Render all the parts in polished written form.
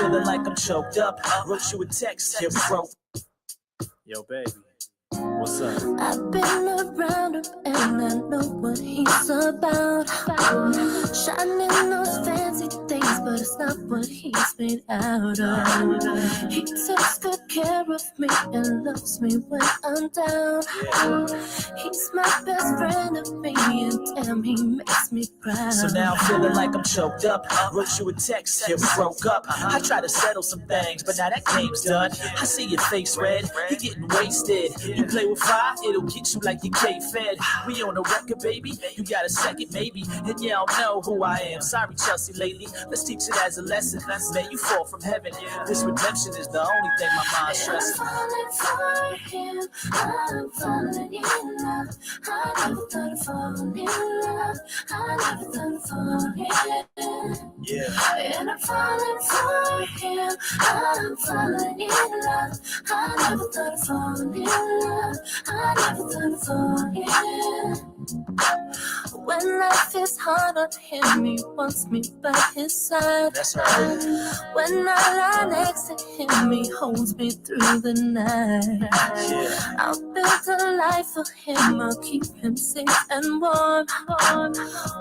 feeling like I'm choked up. Wrote you a text, you broke. Yo, baby, what's up? I've been around him and I know what he's about. Shining those fancy things, but it's not what he's made out of. He takes good care of me and loves me when I'm down. He's my best friend of me, and damn, he makes me proud. So now I'm feeling like I'm choked up. Wrote you a text, you broke up. I try to settle some things, but now that game's done. I see your face red, you're getting wasted. You play with fire, it'll get you like you K-Fed. We on a record, baby, you got a second maybe. And yeah, I don't know who I am. Sorry, Chelsea, lately. Let's teach it as a lesson. Man, you fall from heaven. This redemption is the only thing my mind stresses. I'm falling for him, I'm falling in love. I never thought of falling in love. I never thought of falling. Yeah. And I'm falling for him, I'm falling in love. I never thought of falling in love. I never thought of falling. When life is hard on him, he wants me by his side. That's right. When I lie next to him, he holds me through the night. Yeah. I'll build a life for him, I'll keep him safe and warm.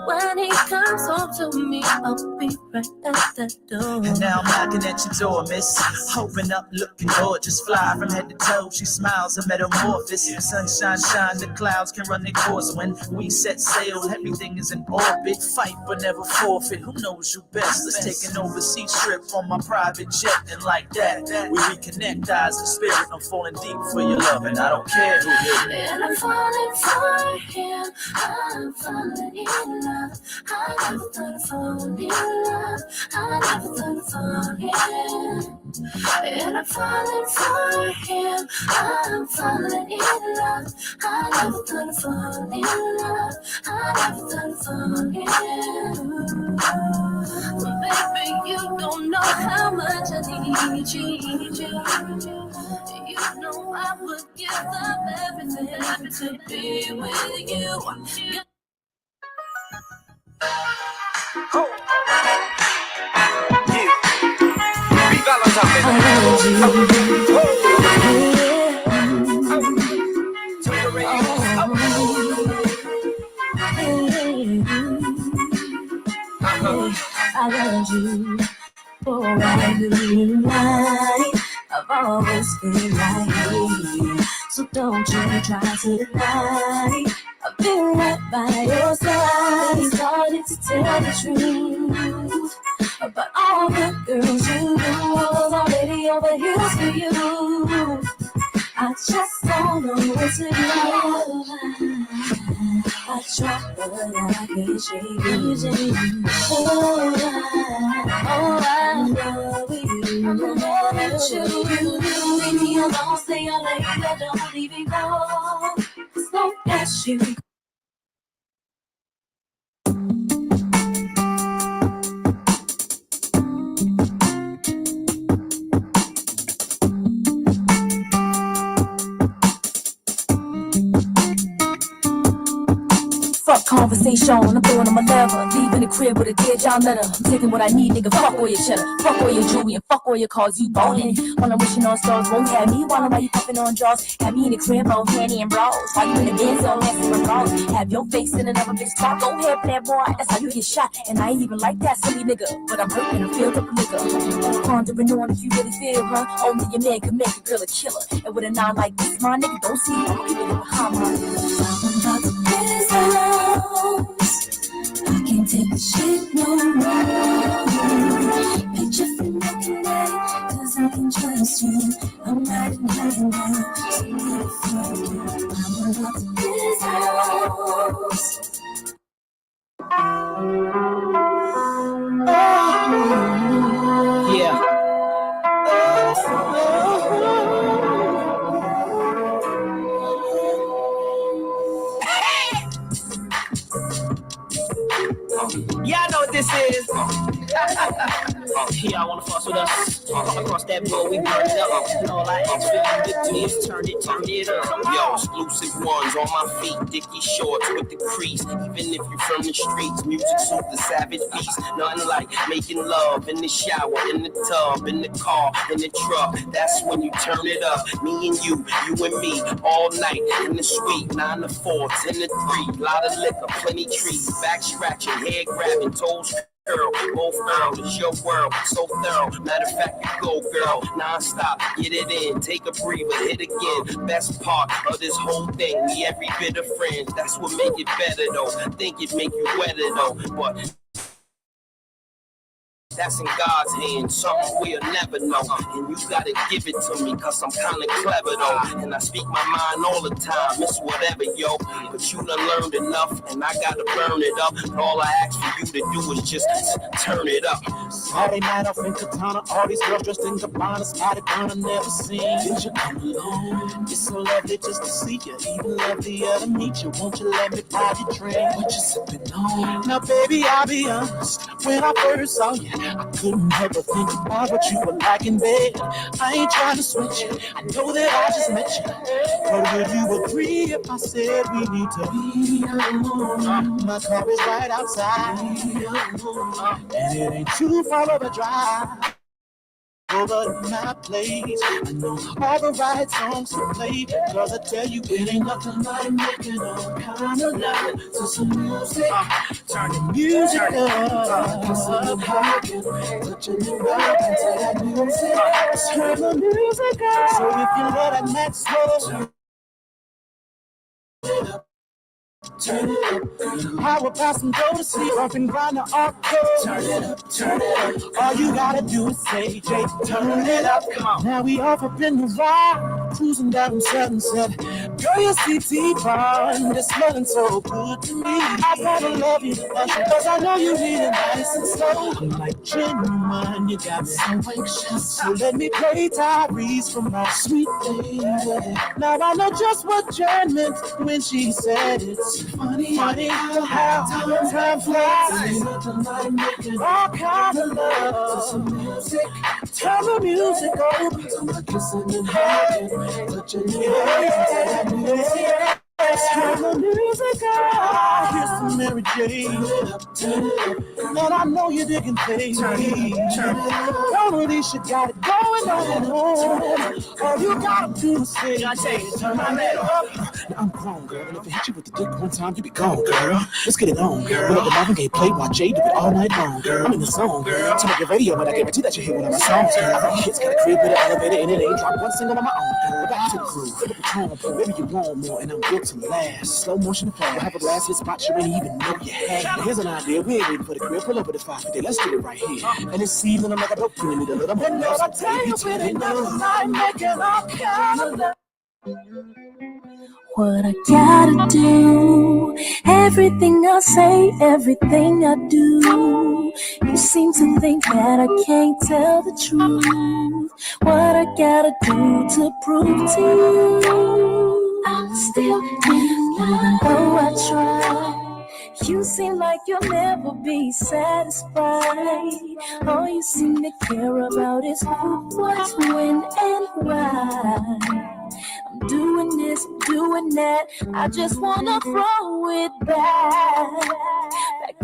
When he comes home to me, I'll be right at that door. And now I'm knocking at your door, miss. Open up, looking gorgeous, fly from head to toe. She smiles, a metamorphosis. Sunshine shine, the clouds can run their course. When we set sail, everything is in orbit. Fight but never forfeit. Who knows you best? Let's take an overseas trip on my private jet, and like that, we reconnect eyes and spirit. I'm falling deep for your love, and I don't care who hit me. And I'm falling for him, I'm falling in love. I never thought of falling in love. I never thought of falling. And I'm falling for him, I'm falling in love. I never thought of falling in love. I never thought of falling. Baby, you don't know how much I need you. You know I would give up everything to be with you. I love you for all your life. I've always been right here, so don't you try to deny. I've been right by your side. I started to tell the truth about all the girls you knew. I was already over heels for you. I just don't know what to do. I try, but I can't shake you. Oh, I love you. I'm the one that you leave me alone. Stay on later, don't even go. As long as you. Fuck conversation, I'm throwing on my lever. Leaving the crib with a dead John letter. I'm taking what I need, nigga. Fuck all your cheddar, fuck all your jewelry, and fuck all your cars. You ballin'. While I'm wishing on stars, won't have me. While I'm puffing on jaws, have me in the crib, on panty and bras. While you in the Benz, on nasty my bras. Have your face in another bitch talk. Go ahead, bad boy. That's how you get shot. And I ain't even like that silly nigga, but I'm hurting. I feel the nigga. I'm pondering on if you really feel, huh? Only a man can make a girl a killer. And with a nine like this, my nigga don't see. I'm keeping it behind my. I'm about to piss I can't take the shit no more. Picture from back in day, cause I can trust you. I'm riding high and down, so never fuck you. I'm about to piss Yeah. Yeah, I know what this is. Yeah, I wanna fuck dance with us. Come across that board, we burn it up. And all I ask for you to do is turn it up. Yo, exclusive ones on my feet, Dickie shorts with the crease. Even if you're from the streets, music suit the savage beast. Nothing like making love in the shower, in the tub, in the car, in the truck. That's when you turn it up. Me and you and me, all night in the suite. 9 to 4, 10 to 3. Lot of liquor, plenty trees. Back scratching, head grabbing, toes curl. Both girl, it's your world, so thorough. Matter of fact, you go, girl, non-stop. Get it in, take a breather, hit again. Best part of this whole thing, we every bit of friends. That's what make it better though. Think it make you wetter though, but that's in God's hands, something we'll never know. And you gotta give it to me, cause I'm kinda clever though. And I speak my mind all the time, it's whatever, yo. But you done learned enough, and I gotta burn it up. And all I ask for you to do is just turn it up. Saturday night off in Katana, all these girls dressed in cabana, spotted down I never seen. Did you come along? It's so lovely just to see you, even lovelier to meet you. Won't you let me buy you drink? What you sipping on? Now baby, I'll be honest, when I first saw you, I couldn't help but think about what you were like in bed. I ain't trying to switch you, I know that I just met you. But would you agree if I said we need to be alone? My car is right outside, and it ain't too far of a drive over to my place. I know all the right songs to play, cause I tell you it ain't nothing like making all kind of love to some music. Turn the music up, kissing and hugging, touching and rubbing to that music. Turn the music up, so if you love that Maxwell, turn it up. How about some go to sleep up and grind the arco? Turn it up, turn it up. All you gotta do is say, Jay, turn it up. Come on. Now we off up in the ride, cruising down Sunset. Girl, your CT fine, it's smelling so good to me. I gotta love you, cause I know you really nice and slow. I'm like genuine, you got me so anxious. So let me play Tyrese from my sweet baby. Now I know just what Jen meant when she said it's funny how time flies. All kind of love. Turn the music over. Kissing and hugging, touching and music. Turn the music up. Here's some Mary J. And I know you're digging things. Don't release, you got it going on. All you gotta do is say, turn my man up. Now I'm grown, girl, and if I hit you with the dick one time, you be gone, girl. Let's get it on, girl. When the Marvin Gaye play, watch Jay do it all night long, girl. I'm in the zone, girl. Turn up your radio, but I guarantee that you hear one of my songs, girl. I got hits, got a crib with an elevator, and it ain't dropped one single on my own, girl. Back to the groove, flip the tone, whatever you want more, and I'm built to last. Slow motion to fast. We'll have a blast hit spot you ain't even know you had. Now here's an idea, we ain't waiting for the crib, pull up with the 550, let's get it right here. And this evening I'm like a dope, you need a little more. And I'll tell you when it knows I'm making all kind of love. What I gotta do, everything I say, everything I do. You seem to think that I can't tell the truth. What I gotta do to prove to you, I'm still even though I try. You seem like you'll never be satisfied. All you seem to care about is who, what, when, and why. I'm doing this, doing that. I just wanna throw it back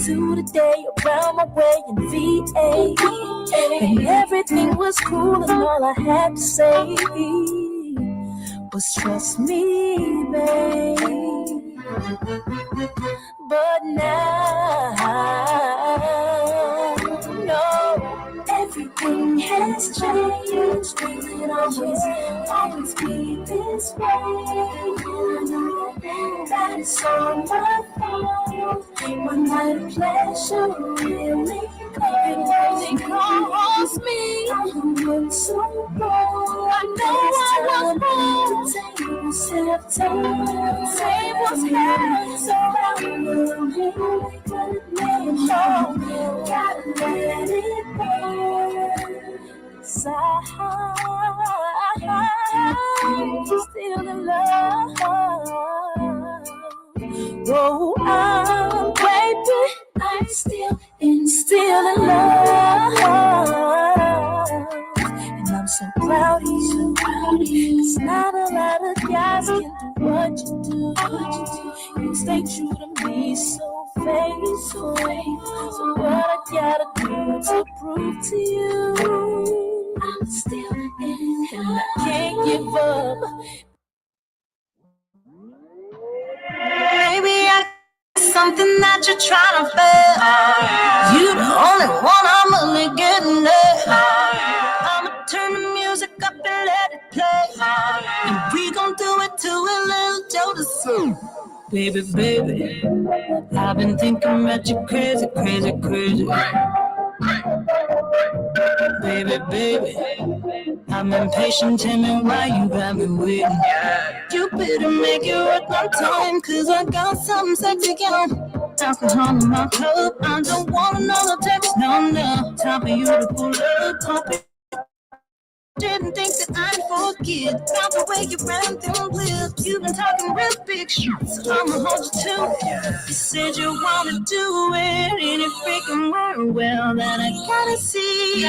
to the day around my way in VA. And everything was cool, and all I had to say was trust me, babe. But now, no, everything has changed. Will it always be this way? I know that it's all my fault. One night of pleasure really cost me. I was so wrong. I know I was wrong. Take yourself time. Say what's happened. So I'm really good man. Gotta let it burn. I'm still in love. Oh, baby, I'm still in love. so proud of you. Cause not a lot of guys can do what you do. You stay true to me, so faithful. So what I gotta do to prove to you I'm still in love, and I can't give up. Maybe I got something that you're trying to feel. You the only one I'm only getting it. I'ma turn the music up and let it play. And we gon' do it to a little Jodeci. Baby, baby, I've been thinking about you crazy, crazy, crazy. Baby, baby, I'm impatient, tell me why you got me waiting. You better make it worth my time, cause I got something sexy on. Alcohol in my cup, I don't want another text, no, no. Time for you to pull up, pop it. Didn't think that I'd forget about the way you ran them lips. You've been talking real big shit, so I'ma hold you to it. You said you wanna do it in a freaking world, well, that I gotta see.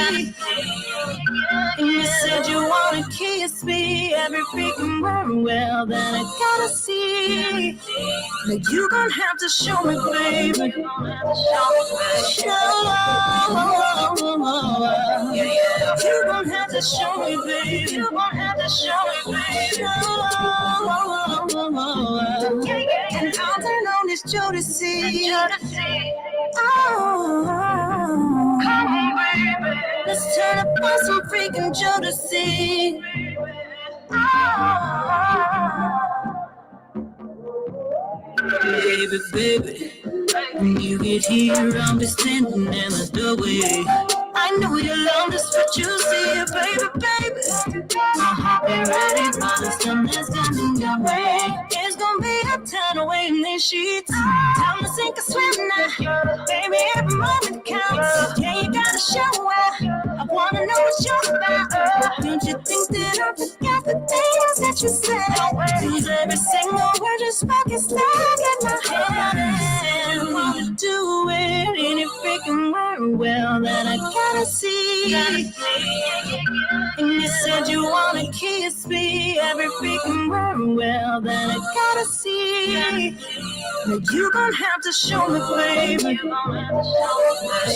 And you said you wanna kiss me every freaking world, well, that I gotta see. But you gon' have to show me, baby. You gon' have to show me, baby. You gon' have to show me, baby. And I'll turn on this Jodeci. Come on, baby. Let's turn up on some freaking Jodeci. Baby, baby, when you get here, I'll be standing in the doorway. I know you love this, what you see, baby, baby. My heart be ready, but the sun is coming your way. It's gonna be a ton away in these sheets. Time to sink or swim now, baby, every moment counts. Yeah, you gotta show up. I wanna know what you're about. Don't you think that I forgot the things that you said? Cause every single word you spoke is stuck in my head. And I wanna do it in a freaking world, well, that I gotta see. And you said you wanna kiss me every freaking world, well, that I gotta see. But you gon' have to show me, baby.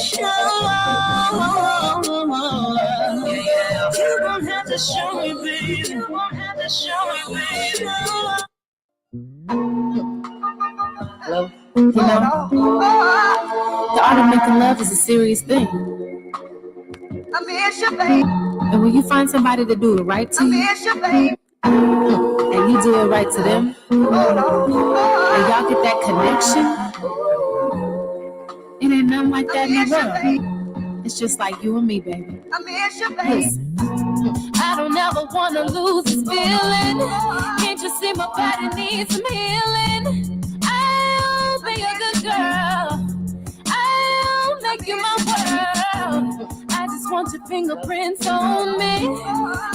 Show. You gon' have to show me, baby. You gon' have to show me, baby. Love, you know, the art of making love is a serious thing. And when you find somebody to do it right to you, and you do it right to them, and y'all get that connection, it ain't nothing like that in the world. It's just like you and me, baby. Listen, I don't ever want to lose this feeling. Can't you see my body needs some healing? I'll be a good girl. I'll make you my world. I just want your fingerprints on me.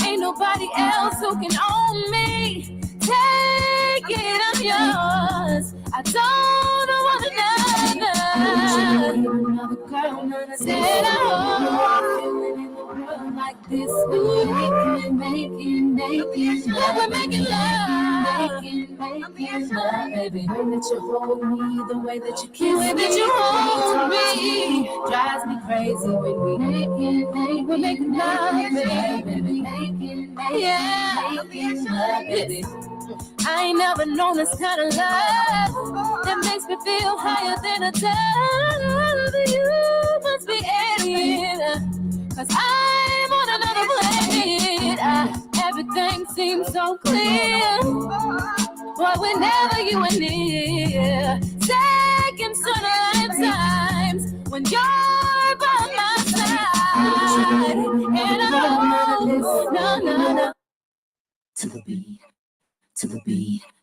Ain't nobody else who can own me. Take it, I'm yours. I don't want another girl. Said I feeling in the world like this. We're making love. We're making love. Making love, baby. The way that you hold me, the way that you kiss me, the way that you hold me, drives me crazy when we're making love, baby. Making love, baby. I ain't never known this kind of love that makes me feel higher than a dove. You must be alien, cause I'm on another planet. Everything seems so clear, but whenever you are near, seconds turn to times when you're by my side. And I no. To the beat.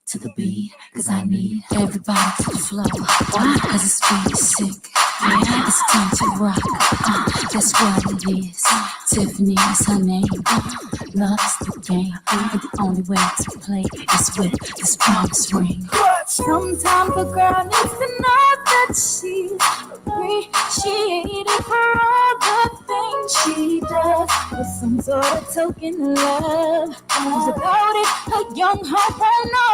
To the beat, cause I need everybody to flow. Why? Cause it's really sick. Yeah, it's time to rock. That's what it is. Tiffany is her name. Love is the game, and the only way to play is with this promise ring. Sometimes a girl needs to know that she's appreciated for all the things she does, with some sort of token love. Without it, a young heart won't know.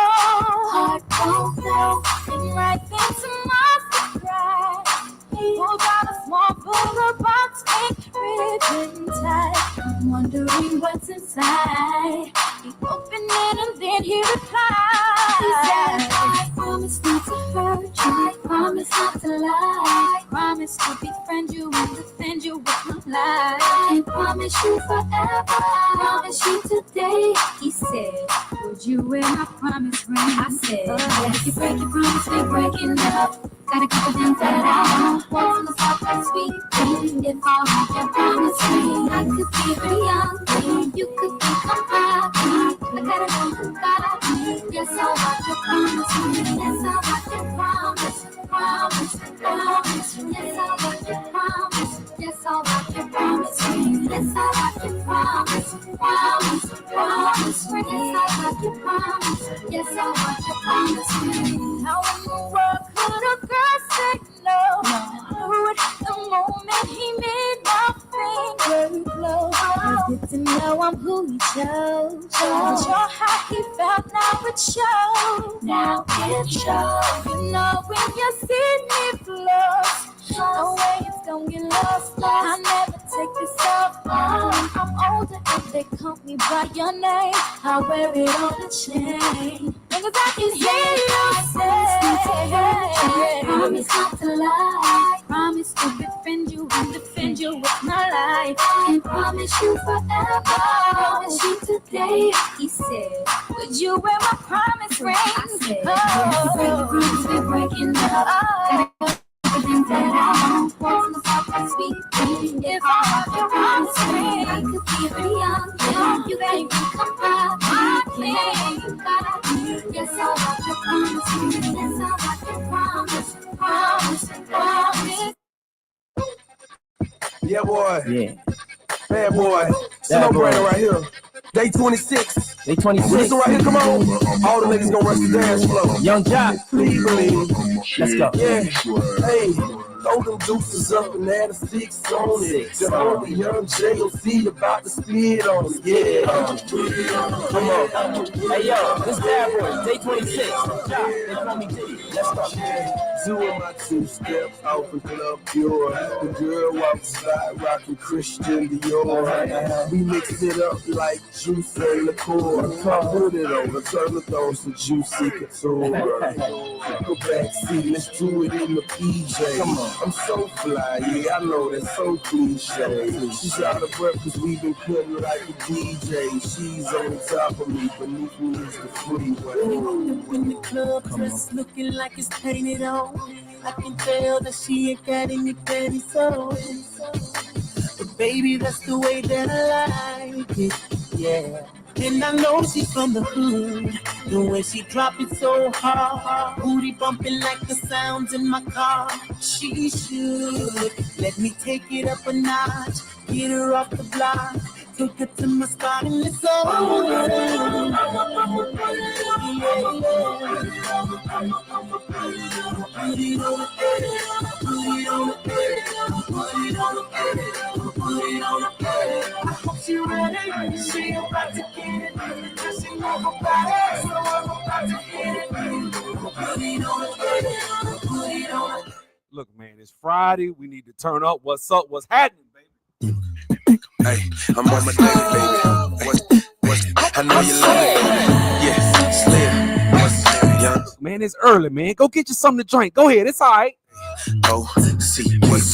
Heart won't know. And right into my surprise, he pulls out a small full box, pink ribbon tie. I'm wondering what's inside. He opened it and then he replied, he said, I promise not to hurt you, I promise not to lie, I promise to befriend you and defend you with my life, I promise you forever, I promise you today. He said, would you wear my promise ring? I said, if you break your promise, we're breaking up. Got a couple things that I want. One from the south, like sweet thing. If I want your promise ring, I could be very young thing. You could become happy. I gotta know you gotta be. Yes, I want your promise ring. Yes, I want your promise. Promise, promise. Yes, I want your promise. Yes, I want your promise ring. Yes, I want your promise. Promise, promise. Yes, I want your promise. Yes, I want your promise ring. How in the world could a girl say no? I knew it the moment he made my finger glow. It's good to know I'm who he chose. I'm sure how he felt, now it shows. Now it shows. You know when you see me flow, no way it's gonna get lost. I never take this off. I'm older if they call me by your name. I wear it on the chain. Because I can hear you say, promise not to lie, promise to befriend you and defend you with my life, and promise you forever, promise you today. He said, would you wear my promise ring? I said, oh, break your promise, we're breaking up. Things that I want, from the south, like sweet thing. If I have your promise ring, I could be very young. You can't come by my thing. You gotta be. Yes, I want your promise ring. Yes, I want your promise. Promise, promise. Yeah, boy. Yeah. Bad boy. Celebrating right here. Day 26. Day 26. Listen right here, come on. All the niggas gonna rush the dance floor. Young Jock. Please believe. Let's go. Yeah. Hey. Throw them deuces up and add a 6 on it. The homie Young J.O.C. about to spit on us. Yeah. Come on. Hey, yo, this bad boy. Day 26. Jock. They call me Diddy. Let's go. Doing my 2 steps off in Club Pure. The girl walks by rocking Christian Dior. We mix it up like juice and liqueur. Put it over, turn the throw some juicy couture. Go back, see, let's do it in the PJ. Come on. I'm so fly, yeah, I know that's so cliche. She's out of breath cause we've been cutting like a DJ. She's on top of me, beneath me is the freeway. In the club, dress looking like it's painted on. I can tell that she ain't got any panties on. But baby, that's the way that I like it, yeah. And I know she's from the hood. The way she drop it so hard, booty bumping like the sounds in my car. She should let me take it up a notch, get her off the block, take her to my spot and let's go. I hope she ready. She about to get it. She know my body, so I'm about to get it. Put it on it. Look, man, it's Friday. We need to turn up. What's up? What's happening, baby? Hey, I'm on my daily, baby. I know you love it. Yes, Slim. What's young? Man, it's early, man. Go get you something to drink. Go ahead. It's all right. Oh, see what's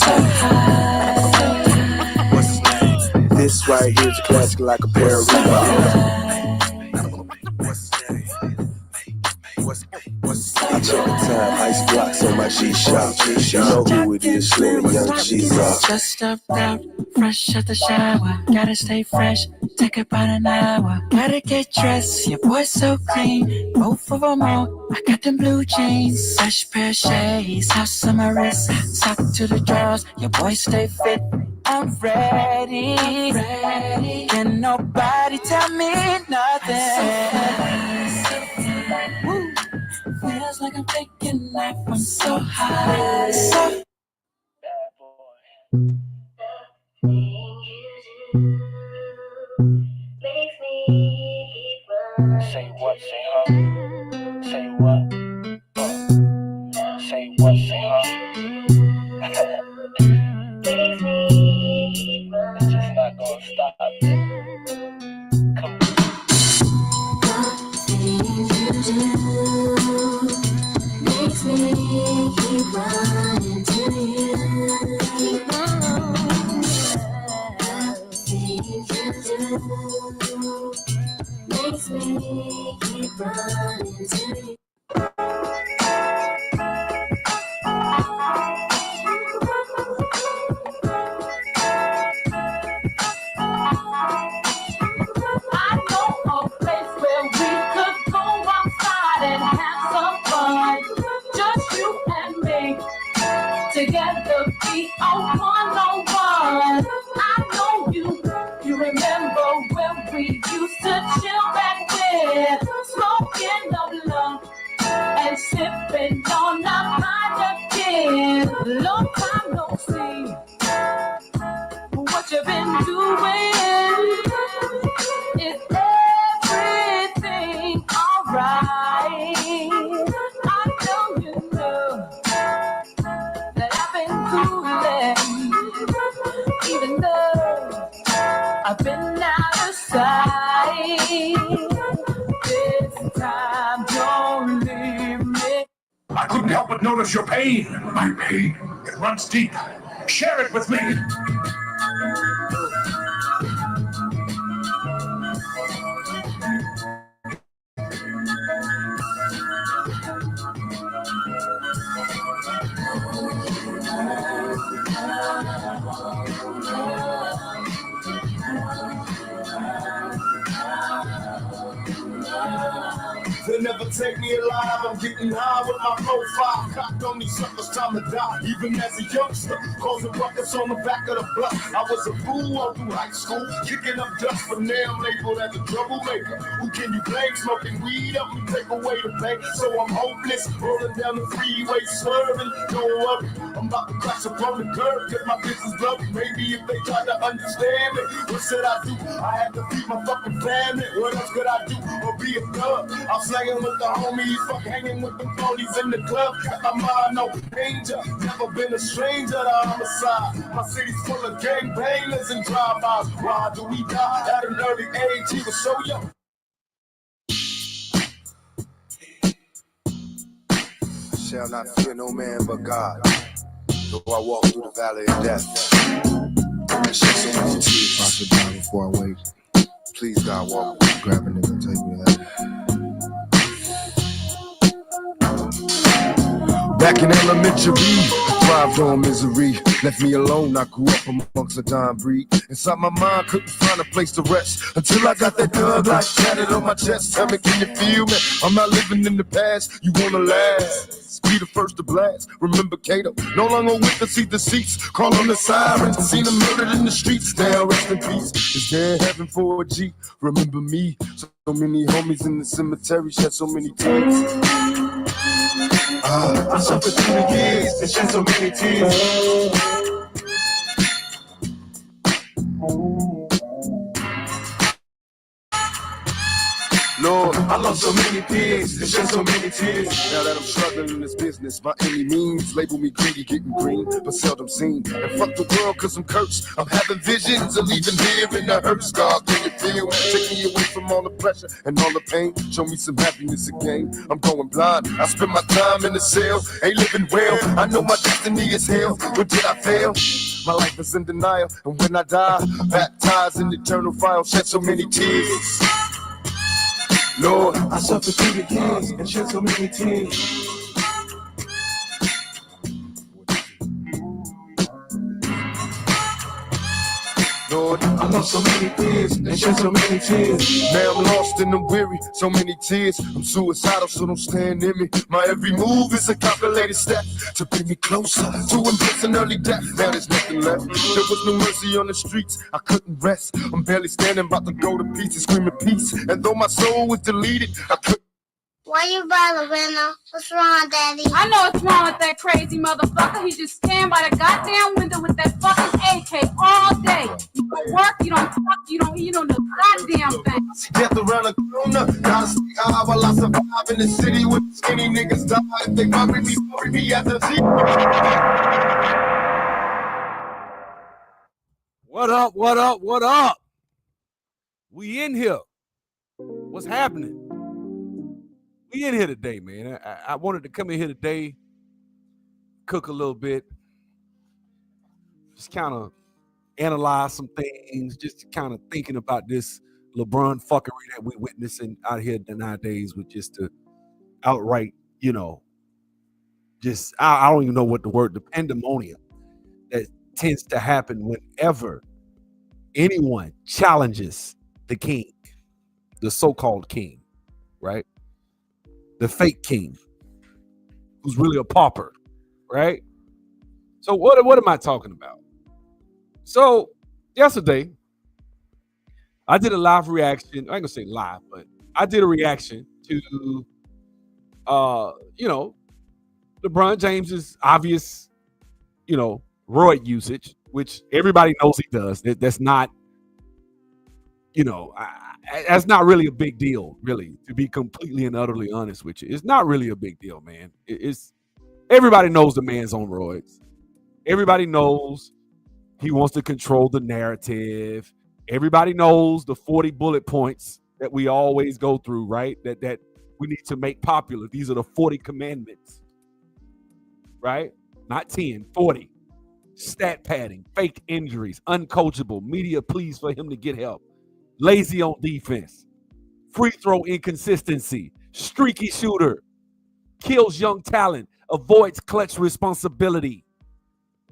this right here's a classic like a pair of Reeboks. I check the time, ice blocks on my G-Shock. You know who it is, Slim, Young G's up. Just stepped out fresh out the shower. Gotta stay fresh, take about an hour. Gotta get dressed, your boy's so clean. Both of them on, I got them blue jeans. Fresh pair of shades, house on my wrist. Sock to the drawers, your boy stay fit. I'm ready. Can nobody tell me nothing. Woo. Feels like I'm taking life, I'm so high. So say what, say huh? Say what? Say what, say huh? It's just not gonna stop. Come on. Makes me keep running to you. Makes me keep running to you. I know a place where we could go outside and have some fun. Just you and me, together be a one-on-one. I know you remember when we used to chill back there, smoking up love and sipping on a pint again. Long time no see. What you been doing? Is everything alright? I know you know that I've been fooling, even though I've been out of sight. This time don't leave me. I couldn't help but notice your pain. My pain, it runs deep. Share it with me. They'll never take me alive, I'm getting high with my profile. Cocked on these suckers, time to die. Even as a youngster, causing ruckus on the back of the bus. I was a fool all through high school, kicking up dust, but now I'm labeled as a troublemaker. Who can you blame? Smoking weed up and take away the pain. So I'm hopeless, rolling down the freeway, swerving. Don't worry, I'm about to crash up on the curb, cause my business broke. Maybe if they try to understand me, what should I do? I had to feed my fucking family. What else could I do? Or be a thug? I'm slanging with the homies, fuck hanging with the police in the club. Got my mind no danger, never been a stranger to homicide. My city's full of gangbangers and drive-bys. Why do we die at an early age? He was so young. I shall not fear no man but God, though I walk through the valley of death. And shed so many tears. I sit down before I wake. Please God, walk, grab a nigga and take me out. Back in elementary, thrived on misery. Left me alone, I grew up amongst a dying breed. Inside my mind, couldn't find a place to rest until I got that thug like tatted on my chest. Tell me, can you feel me? I'm not living in the past, you wanna last. Be the first to blast. Remember Cato, no longer with the seat deceits. Call on the sirens, seen them murdered in the streets. Now rest in peace. Is there heaven for a G? Remember me, so many homies in the cemetery shed so many tears. I suffered through the years and shed so many tears. Lord, I lost so many peers and shed so many tears. Now that I'm struggling in this business, by any means, label me greedy, getting green, but seldom seen. And fuck the world, cause I'm cursed. I'm having visions of leaving here in the hearse. God, can you feel? Take me away from all the pressure and all the pain. Show me some happiness again. I'm going blind. I spend my time in the cell, ain't living well. I know my destiny is hell, but did I fail? My life is in denial, and when I die, baptized in eternal fire, shed so many tears. Lord, I suffered through the years and shed so many tears. Lord, I lost so many years and shed so many tears. Now I'm lost and I'm weary, so many tears. I'm suicidal, so don't stand near me. My every move is a calculated step to bring me closer to embracing early death. Now there's nothing left. There was no mercy on the streets. I couldn't rest. I'm barely standing, about to go to pieces, screaming peace. And though my soul was deleted, I couldn't. Why you by the window? What's wrong, Daddy? I know what's wrong with that crazy motherfucker. He just stand by the goddamn window with that fucking AK all day. You don't work, you don't talk, you don't eat on the goddamn thing. Death around the corner, gotta stay high while I survive in the city with skinny niggas die. If they bury me as a G. What up, what up, what up? We in here. What's happening? We in here today, man. I wanted to come in here today, cook a little bit, just kind of analyze some things, just kind of thinking about this LeBron fuckery that we're witnessing out here nowadays with just the outright, just, I don't even know what the word, the pandemonium that tends to happen whenever anyone challenges the king, the so-called king, right? The fake king, who's really a pauper, right? So what am I talking about? So yesterday, I did a live reaction. I ain't gonna say live, but I did a reaction to, LeBron James's obvious, roid usage, which everybody knows he does. That's not, that's not really a big deal, really, to be completely and utterly honest with you. It's not really a big deal, man. It's everybody knows the man's on roids. Everybody knows he wants to control the narrative. Everybody knows the 40 bullet points that we always go through, right? That we need to make popular. These are the 40 commandments, right? Not 10, 40. Stat padding, fake injuries, uncoachable, media pleas for him to get help. Lazy on defense, free throw inconsistency, streaky shooter, kills young talent, avoids clutch responsibility,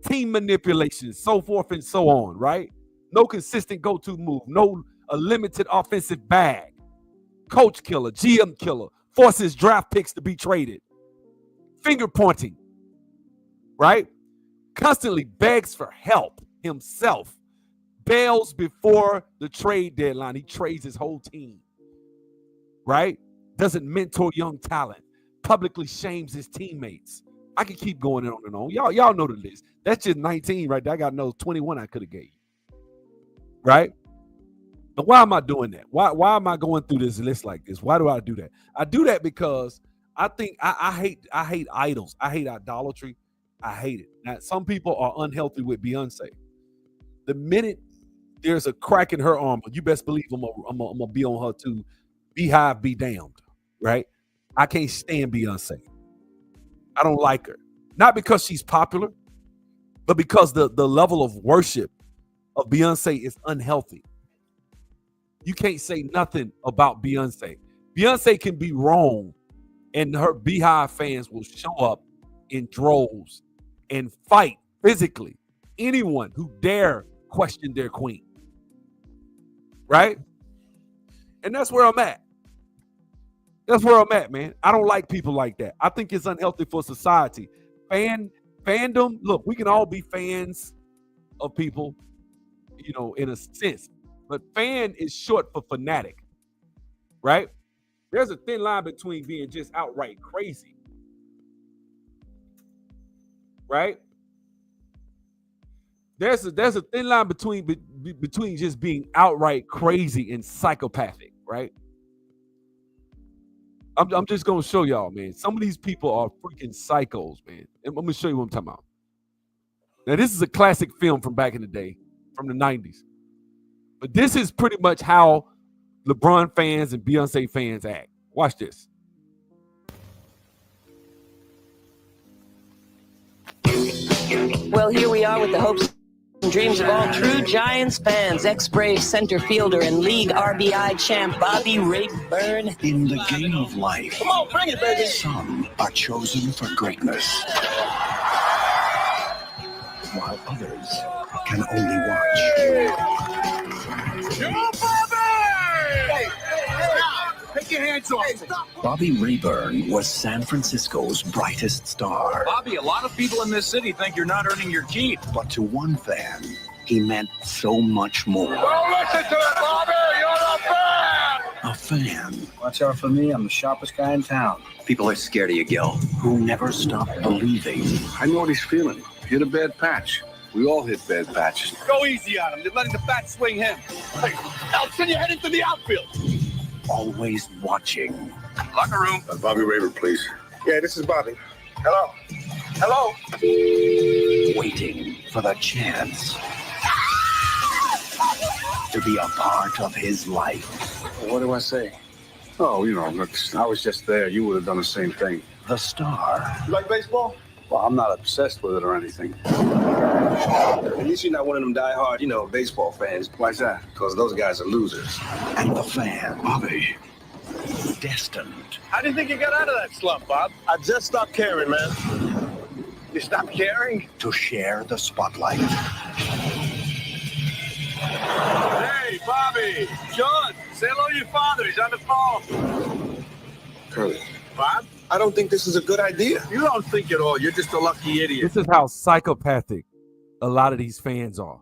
team manipulation, so forth and so on, right? No consistent go-to move, a limited offensive bag, coach killer, GM killer, forces draft picks to be traded, finger pointing, right? Constantly begs for help himself. Bails before the trade deadline. He trades his whole team, right? Doesn't mentor young talent. Publicly shames his teammates. I can keep going on and on. Y'all know the list. That's just 19 right there. I got another 21 I could have gave you, right? But why am I doing that? Why am I going through this list like this? Why do I do that? I do that because I think I hate idols. I hate idolatry. I hate it. Now, some people are unhealthy with Beyonce. The minute there's a crack in her armor, you best believe I'm gonna be on her too. Beehive be damned, right? I can't stand Beyonce. I don't like her. Not because she's popular, but because the level of worship of Beyonce is unhealthy. You can't say nothing about Beyonce. Beyonce can be wrong, and her Beehive fans will show up in droves and fight physically anyone who dare question their queen. Right? And that's where I'm at. That's where I'm at, man. I don't like people like that. I think it's unhealthy for society. Fandom, look, we can all be fans of people, in a sense. But fan is short for fanatic. Right? There's a thin line between being just outright crazy. Right? There's a thin line between just being outright crazy and psychopathic, right? I'm just gonna show y'all, man. Some of these people are freaking psychos, man. And I'm gonna show you what I'm talking about. Now, this is a classic film from back in the day, from the 90s. But this is pretty much how LeBron fans and Beyonce fans act. Watch this. Well, here we are with the hopes and dreams of all true Giants fans. Ex-Brave center fielder and league RBI champ Bobby Rayburn. In the game of life, Come on, bring it, baby. some are chosen for greatness, while others can only watch. Take your hands off. Bobby Rayburn was San Francisco's brightest star. Bobby, a lot of people in this city think you're not earning your keep. But to one fan, he meant so much more. Don't listen to it, Bobby! You're a fan! A fan. Watch out for me. I'm the sharpest guy in town. People are scared of you, Gil. Who never stopped believing. I know what he's feeling. Hit a bad patch. We all hit bad patches. Go easy on him. They're letting the bat swing him. Hey, now send your head into the outfield. Always watching. Locker room. Bobby Rayburn, please. Yeah, this is Bobby. Hello. Hello. Waiting for the chance to be a part of his life. What do I say? Oh, you know, look, I was just there. You would have done the same thing. The star. You like baseball? Well, I'm not obsessed with it or anything. At least you're not one of them diehard, baseball fans. Why's that? Because those guys are losers. And the fan. Bobby. Destined. How do you think you got out of that slump, Bob? I just stopped caring, man. You stopped caring? To share the spotlight. Hey, Bobby. John, say hello to your father. He's on the phone. Curly. Bob? I don't think this is a good idea. You don't think at all. You're just a lucky idiot. This is how psychopathic a lot of these fans are.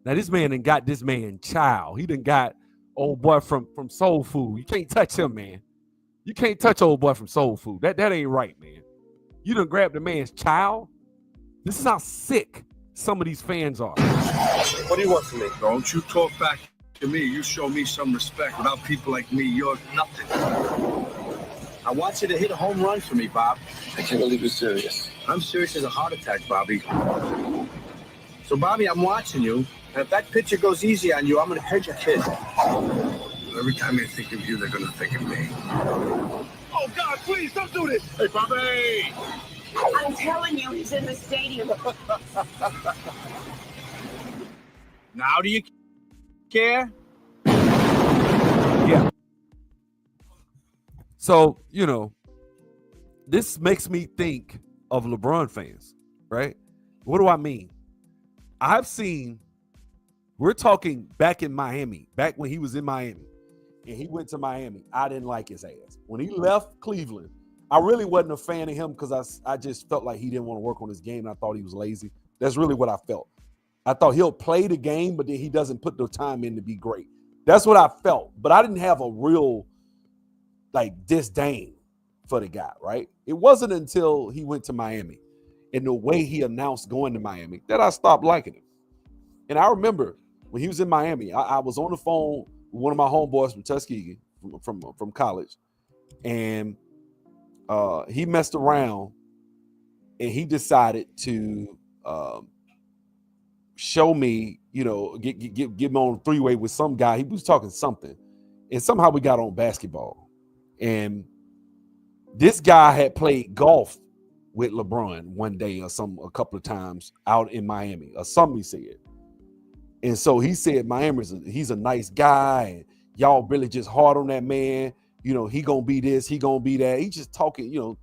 Now, this man done got this man child. He done got old boy from Soul Food. You can't touch him, man. You can't touch old boy from Soul Food. That ain't right, man. You done grabbed the man's child. This is how sick some of these fans are. What do you want from me? Don't you talk back to me. You show me some respect. Without people like me, you're nothing. I want you to hit a home run for me, Bob. I can't believe you're serious. I'm serious as a heart attack, Bobby. So, Bobby, I'm watching you. And if that pitcher goes easy on you, I'm going to hurt your kid. Every time they think of you, they're going to think of me. Oh, God, please, don't do this. Hey, Bobby. I'm telling you, he's in the stadium. Now do you care? Yeah. So, this makes me think of LeBron fans, right? What do I mean? We're talking back in Miami, back when he was in Miami, and he went to Miami. I didn't like his ass. When he left Cleveland, I really wasn't a fan of him because I just felt like he didn't want to work on his game, and I thought he was lazy. That's really what I felt. I thought he'll play the game, but then he doesn't put the time in to be great. That's what I felt. But I didn't have a real disdain for the guy, right? It wasn't until he went to Miami and the way he announced going to Miami that I stopped liking him. And I remember when he was in Miami, I was on the phone with one of my homeboys from Tuskegee from college, and he messed around and he decided to show me, get me on a three-way with some guy. He was talking something, and somehow we got on basketball. And this guy had played golf with LeBron one day or a couple of times out in Miami or something, he said. And so he said he's a nice guy, and y'all really just hard on that man. He gonna be this, he gonna be that. He just talking,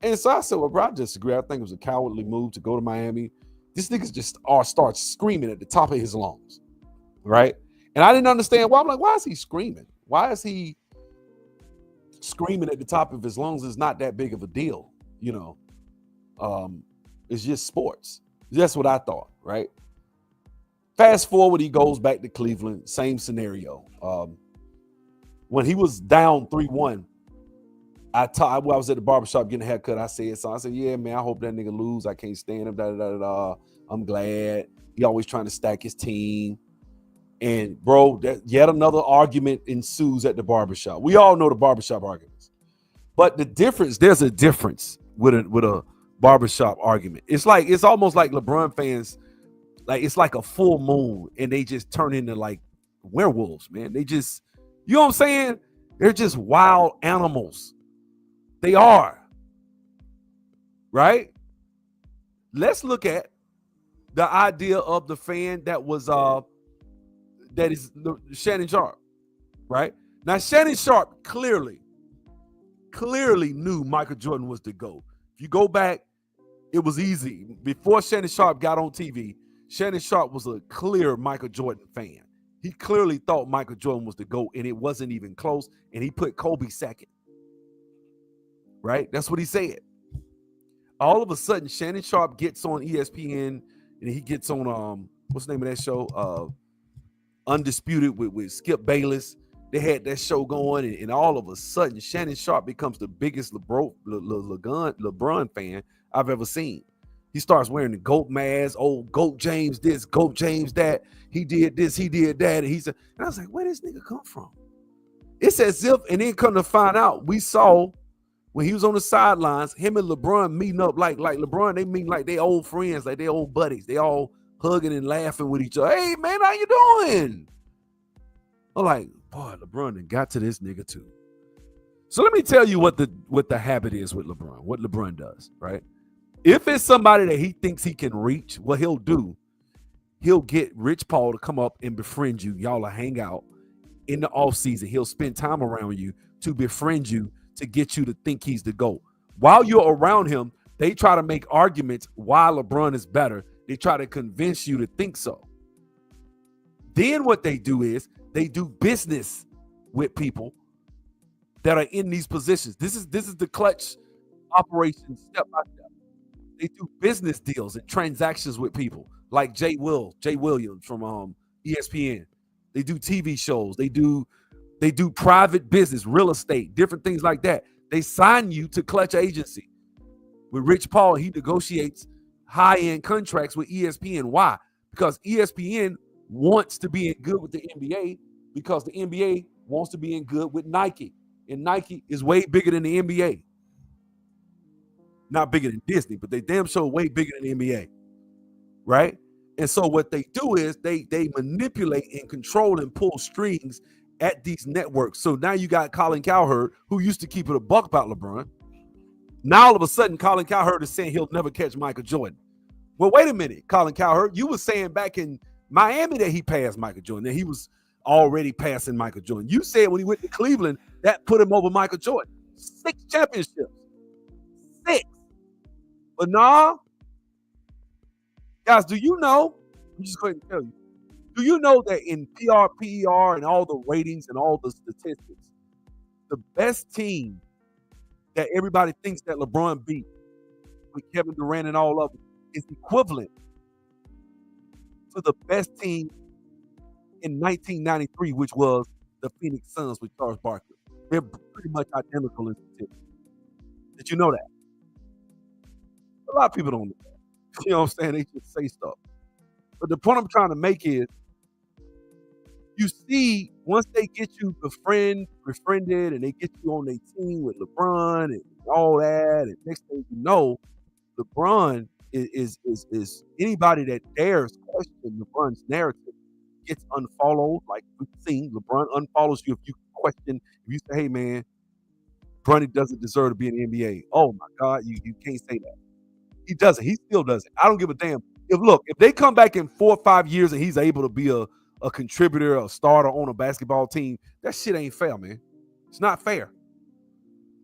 And so I said, well, bro, I disagree. I think it was a cowardly move to go to Miami. This nigga just starts screaming at the top of his lungs, right? And I didn't understand why. I'm like, why is he screaming? Why is he screaming at the top of his lungs? Is not that big of a deal, it's just sports. That's what I thought, right? Fast forward, he goes back to Cleveland, same scenario. When he was down 3-1, I was at the barbershop getting a haircut. I said, yeah, man, I hope that nigga lose. I can't stand him. I'm glad. He always trying to stack his team. And bro, yet another argument ensues at the barbershop. We all know the barbershop arguments. But there's a difference with a barbershop argument. It's almost like LeBron fans, it's like a full moon and they just turn into like werewolves, man. They just, you know what I'm saying? They're just wild animals. They are. Right? Let's look at the idea of the fan that is Shannon Sharp, right? Now, Shannon Sharp clearly knew Michael Jordan was the GOAT. If you go back, it was easy. Before Shannon Sharp got on TV, Shannon Sharp was a clear Michael Jordan fan. He clearly thought Michael Jordan was the GOAT, and it wasn't even close, and he put Kobe second. Right? That's what he said. All of a sudden, Shannon Sharp gets on ESPN, and he gets on, what's the name of that show? Undisputed with Skip Bayless. They had that show going, and all of a sudden, Shannon Sharp becomes the biggest LeBron fan I've ever seen. He starts wearing the GOAT mask, GOAT James this, GOAT James that. He did this, he did that. And I was like, where this nigga come from? It's as if, and then come to find out, we saw when he was on the sidelines, him and LeBron meeting up like LeBron, they meet like they old friends, like they old buddies. They all hugging and laughing with each other. Hey, man, how you doing? I'm like, boy, LeBron done got to this nigga too. So let me tell you what the habit is with LeBron, what LeBron does, right? If it's somebody that he thinks he can reach, what he'll do, he'll get Rich Paul to come up and befriend you. Y'all will hang out in the offseason. He'll spend time around you to befriend you, to get you to think he's the GOAT. While you're around him, they try to make arguments why LeBron is better. They try to convince you to think so. Then what they do is they do business with people that are in these positions. This is the clutch operation step by step. They do business deals and transactions with people like Jay Williams from ESPN. They do TV shows. They do private business, real estate, different things like that. They sign you to Clutch Agency. With Rich Paul, he negotiates high-end contracts with ESPN. Why? Because ESPN wants to be in good with the NBA, because the NBA wants to be in good with Nike. And Nike is way bigger than the NBA. Not bigger than Disney, but they damn sure way bigger than the NBA. Right? And so what they do is they manipulate and control and pull strings at these networks. So now you got Colin Cowherd, who used to keep it a buck about LeBron. Now all of a sudden, Colin Cowherd is saying he'll never catch Michael Jordan. Well, wait a minute, Colin Cowherd. You were saying back in Miami that he passed Michael Jordan, that he was already passing Michael Jordan. You said when he went to Cleveland, that put him over Michael Jordan. 6 championships. 6. But nah. Guys, do you know? I'm just going to tell you. Do you know that in PER, and all the ratings and all the statistics, the best team that everybody thinks that LeBron beat with Kevin Durant and all of them is equivalent to the best team in 1993, which was the Phoenix Suns with Charles Barkley. They're pretty much identical in statistics. Did you know that? A lot of people don't know that. You know what I'm saying? They just say stuff. But the point I'm trying to make is, you see, once they get you befriended, and they get you on their team with LeBron and all that, and next thing you know, LeBron is anybody that dares question LeBron's narrative gets unfollowed. Like we've seen, LeBron unfollows you if you question, if you say, hey man, Bronny doesn't deserve to be in the NBA. Oh my God, you can't say that. He doesn't. He still doesn't. I don't give a damn. If they come back in 4 or 5 years and he's able to be a contributor, a starter on a basketball team, that shit ain't fair, man. It's not fair.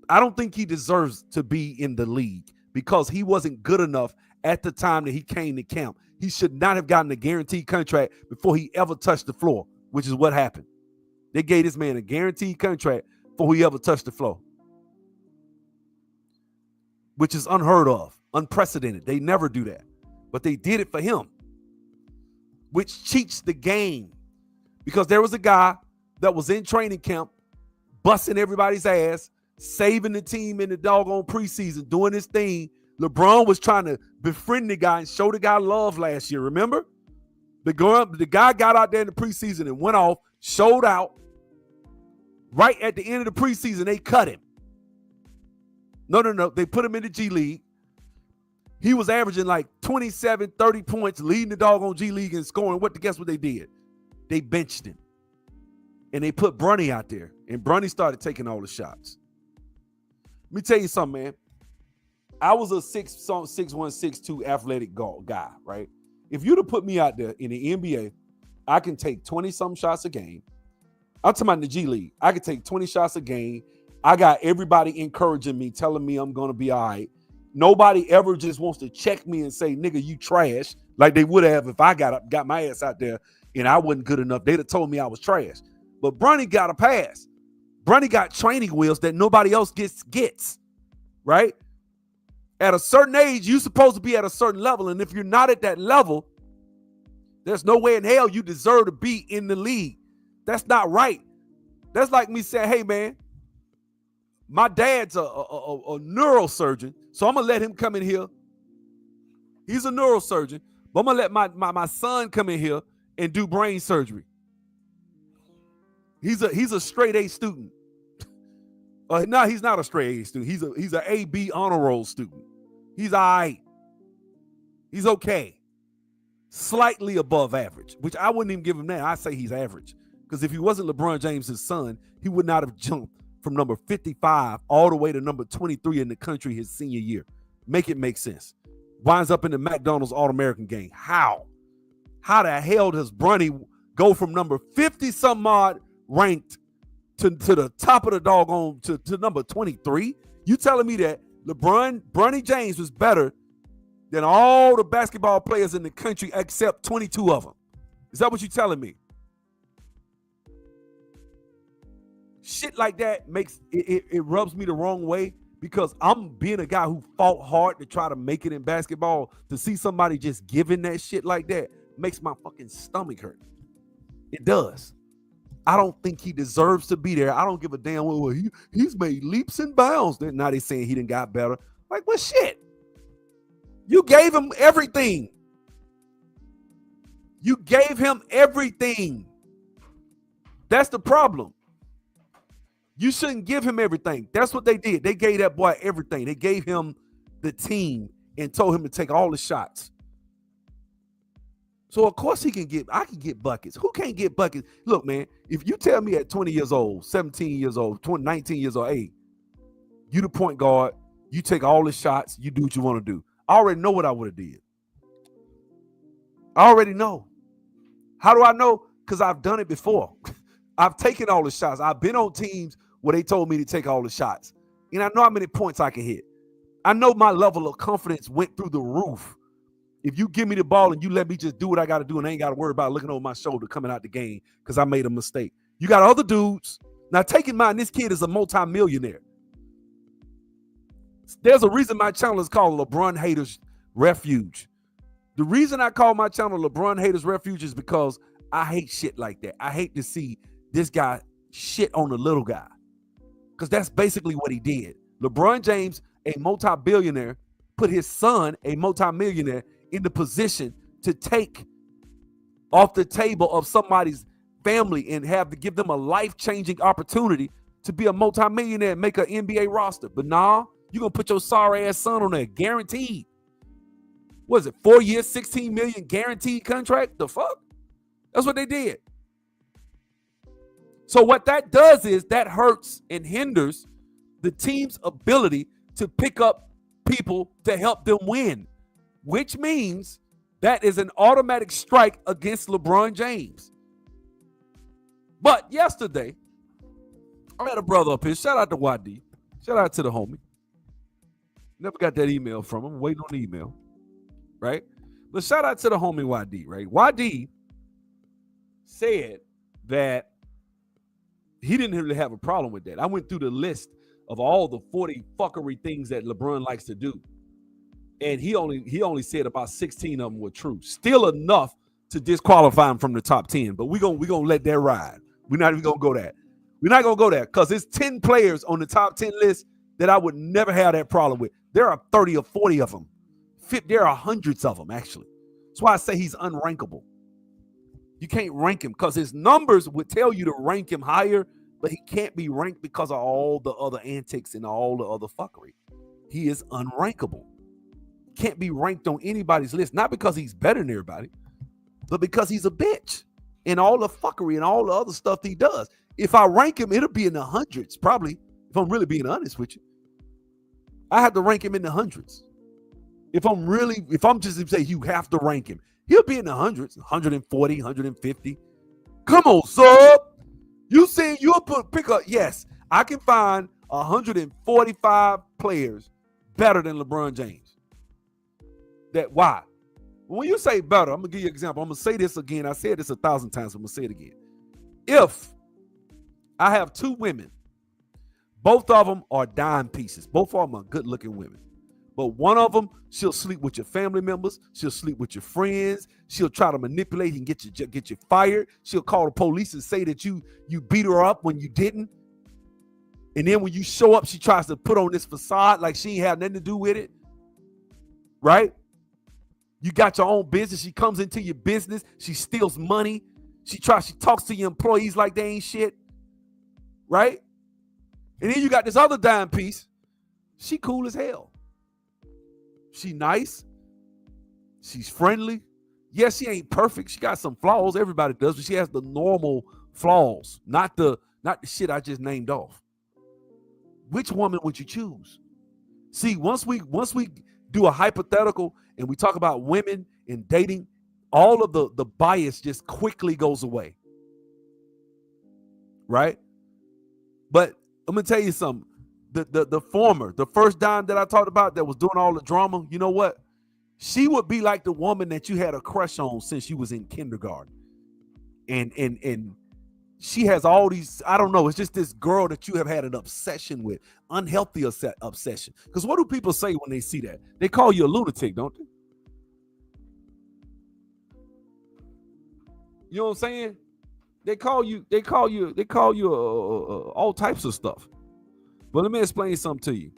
I don't think he deserves to be in the league because he wasn't good enough at the time that he came to camp. He should not have gotten a guaranteed contract before he ever touched the floor, which is what happened. They gave this man a guaranteed contract before he ever touched the floor, which is unheard of, unprecedented. They never do that. But they did it for him, which cheats the game, because there was a guy that was in training camp busting everybody's ass, saving the team in the doggone preseason, doing his thing. LeBron was trying to befriend the guy and show the guy love last year. Remember? The guy got out there in the preseason and went off, showed out. Right at the end of the preseason, they cut him. No. They put him in the G League. He was averaging like 27, 30 points, leading the doggone G League and scoring. Guess what they did? They benched him. And they put Bronny out there. And Bronny started taking all the shots. Let me tell you something, man. I was a 6'1", 6'2" athletic guy, right? If you'd have put me out there in the NBA, I can take 20-something shots a game. I'm talking about the G League. I could take 20 shots a game. I got everybody encouraging me, telling me I'm going to be all right. Nobody ever just wants to check me and say, nigga, you trash, like they would have if I got my ass out there and I wasn't good enough. They'd have told me I was trash. But Bronny got a pass. Bronny got training wheels that nobody else gets, right? At a certain age, you're supposed to be at a certain level. And if you're not at that level, there's no way in hell you deserve to be in the league. That's not right. That's like me saying, hey, man, my dad's a neurosurgeon, so I'm going to let him come in here. He's a neurosurgeon, but I'm going to let my son come in here and do brain surgery. He's a straight A student. No, he's not a straight A student. He's an AB honor roll student. He's all right. He's okay. Slightly above average, which I wouldn't even give him that. I say he's average. Because if he wasn't LeBron James' son, he would not have jumped from number 55 all the way to number 23 in the country his senior year. Make it make sense. Winds up in the McDonald's All-American game. How? How the hell does Bronny go from number 50-some odd ranked to the top of the doggone to number 23? You telling me that Bronny James was better than all the basketball players in the country except 22 of them? Is that what you're telling me? Shit like that makes it rubs me the wrong way, because I'm being a guy who fought hard to try to make it in basketball. To see somebody just giving that shit like that makes my fucking stomach hurt. It does. I don't think he deserves to be there. I don't give a damn. Well, he's made leaps and bounds. Now they saying he done got better. Like, well, shit. You gave him everything. You gave him everything. That's the problem. You shouldn't give him everything. That's what they did. They gave that boy everything. They gave him the team and told him to take all the shots. So, of course, I can get buckets. Who can't get buckets? Look, man, if you tell me at 20 years old, 17 years old, 19 years old, hey, you the point guard, you take all the shots, you do what you want to do. I already know what I would have did. I already know. How do I know? Because I've done it before. I've taken all the shots. I've been on teams where they told me to take all the shots. And I know how many points I can hit. I know my level of confidence went through the roof. If you give me the ball and you let me just do what I got to do and I ain't got to worry about looking over my shoulder coming out the game because I made a mistake. You got other dudes. Now, take in mind, this kid is a multimillionaire. There's a reason my channel is called LeBron Haters Refuge. The reason I call my channel LeBron Haters Refuge is because I hate shit like that. I hate to see this guy shit on the little guy, because that's basically what he did. LeBron James, a multi-billionaire, put his son, a multi-millionaire, in the position to take off the table of somebody's family and have to give them a life-changing opportunity to be a multi-millionaire and make an NBA roster. But nah, you're going to put your sorry ass son on there, guaranteed. What is it, 4 years, 16 million guaranteed contract? The fuck? That's what they did. So what that does is that hurts and hinders the team's ability to pick up people to help them win, which means that is an automatic strike against LeBron James. But yesterday, I had a brother up here. Shout out to YD. Shout out to the homie. Never got that email from him. Waiting on the email. Right? But shout out to the homie YD, right? YD said that he didn't really have a problem with that. I went through the list of all the 40 fuckery things that LeBron likes to do, and he only said about 16 of them were true. Still enough to disqualify him from the top 10, but we're gonna let that ride. We're not even gonna go that. We're not gonna go there because there's 10 players on the top 10 list that I would never have that problem with. There are 30 or 40 of them. There are hundreds of them, actually. That's why I say he's unrankable. You can't rank him because his numbers would tell you to rank him higher, but he can't be ranked because of all the other antics and all the other fuckery. He is unrankable. Can't be ranked on anybody's list, not because he's better than everybody, but because he's a bitch and all the fuckery and all the other stuff he does. If I rank him, it'll be in the hundreds, probably, if I'm really being honest with you. I have to rank him in the hundreds. If I'm just to say you have to rank him, he'll be in the hundreds, 140, 150. Come on, sub. You saying you'll pick up? Yes, I can find 145 players better than LeBron James. That why? When you say better, I'm gonna give you an example. I'm gonna say this again. I said this 1,000 times. I'm gonna say it again. If I have two women, both of them are dime pieces. Both of them are good-looking women. But one of them, she'll sleep with your family members. She'll sleep with your friends. She'll try to manipulate and get you fired. She'll call the police and say that you beat her up when you didn't. And then when you show up, she tries to put on this facade like she ain't have nothing to do with it. Right? You got your own business. She comes into your business. She steals money. She talks to your employees like they ain't shit. Right? And then you got this other dime piece. She cool as hell. She nice. She's friendly. Yes, she ain't perfect. She got some flaws. Everybody does, but she has the normal flaws, not the shit I just named off. Which woman would you choose? See, once we do a hypothetical and we talk about women and dating, all of the bias just quickly goes away. Right? But I'm gonna tell you something. The first dime that I talked about that was doing all the drama, you know what? She would be like the woman that you had a crush on since you was in kindergarten. And she has all these, I don't know, it's just this girl that you have had an obsession with, unhealthy obsession. Because what do people say when they see that? They call you a lunatic, don't they? You know what I'm saying? They call you all types of stuff. But let me explain something to you.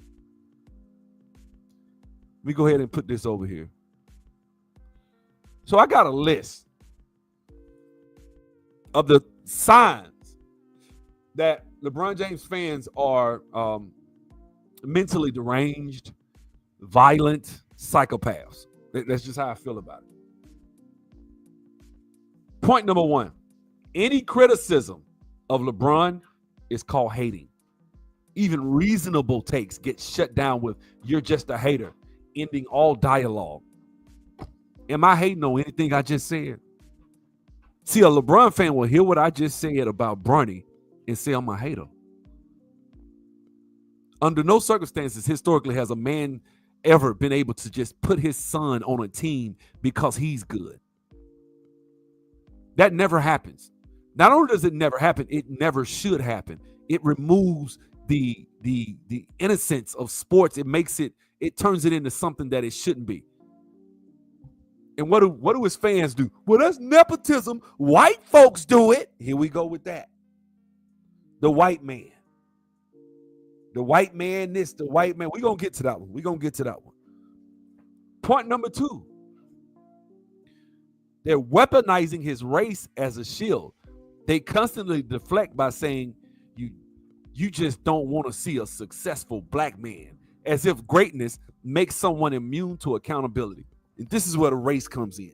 Let me go ahead and put this over here. So I got a list of the signs that LeBron James fans are mentally deranged, violent psychopaths. That's just how I feel about it. Point number one, any criticism of LeBron is called hating. Even reasonable takes get shut down with "you're just a hater," ending all dialogue. Am I hating on anything I just said? See, a LeBron fan will hear what I just said about Bronny and say I'm a hater. Under no circumstances, historically, has a man ever been able to just put his son on a team because he's good. That never happens. Not only does it never happen, it never should happen. It removes the innocence of sports. It turns it into something that it shouldn't be. And what do his fans do? Well, that's nepotism. White folks do it. Here we go with that. The white man. The white man this, the white man. We're going to get to that one. Point number two. They're weaponizing his race as a shield. They constantly deflect by saying, you just don't want to see a successful black man, as if greatness makes someone immune to accountability. And this is where the race comes in.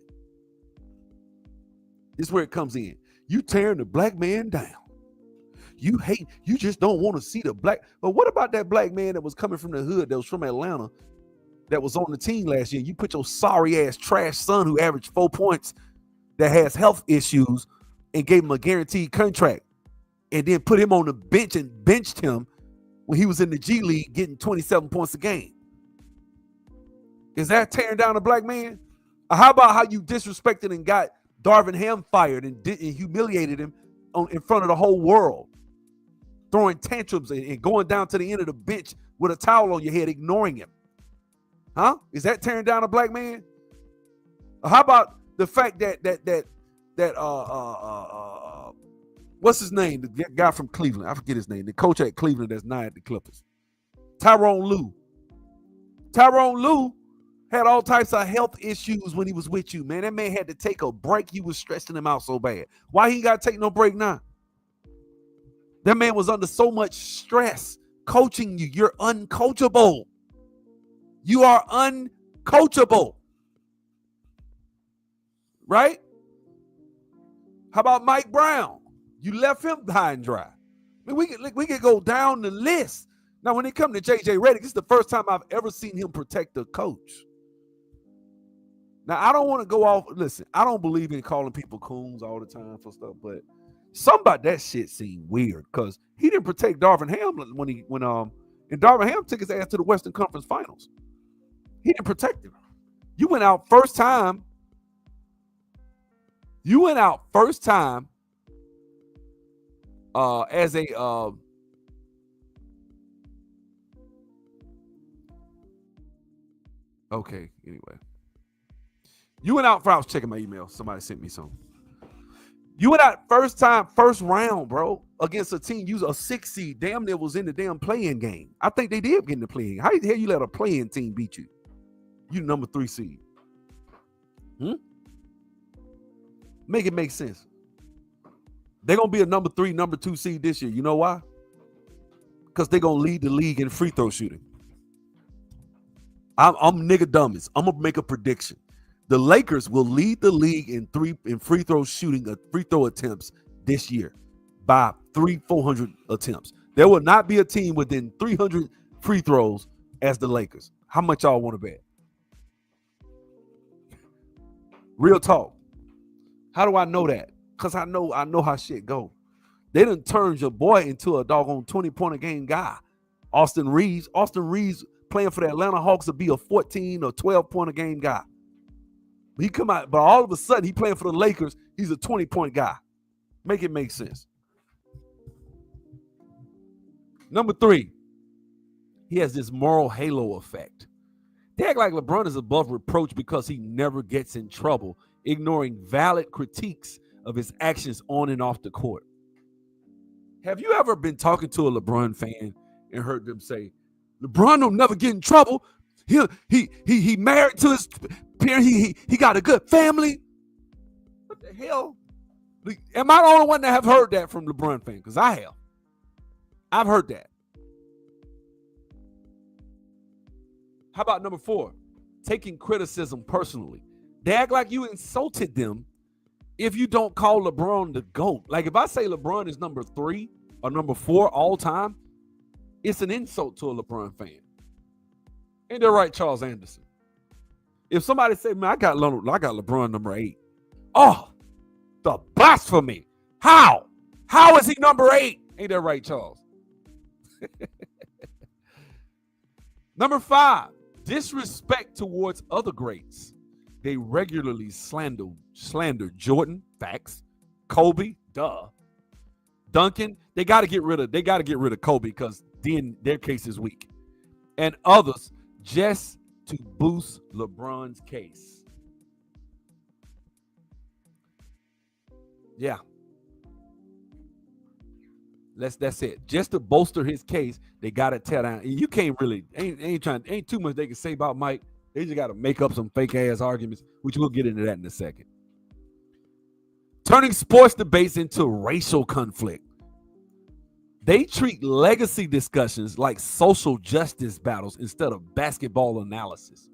This is where it comes in. You tearing the black man down. You hate, you just don't want to see the black. But what about that black man that was coming from the hood, that was from Atlanta, that was on the team last year? You put your sorry ass trash son who averaged 4 points, that has health issues, and gave him a guaranteed contract, and then put him on the bench and benched him when he was in the G League getting 27 points a game. Is that tearing down a black man? Or how about how you disrespected and got Darvin Ham fired and humiliated him in front of the whole world, throwing tantrums and going down to the end of the bench with a towel on your head, ignoring him? Huh? Is that tearing down a black man? Or how about the fact that what's his name? The guy from Cleveland. I forget his name. The coach at Cleveland that's now at the Clippers. Tyronn Lue. Tyronn Lue had all types of health issues when he was with you, man. That man had to take a break. You was stressing him out so bad. Why he got to take no break now? That man was under so much stress coaching you. You're uncoachable. You are uncoachable. Right? How about Mike Brown? You left him high and dry. I mean, we could go down the list. Now, when it comes to J.J. Redick, this is the first time I've ever seen him protect a coach. Now, I don't want to go off. Listen, I don't believe in calling people coons all the time for stuff, but something about that shit seemed weird because he didn't protect Darvin Ham when And Darvin Ham took his ass to the Western Conference Finals. He didn't protect him. You went out first time. As a okay, anyway. You went out for I was checking my email. Somebody sent me some. You went out first round, bro, against a team. You was a 6 seed. Damn near was in the damn play-in game. I think they did get in the play-in. How the hell you let a play-in team beat you? You number 3 seed. Make it make sense. They're going to be a number 3, number 2 seed this year. You know why? Because they're going to lead the league in free throw shooting. I'm nigga dumbest. I'm going to make a prediction. The Lakers will lead the league in free throw shooting, free throw attempts this year by 400 attempts. There will not be a team within 300 free throws as the Lakers. How much y'all want to bet? Real talk. How do I know that? Because I know how shit go. They done turned your boy into a doggone 20-point a game guy. Austin Reeves playing for the Atlanta Hawks will be a 14 or 12-point a game guy. He come out, but all of a sudden he playing for the Lakers. He's a 20-point guy. Make it make sense. Number 3, he has this moral halo effect. They act like LeBron is above reproach because he never gets in trouble, ignoring valid critiques of his actions on and off the court. Have you ever been talking to a LeBron fan and heard them say, LeBron don't never get in trouble. He married to his parents. He got a good family. What the hell? Am I the only one that have heard that from LeBron fans? Because I have. I've heard that. How about number 4? Taking criticism personally. They act like you insulted them if you don't call LeBron the GOAT. Like if I say LeBron is number 3 or number 4 all time, it's an insult to a LeBron fan. Ain't that right, Charles Anderson? If somebody say, man, I got LeBron number 8. Oh, the blasphemy. How? How is he number 8? Ain't that right, Charles? Number 5, disrespect towards other greats. They regularly slander Jordan, facts. Kobe, duh. Duncan, they got to get rid of Kobe because then their case is weak. And others just to boost LeBron's case. Yeah. That's it. Just to bolster his case, they got to tear down. And you can't really, ain't too much they can say about Mike. They just got to make up some fake ass arguments, which we'll get into that in a second. Turning sports debates into racial conflict. They treat legacy discussions like social justice battles instead of basketball analysis.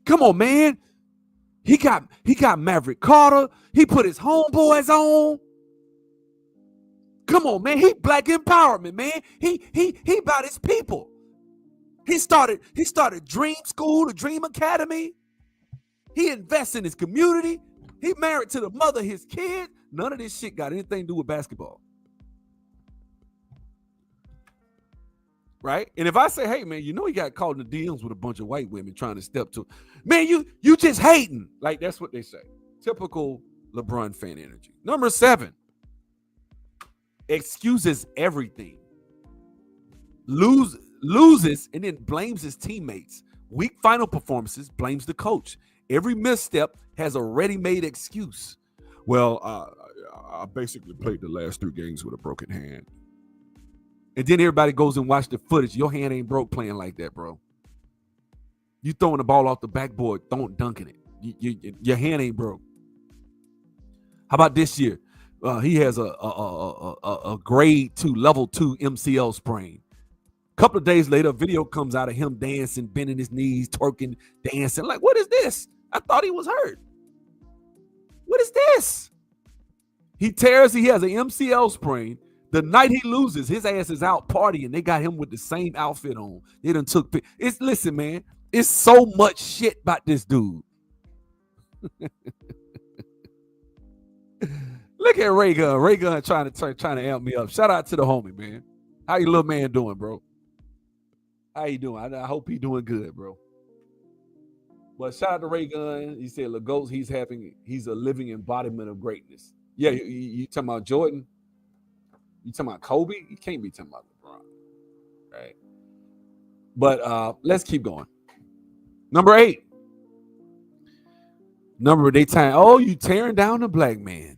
Come on, man. He got Maverick Carter. He put his homeboys on. Come on, man. He black empowerment, man. He about his people. He started Dream School, the Dream Academy. He invests in his community. He married to the mother of his kid. None of this shit got anything to do with basketball. Right? And if I say, hey, man, you know he got caught in the DMs with a bunch of white women trying to step to, man, you just hating. Like, that's what they say. Typical LeBron fan energy. Number 7, excuses everything. Loses and then blames his teammates. Weak final performances, blames the coach. Every misstep has a ready-made excuse. Well, I basically played the last 3 games with a broken hand. And then everybody goes and watch the footage. Your hand ain't broke playing like that, bro. You throwing the ball off the backboard, dunking it. Your hand ain't broke. How about this year? He has a grade 2, level 2 MCL sprain. A couple of days later, a video comes out of him dancing, bending his knees, twerking, dancing. Like, what is this? I thought he was hurt. What is this? He has an MCL sprain. The night he loses, his ass is out partying. They got him with the same outfit on. They done took it's listen, man. It's so much shit about this dude. Look at Ray Gun. Ray Gun trying to amp me up. Shout out to the homie, man. How your little man doing, bro? How you doing? I hope he doing good, bro. But shout out to Ray Gunn. He said, "Lagos, he's a living embodiment of greatness." Yeah, you talking about Jordan? You talking about Kobe? You can't be talking about LeBron, right? But let's keep going. Number 8. Oh, you tearing down the black man.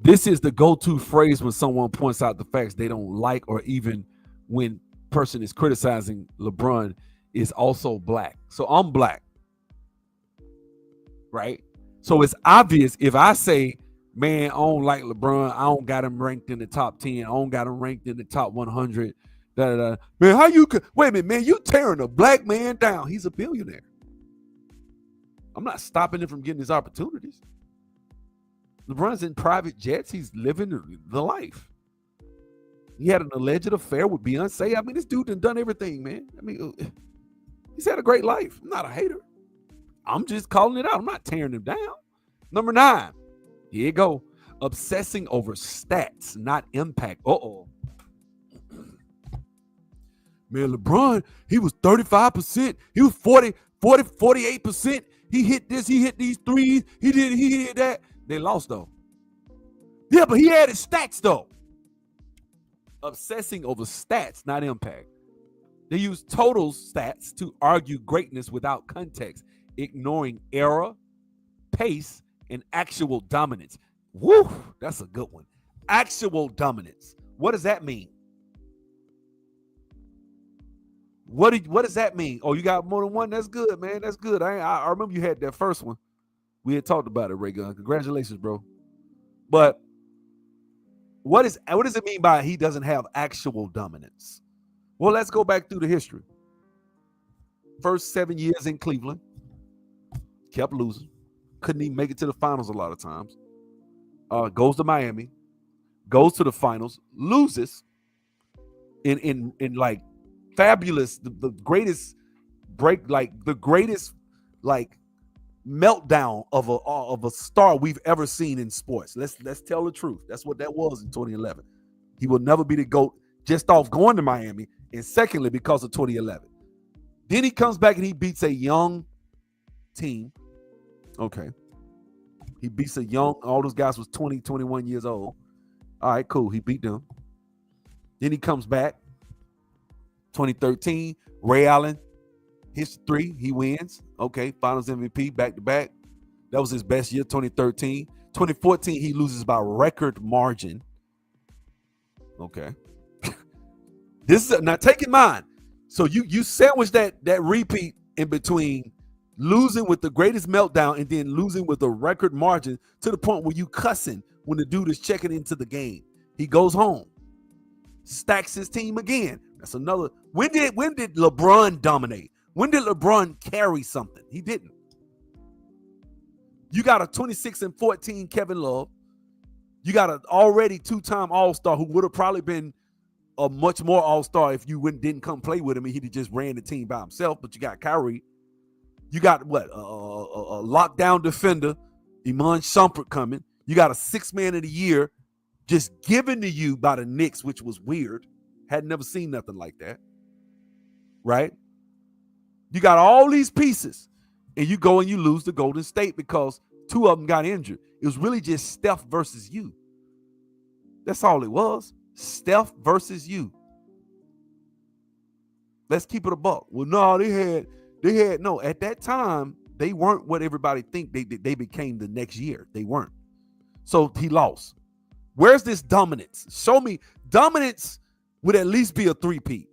This is the go-to phrase when someone points out the facts they don't like, or even when person is criticizing LeBron is also black. So I'm black, right? So it's obvious if I say, man, I don't like LeBron, I don't got him ranked in the top 10, I don't got him ranked in the top 100. Man, how you could wait a minute, man? You tearing a black man down. He's a billionaire. I'm not stopping him from getting his opportunities. LeBron's in private jets. He's living the life. He had an alleged affair with Beyonce. I mean, this dude done everything, man. I mean, he's had a great life. I'm not a hater. I'm just calling it out. I'm not tearing him down. Number 9. Here you go. Obsessing over stats, not impact. Man, LeBron, he was 35%. He was 48%. He hit this. He hit these threes. He did that. They lost, though. Yeah, but he added stats, though. Obsessing over stats, not impact. They use total stats to argue greatness without context, ignoring era, pace, and actual dominance. Woo, that's a good one. Actual dominance. What does that mean? What does that mean? Oh, you got more than one? That's good, man. That's good. I remember you had that first one. We had talked about it, Ray Gunn. Congratulations, bro. But what does it mean by he doesn't have actual dominance? Well, let's go back through the history. First 7 years in Cleveland, kept losing. Couldn't even make it to the finals a lot of times. Goes to Miami, goes to the finals, loses in like fabulous, the greatest break, like the greatest like meltdown of a star we've ever seen in sports. Let's tell the truth. That's what that was in 2011. He will never be the GOAT just off going to Miami, and secondly because of 2011. Then he comes back and he beats a young team. Okay. He beats a young, all those guys was 20, 21 years old. All right, cool. He beat them. Then he comes back. 2013, Ray Allen hits 3. He wins. Okay, finals MVP back-to-back. That was his best year, 2013. 2014, he loses by record margin. Okay. This is now take in mind. So you sandwich that repeat in between losing with the greatest meltdown and then losing with a record margin to the point where you cussing when the dude is checking into the game. He goes home, stacks his team again. That's another. When did LeBron dominate? When did LeBron carry something? He didn't. You got a 26-14 Kevin Love. You got an already 2-time All-Star who would have probably been a much more All-Star if you didn't come play with him and he'd just ran the team by himself. But you got Kyrie. You got what? A lockdown defender, Iman Shumpert coming. You got a 6th man of the year just given to you by the Knicks, which was weird. Had never seen nothing like that. Right? You got all these pieces, and you go and you lose to Golden State because 2 of them got injured. It was really just Steph versus you. That's all it was. Steph versus you. Let's keep it a buck. Well, no, they had no. At that time, they weren't what everybody think they became the next year. They weren't. So he lost. Where's this dominance? Show me dominance would at least be a 3-peat.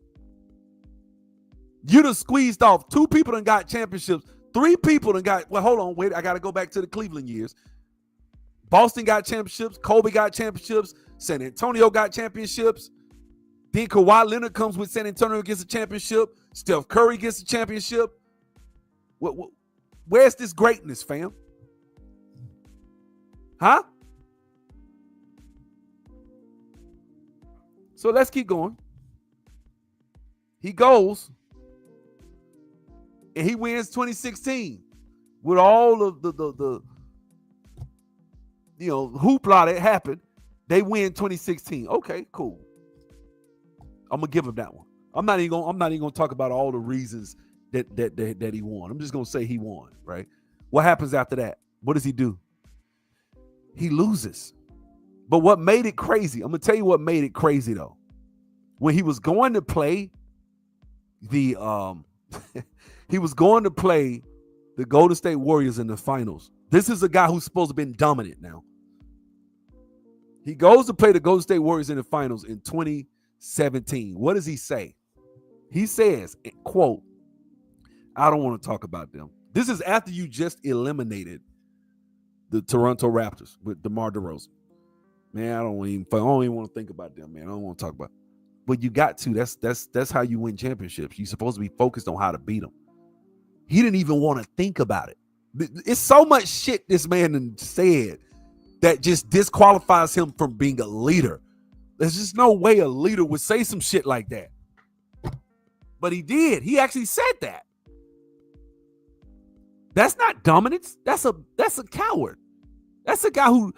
You done squeezed off 2 people done got championships. 3 people done got, well, hold on, wait, I got to go back to the Cleveland years. Boston got championships. Kobe got championships. San Antonio got championships. Then Kawhi Leonard comes with San Antonio, gets a championship. Steph Curry gets a championship. Where's this greatness, fam? Huh? So let's keep going. He goes and he wins 2016 with all of the hoopla that happened. They win 2016. Okay, cool. I'm gonna give him that one. I'm not even gonna talk about all the reasons that he won. I'm just gonna say he won, right? What happens after that? What does he do? He loses. But what made it crazy? I'm gonna tell you what made it crazy though. When he was going to play the he was going to play the Golden State Warriors in the finals. This is a guy who's supposed to have been dominant now. He goes to play the Golden State Warriors in the finals in 2017. What does he say? He says, quote, I don't want to talk about them. This is after you just eliminated the Toronto Raptors with DeMar DeRozan. Man, I don't even want to think about them, man. I don't want to talk about it. But you got to. That's how you win championships. You're supposed to be focused on how to beat them. He didn't even want to think about it. It's so much shit this man said that just disqualifies him from being a leader. There's just no way a leader would say some shit like that. But he did. He actually said that. That's not dominance. That's a coward. That's a guy who,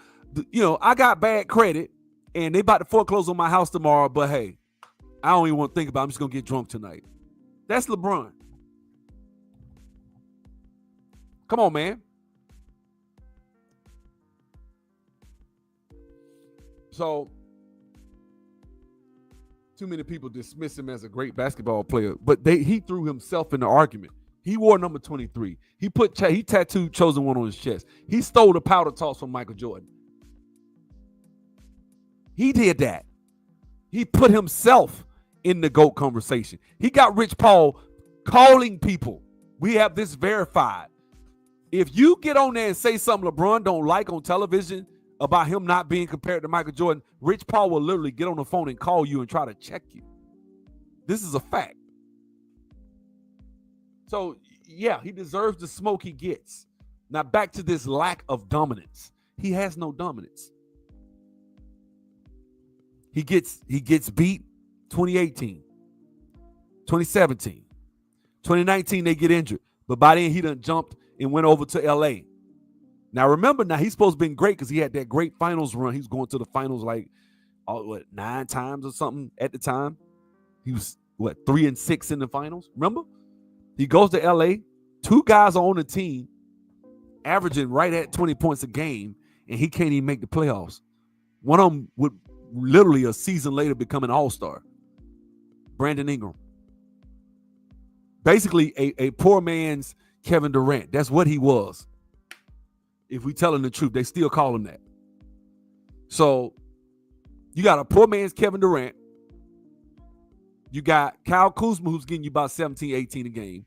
I got bad credit and they about to foreclose on my house tomorrow, but hey, I don't even want to think about it. I'm just going to get drunk tonight. That's LeBron. Come on, man. So, too many people dismiss him as a great basketball player, but he threw himself in the argument. He wore number 23. He tattooed Chosen One on his chest. He stole the powder toss from Michael Jordan. He did that. He put himself in the GOAT conversation. He got Rich Paul calling people. We have this verified. If you get on there and say something LeBron don't like on television about him not being compared to Michael Jordan, Rich Paul will literally get on the phone and call you and try to check you. This is a fact. So, yeah, he deserves the smoke he gets. Now, back to this lack of dominance. He has no dominance. He gets beat 2018, 2017, 2019, they get injured. But by then, he done jumped and went over to L.A. Now, remember, he's supposed to have been great because he had that great finals run. He was going to the finals 9 times or something at the time. He was, 3-6 in the finals? Remember? He goes to L.A. 2 guys are on the team averaging right at 20 points a game, and he can't even make the playoffs. One of them would literally a season later become an all-star. Brandon Ingram. Basically, a poor man's Kevin Durant. That's what he was. If we telling the truth, they still call him that. So, you got a poor man's Kevin Durant. You got Kyle Kuzma, who's getting you about 17, 18 a game.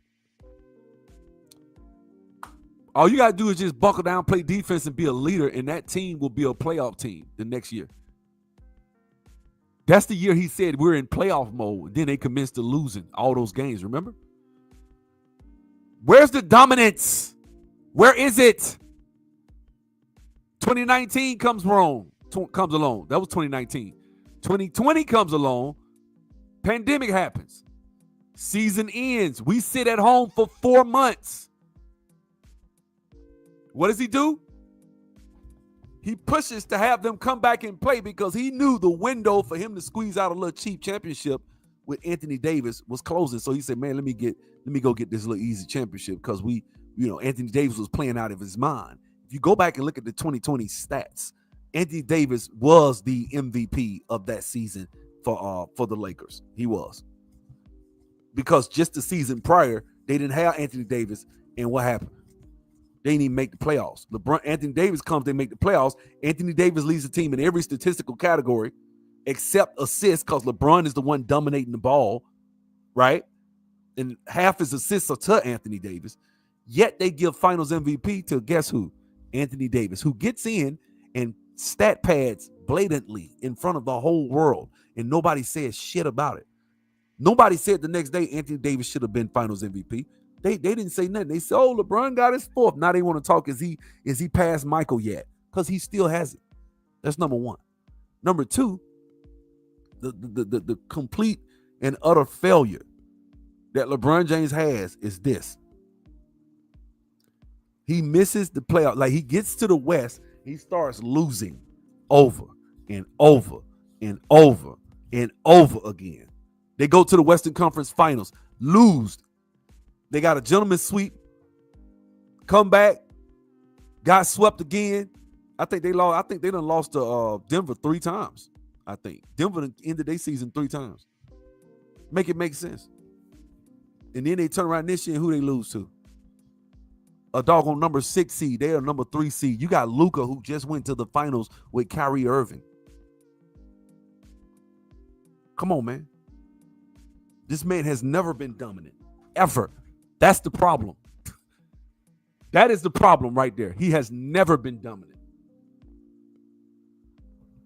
All you got to do is just buckle down, play defense, and be a leader, and that team will be a playoff team the next year. That's the year he said we're in playoff mode. Then they commenced to losing all those games, remember? Where's the dominance? Where is it? 2019 comes along. That was 2019. 2020 comes along. Pandemic happens. Season ends. We sit at home for 4 months. What does he do? He pushes to have them come back and play because he knew the window for him to squeeze out a little cheap championship with Anthony Davis was closing. So he said, man, let me go get this little easy championship because Anthony Davis was playing out of his mind. If you go back and look at the 2020 stats, Anthony Davis was the MVP of that season for the Lakers. He was. Because just the season prior, they didn't have Anthony Davis, and what happened? They didn't even make the playoffs. Anthony Davis comes, they make the playoffs. Anthony Davis leads the team in every statistical category except assists because LeBron is the one dominating the ball, right? And half his assists are to Anthony Davis. Yet they give finals MVP to guess who? Anthony Davis, who gets in and stat pads blatantly in front of the whole world, and nobody says shit about it. Nobody said the next day Anthony Davis should have been finals MVP. They didn't say nothing. They said, oh, LeBron got his 4th. Now they want to talk, is he past Michael yet? Because he still hasn't. That's number 1. Number 2, the complete and utter failure that LeBron James has is this. He misses the playoff. Like, he gets to the West, he starts losing over and over and over and over again. They go to the Western Conference Finals, lose. They got a gentleman's sweep, come back, got swept again. I think they lost. I think they done lost to Denver 3 times. I think Denver ended their season 3 times. Make it make sense. And then they turn around this year and who they lose to? A doggone number 6 seed. They are number 3 seed. You got Luka, who just went to the finals with Kyrie Irving. Come on, man. This man has never been dominant, ever. That's the problem. That is the problem right there. He has never been dominant.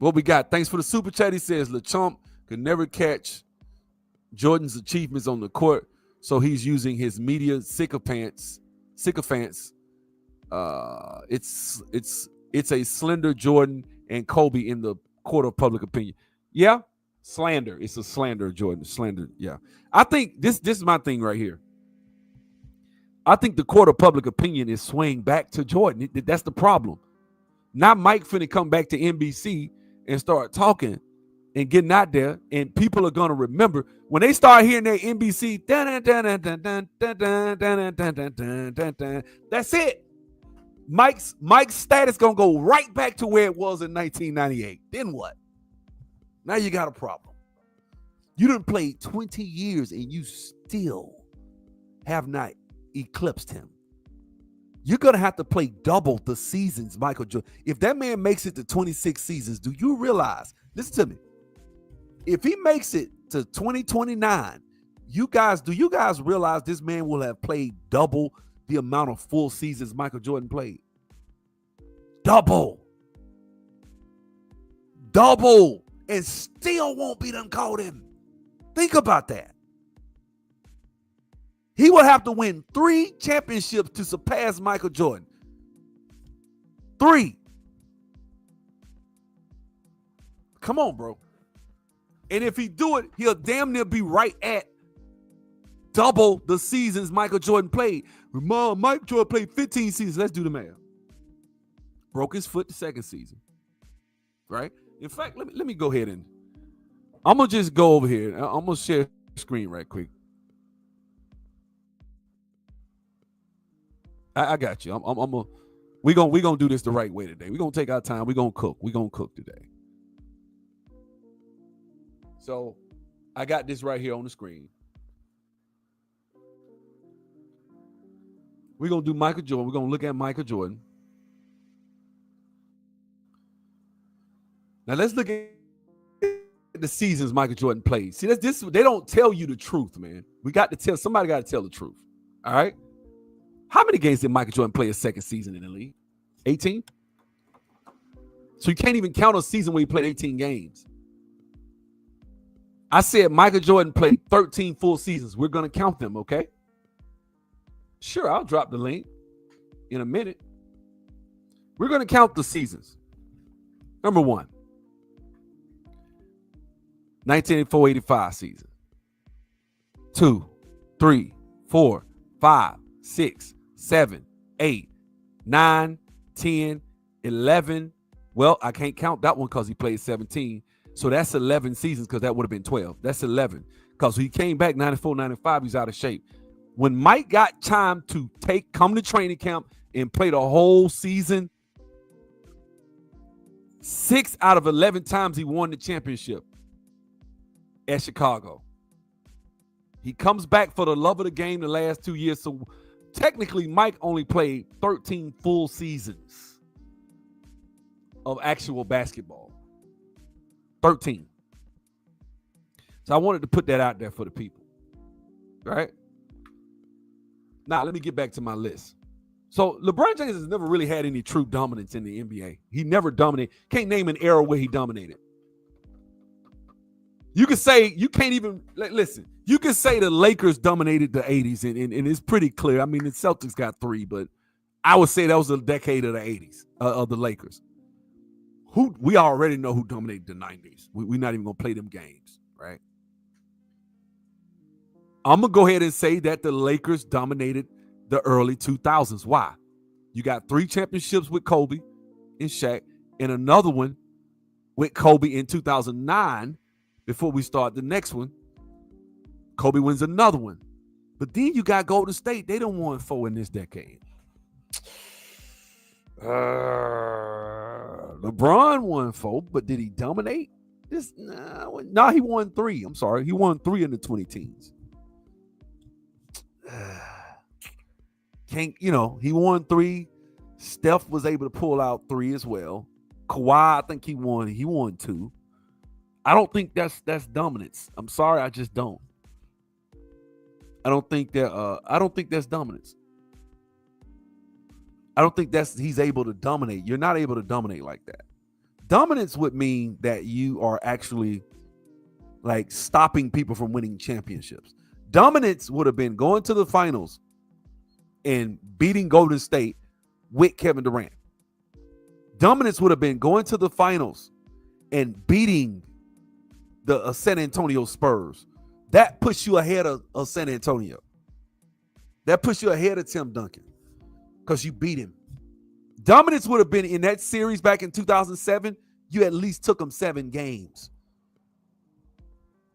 What we got? Thanks for the super chat. He says LeChamp could never catch Jordan's achievements on the court, so he's using his media sycophants. It's a slender Jordan and Kobe in the court of public opinion. Yeah, slander. It's a slander, Jordan. Slander. Yeah, I think this is my thing right here. I think the court of public opinion is swaying back to Jordan. That's the problem. Now Mike finna come back to NBC and start talking and getting out there, and people are gonna remember when they start hearing that NBC. That's it. Mike's status gonna go right back to where it was in 1998. Then what? Now you got a problem. You done played 20 years and you still have not eclipsed him. You're going to have to play double the seasons, Michael Jordan. If that man makes it to 26 seasons, do you realize, listen to me, if he makes it to 2029, do you guys realize this man will have played double the amount of full seasons Michael Jordan played? Double. And still won't be done caught him. Think about that. He would have to win 3 championships to surpass Michael Jordan. 3. Come on, bro. And if he do it, he'll damn near be right at double the seasons Michael Jordan played. Michael Jordan played 15 seasons. Let's do the math. Broke his foot the second season. Right? In fact, let me go ahead and I'm going to just go over here. I'm going to share the screen right quick. I got you. We're gonna do this the right way today. We're gonna take our time. We're gonna cook. We're gonna cook today. So I got this right here on the screen. We're gonna do Michael Jordan. We're gonna look at Michael Jordan. Now let's look at the seasons Michael Jordan played. See, this they don't tell you the truth, man. Somebody got to tell the truth. All right. How many games did Michael Jordan play his second season in the league? 18? So you can't even count a season where he played 18 games. I said Michael Jordan played 13 full seasons. We're going to count them, okay? Sure, I'll drop the link in a minute. We're going to count the seasons. Number 1, 1984-85 season. 2, 3, 4, 5, 6, 7, 8, 9, 10, 11. Well, I can't count that one because he played 17. So that's 11 seasons because that would have been 12. That's 11 because he came back 94, 95. He's out of shape. When Mike got time to come to training camp and play the whole season, 6 out of 11 times he won the championship at Chicago. He comes back for the love of the game the last 2 years. So technically, Mike only played 13 full seasons of actual basketball. 13. So I wanted to put that out there for the people. Right? Now, let me get back to my list. So LeBron James has never really had any true dominance in the NBA. He never dominated. Can't name an era where he dominated. You can say, you can't even, listen, you can say the Lakers dominated the 80s, and it's pretty clear. I mean, the Celtics got 3, but I would say that was a decade of the 80s, of the Lakers. We already know who dominated the 90s. We're not even going to play them games, right? I'm going to go ahead and say that the Lakers dominated the early 2000s. Why? You got 3 championships with Kobe and Shaq, and another one with Kobe in 2009 before we start the next one Kobe wins another one. But then you got Golden State. They done won 4 in this decade. LeBron won 4, but did he dominate? No, he won 3. I'm sorry. He won 3 in the 2010s. He won 3. Steph was able to pull out 3 as well. Kawhi, I think he won 2. I don't think that's dominance. I'm sorry, I just don't. I don't think that's dominance. I don't think he's able to dominate. You're not able to dominate like that. Dominance would mean that you are actually like stopping people from winning championships. Dominance would have been going to the finals and beating Golden State with Kevin Durant. Dominance would have been going to the finals and beating the San Antonio Spurs. That puts you ahead of San Antonio. That puts you ahead of Tim Duncan because you beat him. Dominance would have been in that series back in 2007. You at least took them 7 games.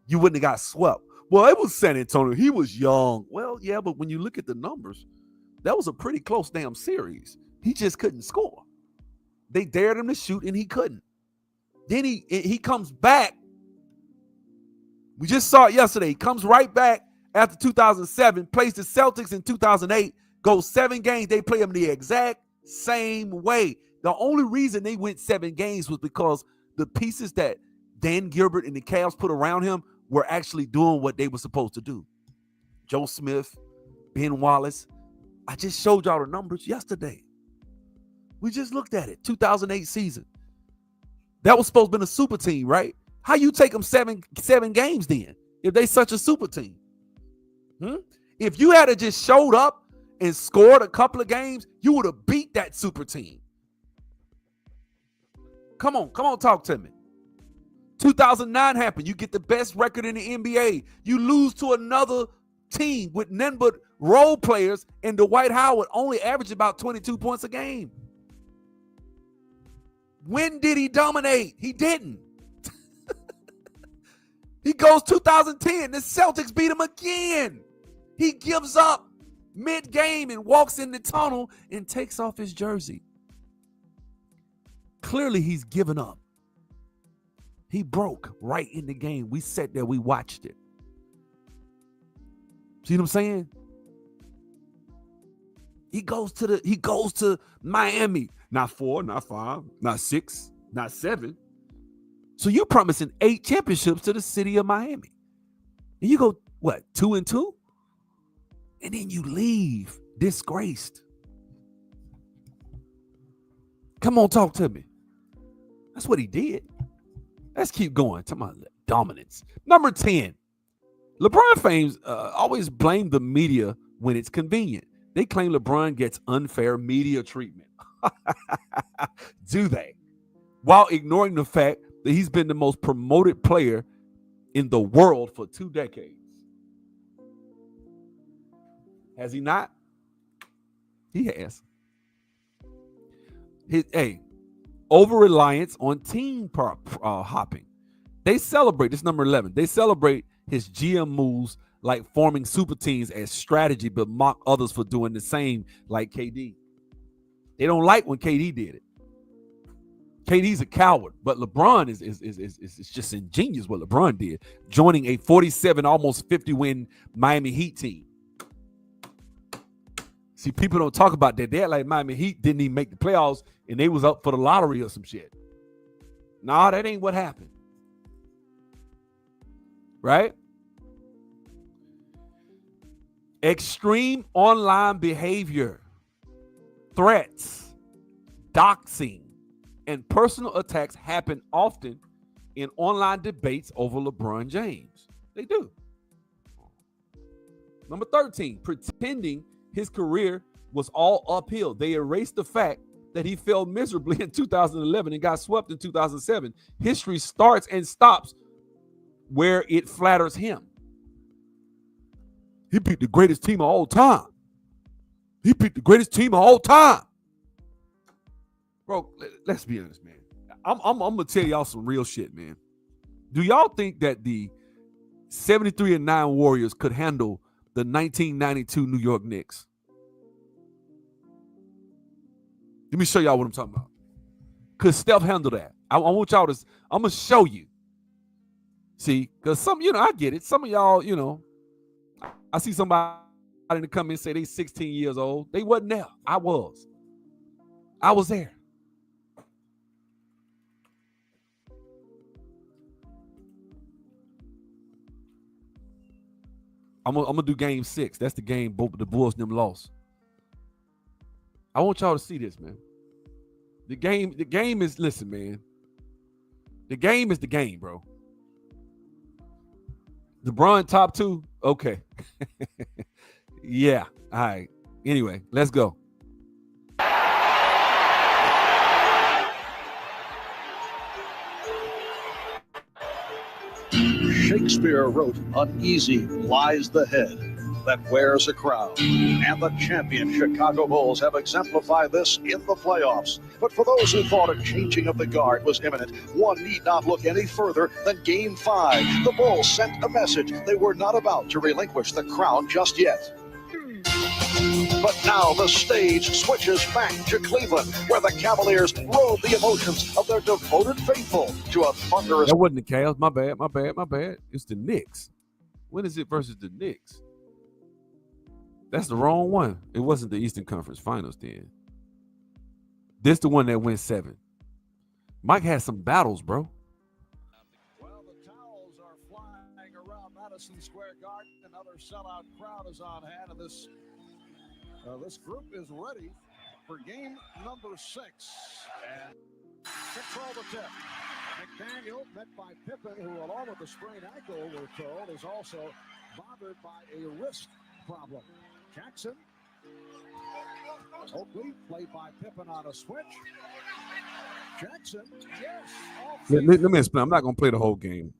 You wouldn't have got swept. Well, it was San Antonio. He was young. Well, yeah, but when you look at the numbers, that was a pretty close damn series. He just couldn't score. They dared him to shoot, and he couldn't. Then he comes back. We just saw it yesterday. He comes right back after 2007, plays the Celtics in 2008, goes 7 games. They play him the exact same way. The only reason they went 7 games was because the pieces that Dan Gilbert and the Cavs put around him were actually doing what they were supposed to do. Joe Smith, Ben Wallace. I just showed y'all the numbers yesterday. We just looked at it. 2008 season. That was supposed to be a super team, right? How you take them 7 games then if they such a super team? If you had to just showed up and scored a couple of games, you would have beat that super team. Come on, talk to me. 2009 happened. You get the best record in the NBA. You lose to another team with none but role players, and Dwight Howard only averaged about 22 points a game. When did he dominate? He didn't. He goes 2010. The Celtics beat him again. He gives up mid-game and walks in the tunnel and takes off his jersey. Clearly, he's given up. He broke right in the game. We sat there, we watched it. See what I'm saying? He goes to Miami. Not 4, not 5, not 6, not 7. So you promising 8 championships to the city of Miami. And you go, what, 2-2? And then you leave disgraced. Come on, talk to me. That's what he did. Let's keep going. Talking about dominance. Number 10. LeBron fans always blame the media when it's convenient. They claim LeBron gets unfair media treatment. Do they? While ignoring the fact that he's been the most promoted player in the world for 2 decades. Has he not? He has. Over-reliance on team hopping. They celebrate, this number 11, they celebrate his GM moves like forming super teams as strategy, but mock others for doing the same like KD. They don't like when KD did it. KD's a coward, but LeBron is just ingenious what LeBron did, joining a 47, almost 50-win Miami Heat team. See, people don't talk about that. They're like Miami Heat didn't even make the playoffs, and they was up for the lottery or some shit. Nah, that ain't what happened. Right? Extreme online behavior, threats, doxing, and personal attacks happen often in online debates over LeBron James. They do. Number 13, pretending his career was all uphill. They erased the fact that he failed miserably in 2011 and got swept in 2007. History starts and stops where it flatters him. He beat the greatest team of all time. He beat the greatest team of all time. Bro, let's be honest, man. I'm going to tell y'all some real shit, man. Do y'all think that the 73-9 Warriors could handle the 1992 New York Knicks? Let me show y'all what I'm talking about. Could Steph handle that? I want y'all to, I'm going to show you. See, because some, I get it. Some of y'all, I see somebody in the comments say they 16 years old. They wasn't there. I was there. I'm gonna do game 6. That's the game the Bulls and them lost. I want y'all to see this, man. The game is, listen, man. The game is the game, bro. LeBron top 2? Okay. Yeah. All right. Anyway, let's go. Shakespeare wrote, uneasy lies the head that wears a crown. And the champion Chicago Bulls have exemplified this in the playoffs. But for those who thought a changing of the guard was imminent, one need not look any further than Game 5. The Bulls sent a message they were not about to relinquish the crown just yet. But now the stage switches back to Cleveland, where the Cavaliers rode the emotions of their devoted faithful to a thunderous... That wasn't the Cavs. My bad. It's the Knicks. When is it versus the Knicks? That's the wrong one. It wasn't the Eastern Conference Finals then. This the one that went 7. Mike had some battles, bro. Well, the towels are flying around Madison Square Garden. Another sellout crowd is on hand, and this group is ready for game number 6. And control the tip. McDaniel, met by Pippen, who along with the sprained ankle, we're told, is also bothered by a wrist problem. Jackson. Oakley, played by Pippen on a switch. Jackson, yes. Let me explain. I'm not going to play the whole game.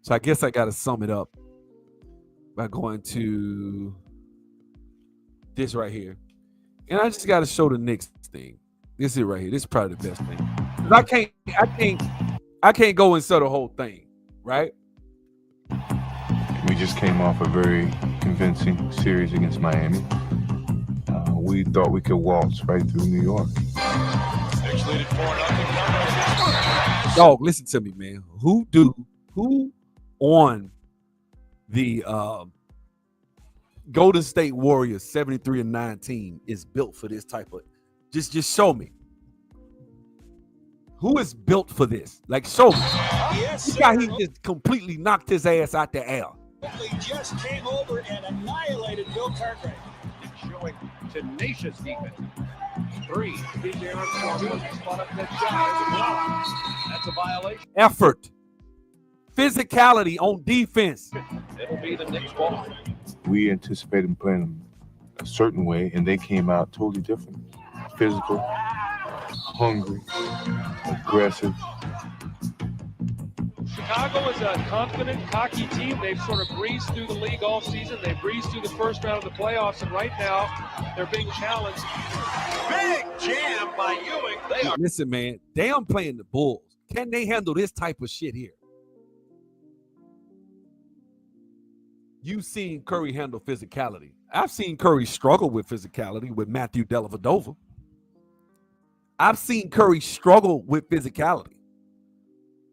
So I guess I got to sum it up by going to this right here. And I just got to show the Knicks thing. This is it right here. This is probably the best thing. I can't go and sell the whole thing, right? We just came off a very convincing series against Miami. We thought we could waltz right through New York. Dog, listen to me, man. Who on the Golden State Warriors 73-9 team is built for this type of? Just show me. Who is built for this? Like, show me. Yes, this guy, he just completely knocked his ass out the air. He just came over and annihilated Bill Cartwright. Showing tenacious defense. 3. DJ Armstrong spot up that shot. That's a violation. Effort. Physicality on defense. It'll be the Knicks ball. We anticipated playing them a certain way, and they came out totally different. Physical, hungry, aggressive. Chicago is a confident, cocky team. They've sort of breezed through the league all season. They breezed through the first round of the playoffs, and right now they're being challenged. Big jam by Ewing. They are. Listen, man, damn playing the Bulls. Can they handle this type of shit here? You've seen Curry handle physicality. I've seen Curry struggle with physicality with Matthew Dellavedova. I've seen Curry struggle with physicality.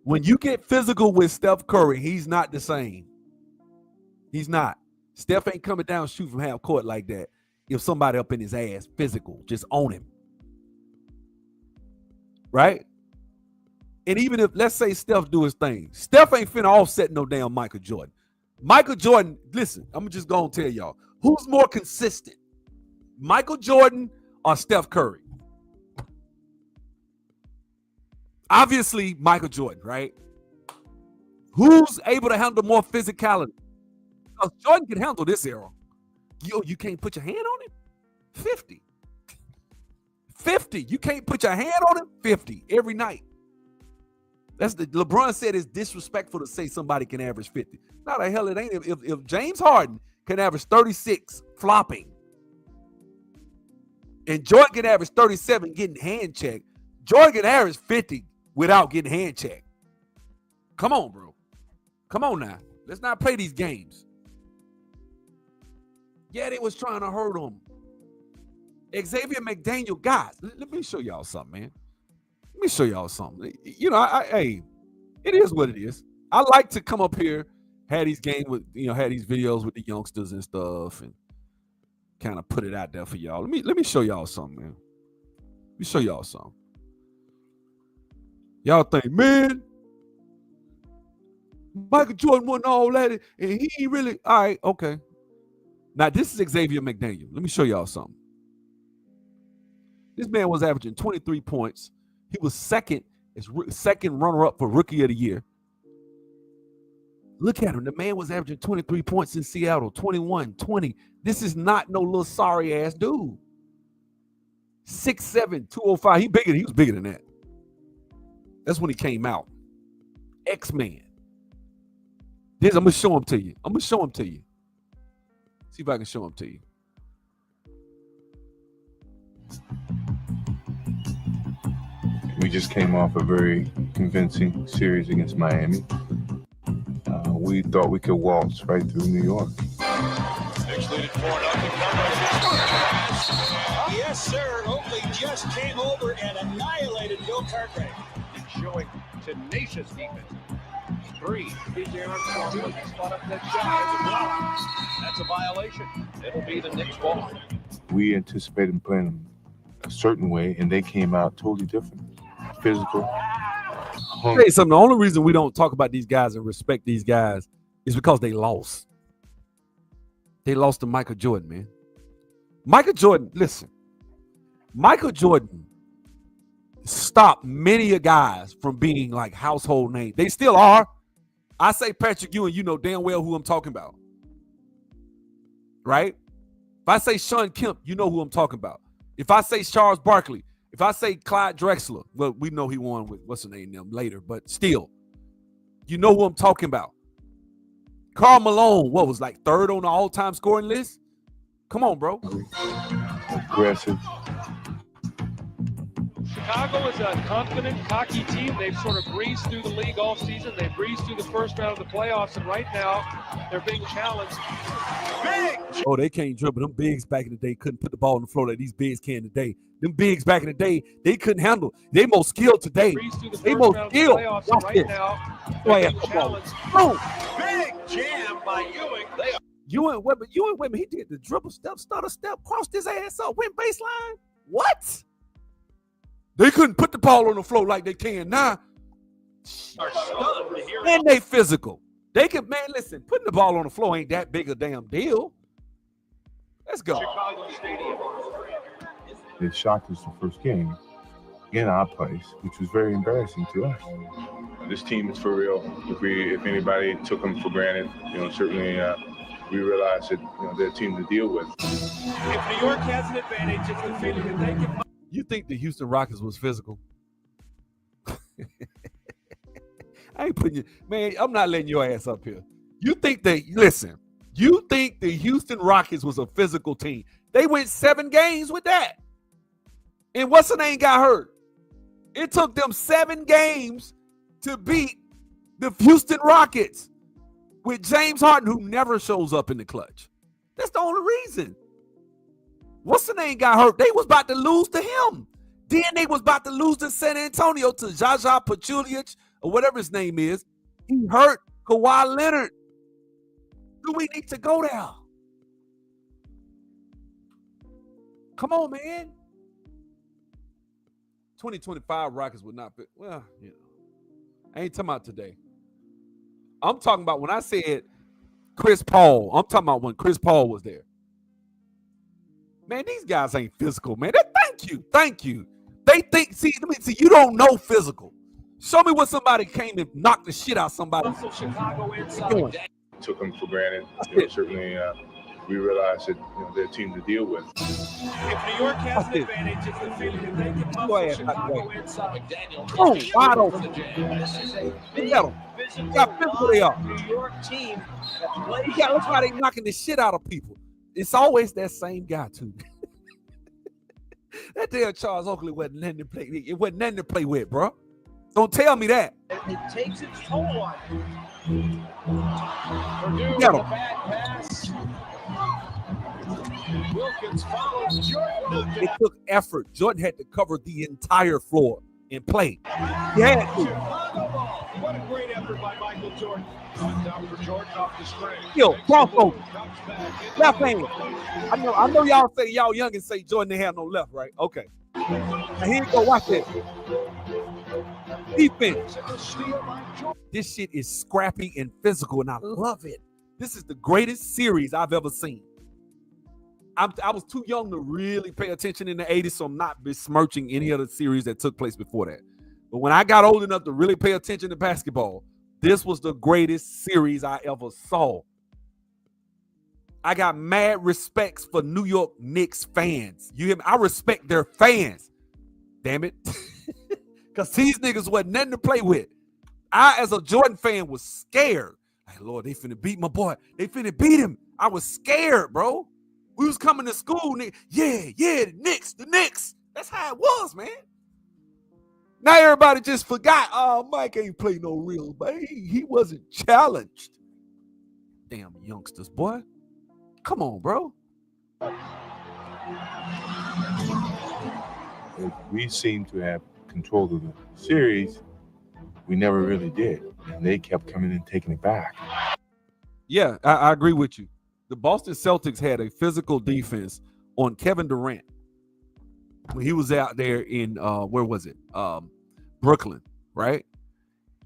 When you get physical with Steph Curry, he's not the same. He's not. Steph ain't coming down shoot from half court like that. If somebody up in his ass, physical, just own him. Right? And even if, let's say Steph do his thing, Steph ain't finna offset no damn Michael Jordan. Michael Jordan, listen, I'm just going to tell y'all, who's more consistent, Michael Jordan or Steph Curry? Obviously, Michael Jordan, right? Who's able to handle more physicality? Because Jordan can handle this era. You can't put your hand on him? 50. 50. You can't put your hand on him? 50 every night. That's the LeBron said it's disrespectful to say somebody can average 50. Now the hell it ain't. If James Harden can average 36 flopping, and Jordan can average 37 getting hand checked, Jordan can average 50 without getting hand checked. Come on, bro. Come on now. Let's not play these games. Yeah, they was trying to hurt him. Xavier McDaniel, guys, let me show y'all something, man. Let me show y'all something. You know, hey, it is what it is. I like to come up here, have these games with, have these videos with the youngsters and stuff, and kind of put it out there for y'all. Let me show y'all something, man. Let me show y'all something. Y'all think, man, Michael Jordan won all that, and he ain't really. All right, okay. Now this is Xavier McDaniel. Let me show y'all something. This man was averaging 23 points. He was second runner-up for Rookie of the Year. Look at him. The man was averaging 23 points in Seattle, 21, 20. This is not no little sorry-ass dude. 6'7", 205. He was bigger than that. That's when he came out. X-Man. I'm going to show him to you. See if I can show him to you. We just came off a very convincing series against Miami. We thought we could waltz right through New York. Yes, sir. Oakley just came over and annihilated Bill Cartwright. Showing tenacious defense. 3. DJ Armstrong with spot up that shot. That's a violation. It'll be the Knicks' ball. We anticipated playing them a certain way, and they came out totally different. Physical. I'll tell you something. The only reason we don't talk about these guys and respect these guys is because they lost. They lost to Michael Jordan, man. Michael Jordan, listen. Michael Jordan stopped many of guys from being like household names. They still are. I say Patrick Ewing, you know damn well who I'm talking about. Right? If I say Sean Kemp, you know who I'm talking about. If I say Charles Barkley, if I say Clyde Drexler, well, we know he won with what's the name them later, but still, you know who I'm talking about. Karl Malone, what was like third on the all-time scoring list? Come on, bro. Aggressive. Chicago is a confident, cocky team. They've sort of breezed through the league all season. They breezed through the first round of the playoffs, and right now they're being challenged. Big! Oh, they can't dribble. Them bigs back in the day couldn't put the ball on the floor like these bigs can today. Them bigs back in the day, they couldn't handle. They more skilled today. They more skilled. Watch right this. now, Go ahead. Boom. Big jam by Ewing. Ewing, wait, he did the dribble step, stutter step, crossed his ass up, went baseline. What? They couldn't put the ball on the floor like they can now. And they physical. They can, man, listen, putting the ball on the floor ain't that big a damn deal. Let's go. They shocked us the first game in our place, which was very embarrassing to us. This team is for real. If anybody took them for granted, certainly we realize that they're a team to deal with. If New York has an advantage, it's the feeling that they can. You think the Houston Rockets was physical? I ain't putting you, man. I'm not letting your ass up here. You think the Houston Rockets was a physical team? They went 7 games with that. And what's the name got hurt? It took them 7 games to beat the Houston Rockets with James Harden, who never shows up in the clutch. That's the only reason. What's the name got hurt? They was about to lose to him. Then they was about to lose to San Antonio to Zaza Pachulia or whatever his name is. He hurt Kawhi Leonard. Do we need to go there? Come on, man. 2025 Rockets would not fit. Well, I ain't talking about today. I'm talking about when I said Chris Paul. I'm talking about when Chris Paul was there. Man, these guys ain't physical, man. Thank you. They think, let me see, you don't know physical. Show me when somebody came and knocked the shit out of somebody. Chicago inside. Took them for granted. Certainly we realize that they're a team to deal with. If New York has an advantage, it's the feeling that they can muscle Chicago inside. Oh, wide open. Got physical they are. New York team that plays. Look how they knocking the shit out of people. It's always that same guy, too. That damn Charles Oakley wasn't nothing to play. It wasn't nothing to play with, bro. Don't tell me that. It takes its toll on you. Purdue with Get a him. bad pass. Wilkins follows Jordan. It took effort. Jordan had to cover the entire floor and play. He had to. Chicago ball. What a great effort by Michael Jordan. Down for Jordan off the string. Yo, crossover. Left hand. I know y'all say y'all young and say Jordan didn't have no left, right? Okay. Now here you go. Watch this. Defense. This shit is scrappy and physical, and I love it. This is the greatest series I've ever seen. I was too young to really pay attention in the 80s, so I'm not besmirching any other series that took place before that. But when I got old enough to really pay attention to basketball, this was the greatest series I ever saw. I got mad respects for New York Knicks fans. You hear me? I respect their fans. Damn it. Because these niggas wasn't nothing to play with. I, as a Jordan fan, was scared. Like, Lord, they finna beat my boy. They finna beat him. I was scared, bro. We was coming to school, nigga. Yeah, the Knicks. That's how it was, man. Now everybody just forgot. Oh, Mike ain't play no real, but he wasn't challenged. Damn youngsters, boy. Come on, bro. We seem to have control of the series. We never really did. And they kept coming and taking it back. Yeah, I agree with you. The Boston Celtics had a physical defense on Kevin Durant when he was out there in, where was it? Brooklyn, right?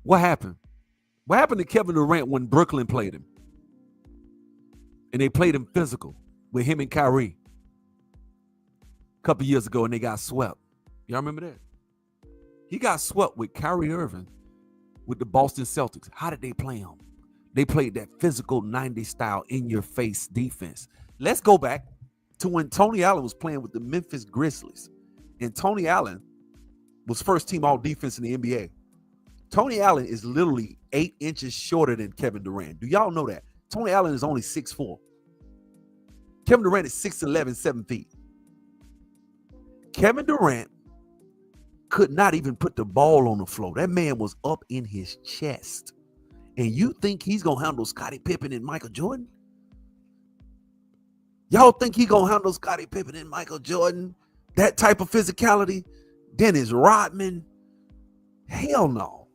What happened? What happened to Kevin Durant when Brooklyn played him? And they played him physical with him and Kyrie a couple years ago, and they got swept. Y'all remember that? He got swept with Kyrie Irving with the Boston Celtics. How did they play him? They played that physical 90s style in-your-face defense. Let's go back to when Tony Allen was playing with the Memphis Grizzlies. And Tony Allen was first-team all-defense in the NBA. Tony Allen is literally 8 inches shorter than Kevin Durant. Do y'all know that? Tony Allen is only 6'4". Kevin Durant is 6'11", 7 feet. Kevin Durant could not even put the ball on the floor. That man was up in his chest. And you think he's going to handle Scottie Pippen and Michael Jordan? Y'all think he's going to handle Scottie Pippen and Michael Jordan? That type of physicality? Dennis Rodman? Hell no.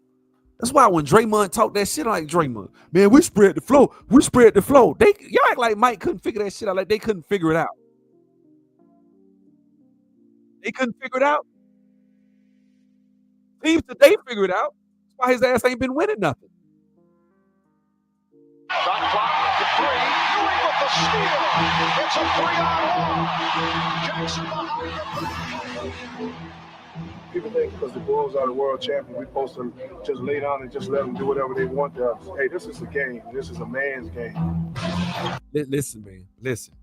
That's why when Draymond talked that shit, like Draymond, man, we spread the flow. We spread the flow. Y'all act like Mike couldn't figure that shit out. Like they couldn't figure it out. They couldn't figure it out. Teams today figure it out. That's why his ass ain't been winning nothing. Shot clock to 3. Ewing with the steal. It's a 3-on-1. Jackson behind the back. People think because the Bulls are the world champion, we're supposed to just lay down and just let them do whatever they want to us. Hey, this is a game. This is a man's game. Listen, man. Listen.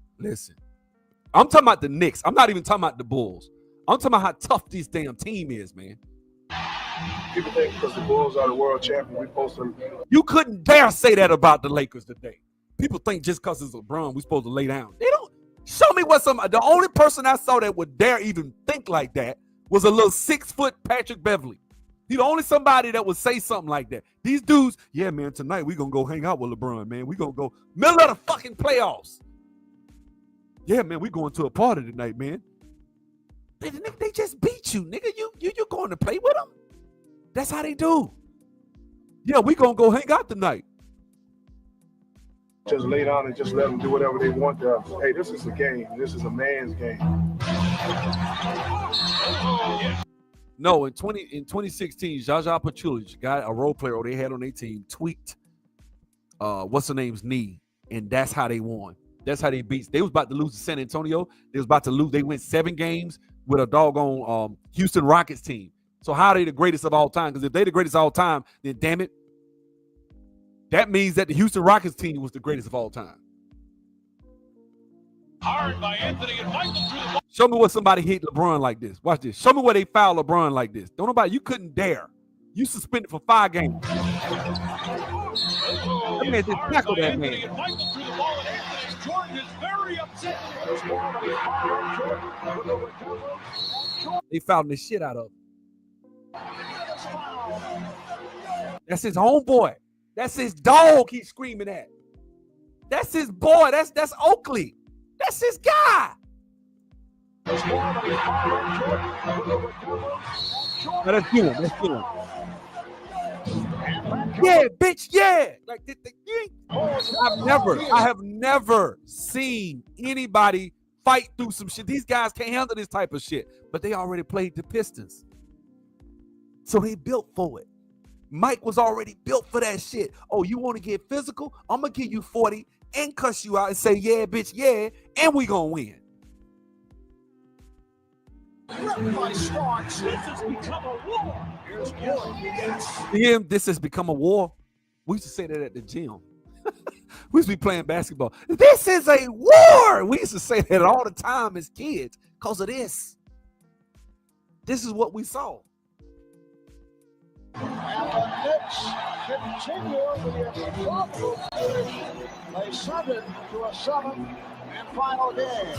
I'm talking about the Knicks. I'm not even talking about the Bulls. I'm talking about how tough this damn team is, man. People think because the Bulls are the world champion, we're supposed to. You couldn't dare say that about the Lakers today. People think just because it's LeBron, we're supposed to lay down. They don't. Show me what the only person I saw that would dare even think like that was a little 6-foot Patrick Beverly. He's the only somebody that would say something like that. These dudes, yeah, man, tonight we're going to go hang out with LeBron, man. We're going to go middle of the fucking playoffs. Yeah, man, we're going to a party tonight, man. They just beat you, nigga. You going to play with them? That's how they do. Yeah, we going to go hang out tonight. Just lay down and just let them do whatever they want to us. Hey, this is a game. This is a man's game. No, in 2016, Jaja Pachulich, a role player they had on their team, tweaked what's her name's knee, and that's how they won. That's how they beat. They was about to lose to San Antonio. They was about to lose. They went 7 games with a doggone Houston Rockets team. So how are they the greatest of all time? Because if they the greatest of all time, then damn it, that means that the Houston Rockets team was the greatest of all time. Hard by Anthony and Michael through the ball. Show me what somebody hit LeBron like this. Watch this. Show me where they foul LeBron like this. Don't nobody. You couldn't dare. You suspended for 5 games. That man just tackled that man. And Michael through the ball, and Anthony Jordan is very upset. They fouled the shit out of him. That's his homeboy. That's his dog he's screaming at. That's his boy. That's Oakley. That's his guy. Now that's doing. That's doing. Yeah, bitch. Yeah. Like I have never seen anybody fight through some shit. These guys can't handle this type of shit, but they already played the Pistons, so they built for it. Mike was already built for that shit. Oh, you want to get physical? I'm gonna give you 40 and cuss you out and say, yeah, bitch, yeah, and we gonna win. This has become a war. We used to say that at the gym. We used to be playing basketball. This is a war. We used to say that all the time as kids because of this. This is what we saw. And the Knicks continue the improbable finish. They send it to a 7th and final game.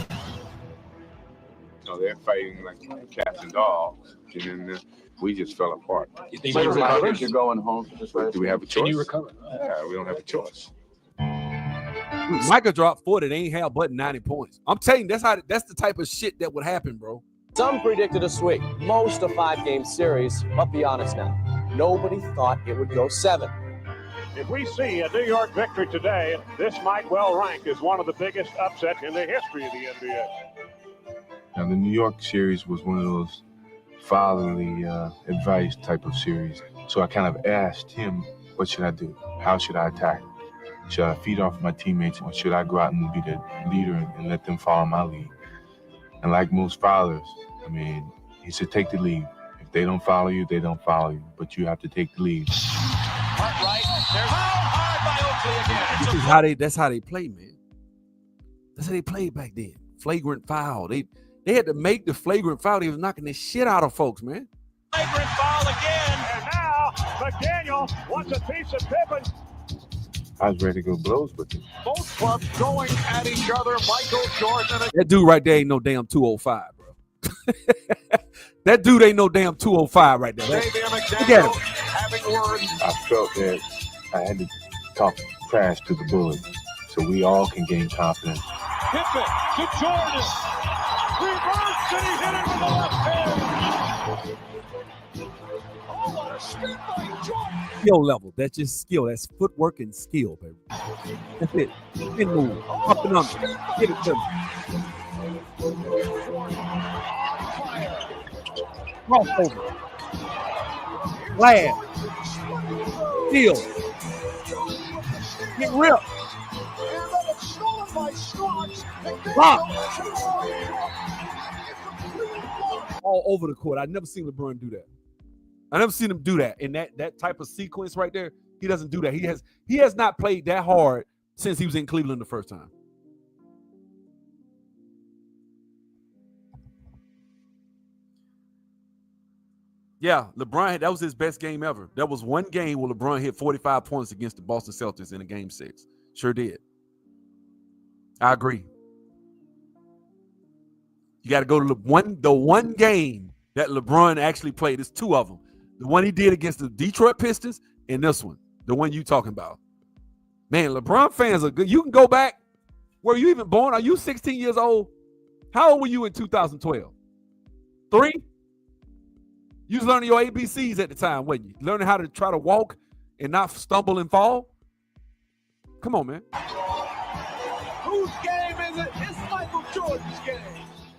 No, they're fighting like cats and dogs, and then we just fell apart. You're going home for this race. Do we have a choice? Can you recover? Yeah, we don't have a choice. Micah dropped 40. They ain't have but 90 points. I'm telling you, that's the type of shit that would happen, bro. Some predicted a sweep, most a 5-game series, but be honest now, nobody thought it would go 7. If we see a New York victory today, this might well rank as one of the biggest upsets in the history of the NBA. Now, the New York series was one of those fatherly advice type of series. So I kind of asked him, what should I do? How should I attack? Should I feed off my teammates, or should I go out and be the leader and let them follow my lead? And like most fathers, I mean, he said, take the lead. If they don't follow you, they don't follow you. But you have to take the lead. Right. They're hard by Oakley again. That's how they play, man. That's how they played back then. Flagrant foul. They had to make the flagrant foul. They was knocking the shit out of folks, man. Flagrant foul again. And now McDaniel wants a piece of Pippen. I was ready to go blows with him. Both clubs going at each other. Michael Jordan. That dude right there ain't no damn 205, bro. That dude ain't no damn 205 right there. Look at him. I felt that I had to talk trash to the bully so we all can gain confidence. Pippen to Jordan. Reverse, and he hit it with the left hand. Oh, what a step by Jordan. Skill level. That's just skill. That's footwork and skill, baby. That's it. Spin move. Up and under. Get it to me. Crossover. Glad. Steal. Get ripped. Block. All over the court. I've never seen LeBron do that. I never seen him do that. In that type of sequence right there, he doesn't do that. He has not played that hard since he was in Cleveland the first time. Yeah, LeBron, that was his best game ever. There was one game where LeBron hit 45 points against the Boston Celtics in a game 6. Sure did. I agree. You got to go to the one game that LeBron actually played. There's 2 of them. The one he did against the Detroit Pistons and this one, the one you talking about. Man, LeBron fans are good. You can go back. Were you even born? Are you 16 years old? How old were you in 2012? 3? You was learning your ABCs at the time, wasn't you? Learning how to try to walk and not stumble and fall? Come on, man. Whose game is it? It's Michael Jordan's game.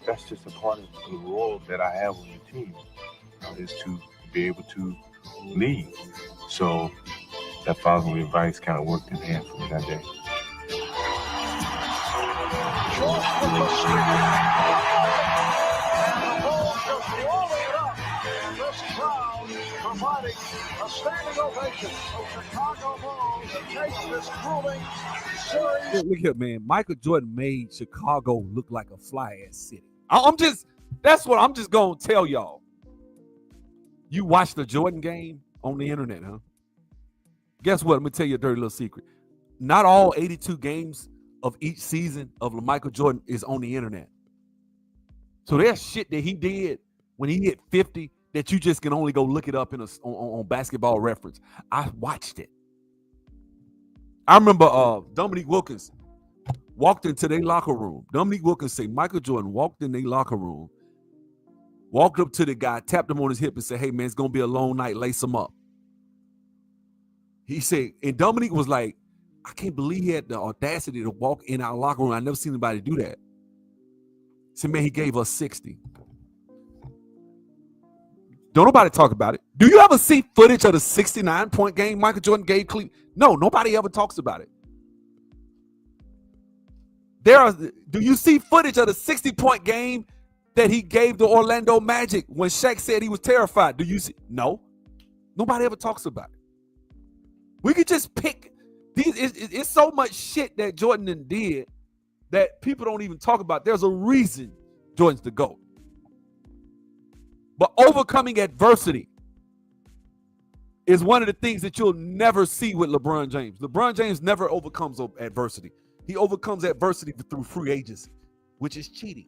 That's just a part of the role that I have on the team, is to be able to lead. So that fatherly advice kind of worked in hand for me that day. Jordan with the steal. And the ball just blowing it up. And this crowd providing a standing ovation of Chicago Bulls to take this grueling series. Look here, man. Michael Jordan made Chicago look like a fly-ass city. That's what I'm just going to tell y'all. You watch the Jordan game on the internet, huh? Guess what? Let me tell you a dirty little secret. Not all 82 games of each season of Michael Jordan is on the internet. So there's shit that he did when he hit 50 that you just can only go look it up on Basketball Reference. I watched it. I remember Dominique Wilkins walked into their locker room. Dominique Wilkins say Michael Jordan walked in their locker room, walked up to the guy, tapped him on his hip and said, hey, man, it's going to be a long night. Lace him up. He said, and Dominique was like, I can't believe he had the audacity to walk in our locker room. I never seen anybody do that. He said, man, he gave us 60. Don't nobody talk about it. Do you ever see footage of the 69-point game Michael Jordan gave Cleveland? No, nobody ever talks about it. Do you see footage of the 60-point game that he gave the Orlando Magic when Shaq said he was terrified? Do you see? No. Nobody ever talks about it. We could just pick these. It's so much shit that Jordan did that people don't even talk about. There's a reason Jordan's the GOAT. But overcoming adversity is one of the things that you'll never see with LeBron James. LeBron James never overcomes adversity. He overcomes adversity through free agency, which is cheating.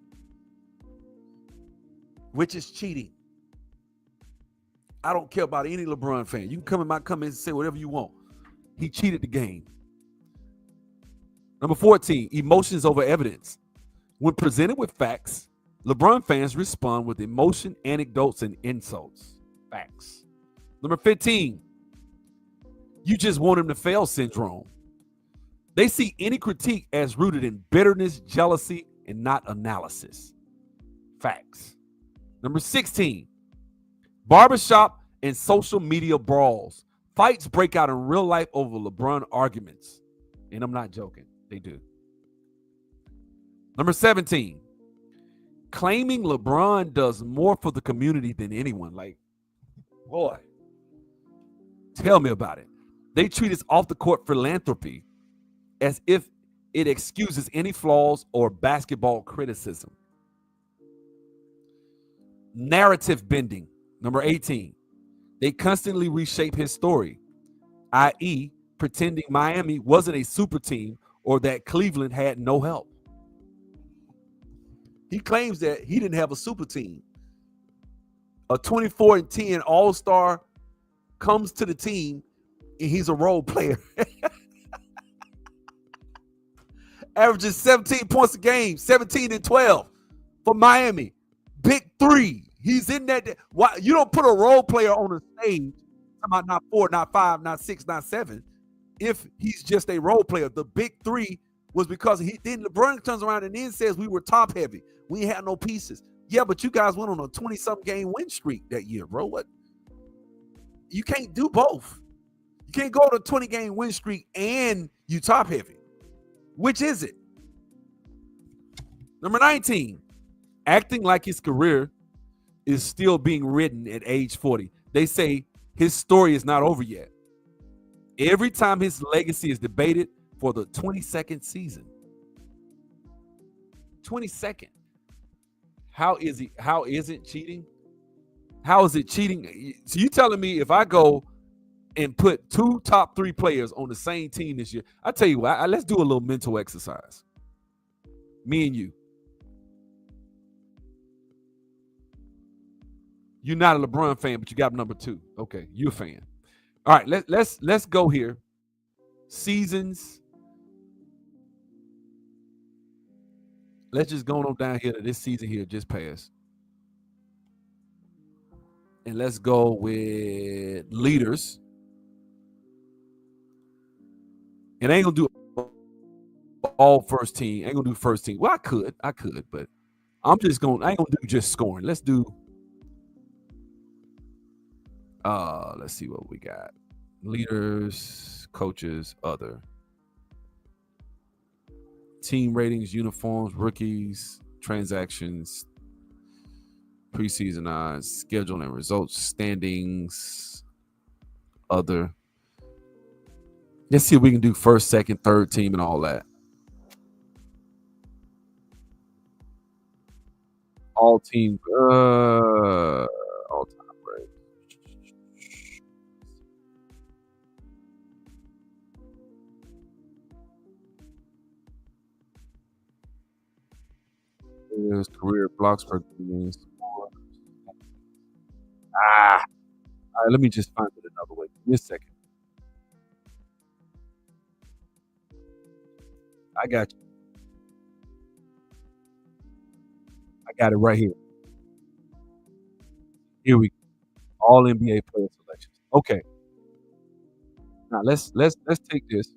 I don't care about any LeBron fan. You can come in my comments and say whatever you want. He cheated the game. Number 14, emotions over evidence. When presented with facts, LeBron fans respond with emotion, anecdotes, and insults. Facts. Number 15, you just want him to fail syndrome. They see any critique as rooted in bitterness, jealousy, and not analysis. Facts. Number 16, barbershop and social media brawls. Fights break out in real life over LeBron arguments. And I'm not joking. They do. Number 17, claiming LeBron does more for the community than anyone. Like, boy, tell me about it. They treat his off-the-court philanthropy as if it excuses any flaws or basketball criticism. Narrative bending. Number 18, they constantly reshape his story, i.e., pretending Miami wasn't a super team or that Cleveland had no help. He claims that he didn't have a super team. A 24-10 all-star comes to the team and he's a role player. Averages 17 points a game, 17 and 12 for Miami. Big three. He's in that. Why you don't put a role player on the stage? About not 4, not 5, not 6, not 7. If he's just a role player, the big three was because then LeBron turns around and then says we were top heavy. We had no pieces. Yeah, but you guys went on a 20-something game win streak that year, bro. What? You can't do both. You can't go to a 20-game win streak and you top heavy. Which is it? Number 19, acting like his career is still being written at age 40. They say his story is not over yet. Every time his legacy is debated for the 22nd season. 22nd. How is it cheating? How is it cheating? So you telling me if I go and put 2 top 3 players on the same team this year, I tell you what, let's do a little mental exercise. Me and you. You're not a LeBron fan, but you got number 2. Okay, you're a fan. All right, let's go here. Seasons. Let's just go on down here to this season here just passed. And let's go with leaders. And I ain't gonna do all first team. I ain't gonna do first team. Well, I could, but I ain't gonna do just scoring. Let's do let's see what we got. Leaders, coaches, other. Team ratings, uniforms, rookies, transactions, preseason odds, schedule and results, standings, other. Let's see if we can do first, second, third team and all that. All team, all time break. Career blocks per game. All right, let me just find it another way. Give me a second. I got you. got it right here. Here we go. All NBA player selections. Okay. Now let's take this.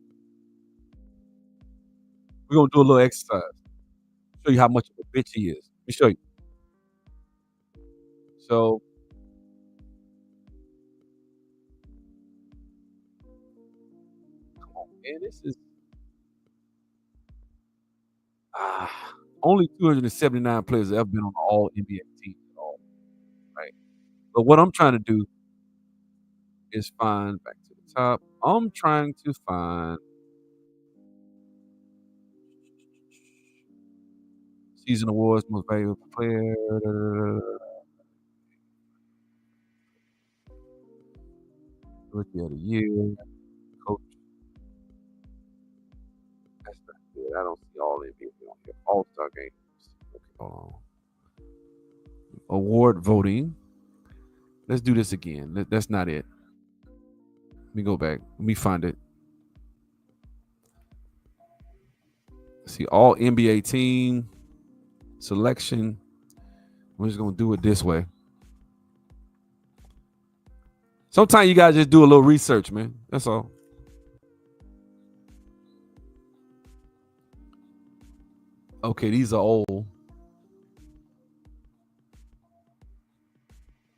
We're gonna do a little exercise. Show you how much of a bitch he is. Let me show you. So come on, man. This is only 279 players have ever been on all NBA teams at all. Right. But what I'm trying to do is find back to the top. I'm trying to find season awards, most valuable player. Rookie of the year, coach. That's not good. I don't see all NBA on here. All-Star game. Okay, hold on. Award voting. Let's do this again. That's not it. Let me go back. Let me find it. See, all NBA team selection. We're just gonna do it this way. Sometimes you gotta just do a little research, man. That's all. Okay, these are old.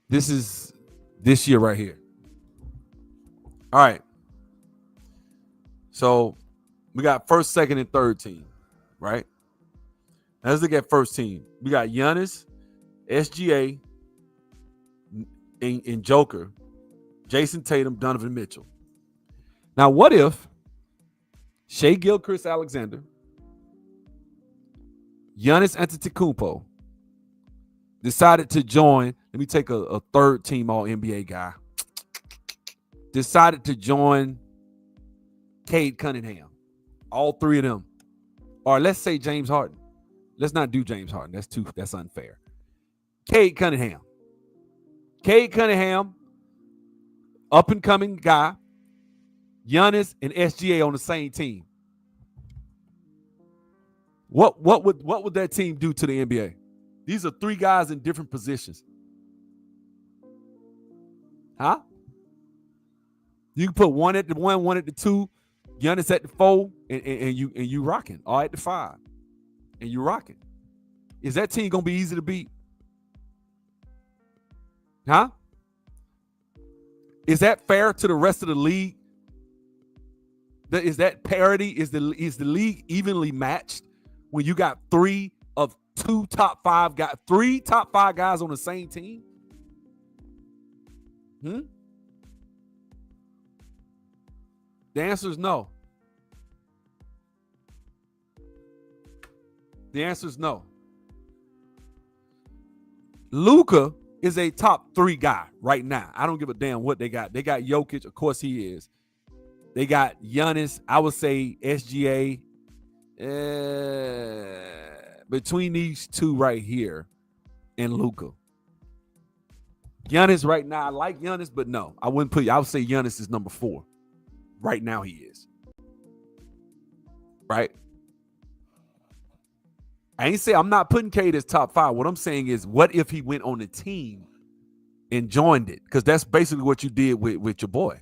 This is this year right here. All right. So we got first, second, and third team, right? Now let's look at first team. We got Giannis, SGA, and Joker, Jason Tatum, Donovan Mitchell. Now, what if Shai Gilgeous-Alexander, Giannis Antetokounmpo decided to join? Let me take a third team all NBA guy. Decided to join Cade Cunningham. All three of them. Or let's say James Harden. Let's not do James Harden. That's unfair. Cade Cunningham. Cade Cunningham, up and coming guy. Giannis and SGA on the same team. What would that team do to the NBA? These are three guys in different positions. Huh? You can put one at the one at the two, Giannis at the four, and you rocking. All at the five. And you rocking. Is that team gonna be easy to beat? Huh? Is that fair to the rest of the league? Is that parity? Is the league evenly matched when you got three top five guys on the same team? The answer is no. The answer is no. Luka is a top 3 guy right now. I don't give a damn what they got. They got Jokic, of course he is. They got Giannis, I would say SGA. Between these two right here and Luka. Giannis right now, I like Giannis, but no, I wouldn't put you. I would say Giannis is number 4. Right now he is. Right? I ain't say I'm not putting Cade as top 5. What I'm saying is, what if he went on the team and joined it? Because that's basically what you did with your boy.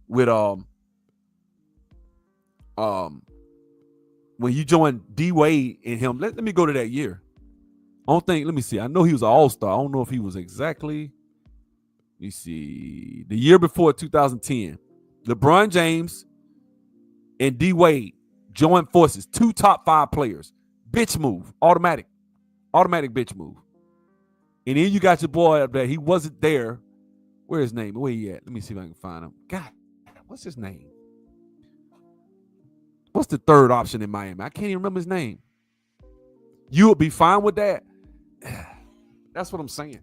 With when you joined D Wade and him. Let me go to that year. Let me see. I know he was an all-star. I don't know if he was exactly. Let me see. The year before 2010, LeBron James and D Wade joined forces. 2 top 5 players. Bitch move. Automatic bitch move. And then you got your boy up there. He wasn't there. Where's his name? Where he at? Let me see if I can find him. God, what's his name? What's the third option in Miami? I can't even remember his name. You would be fine with that? That's what I'm saying.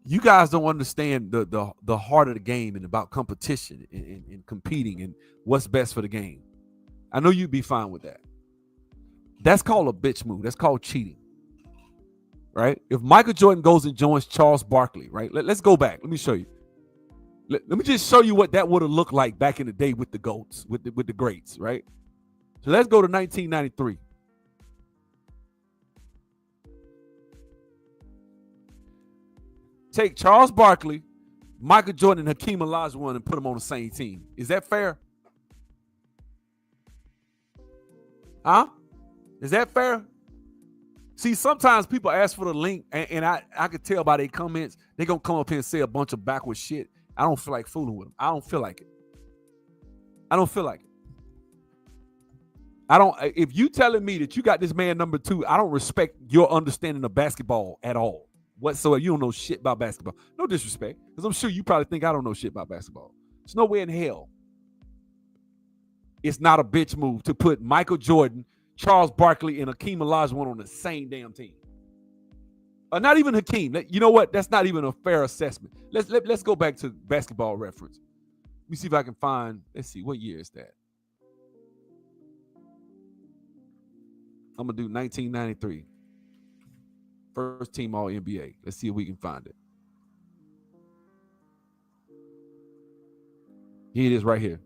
You guys don't understand the heart of the game and about competition and competing and what's best for the game. I know you'd be fine with that. That's called a bitch move. That's called cheating. Right? If Michael Jordan goes and joins Charles Barkley, right? Let's go back. Let me show you. Let me just show you what that would have looked like back in the day with the GOATs, with the greats, right? So let's go to 1993. take Charles Barkley, Michael Jordan, and Hakeem Olajuwon and put them on the same team. Is that fair? Huh? Is that fair? See, sometimes people ask for the link, and I could tell by their comments, they're going to come up here and say a bunch of backward shit. I don't feel like fooling with them. I don't feel like it. If you telling me that you got this man number 2, I don't respect your understanding of basketball at all. Whatsoever. You don't know shit about basketball. No disrespect, because I'm sure you probably think I don't know shit about basketball. There's no way in hell it's not a bitch move to put Michael Jordan, Charles Barkley, and Hakeem Olajuwon on the same damn team. Not even Hakeem. You know what? That's not even a fair assessment. Let's go back to Basketball Reference. Let me see if I can find. Let's see, what year is that? I'm gonna do 1993. First team All NBA. Let's see if we can find it. Here it is right here.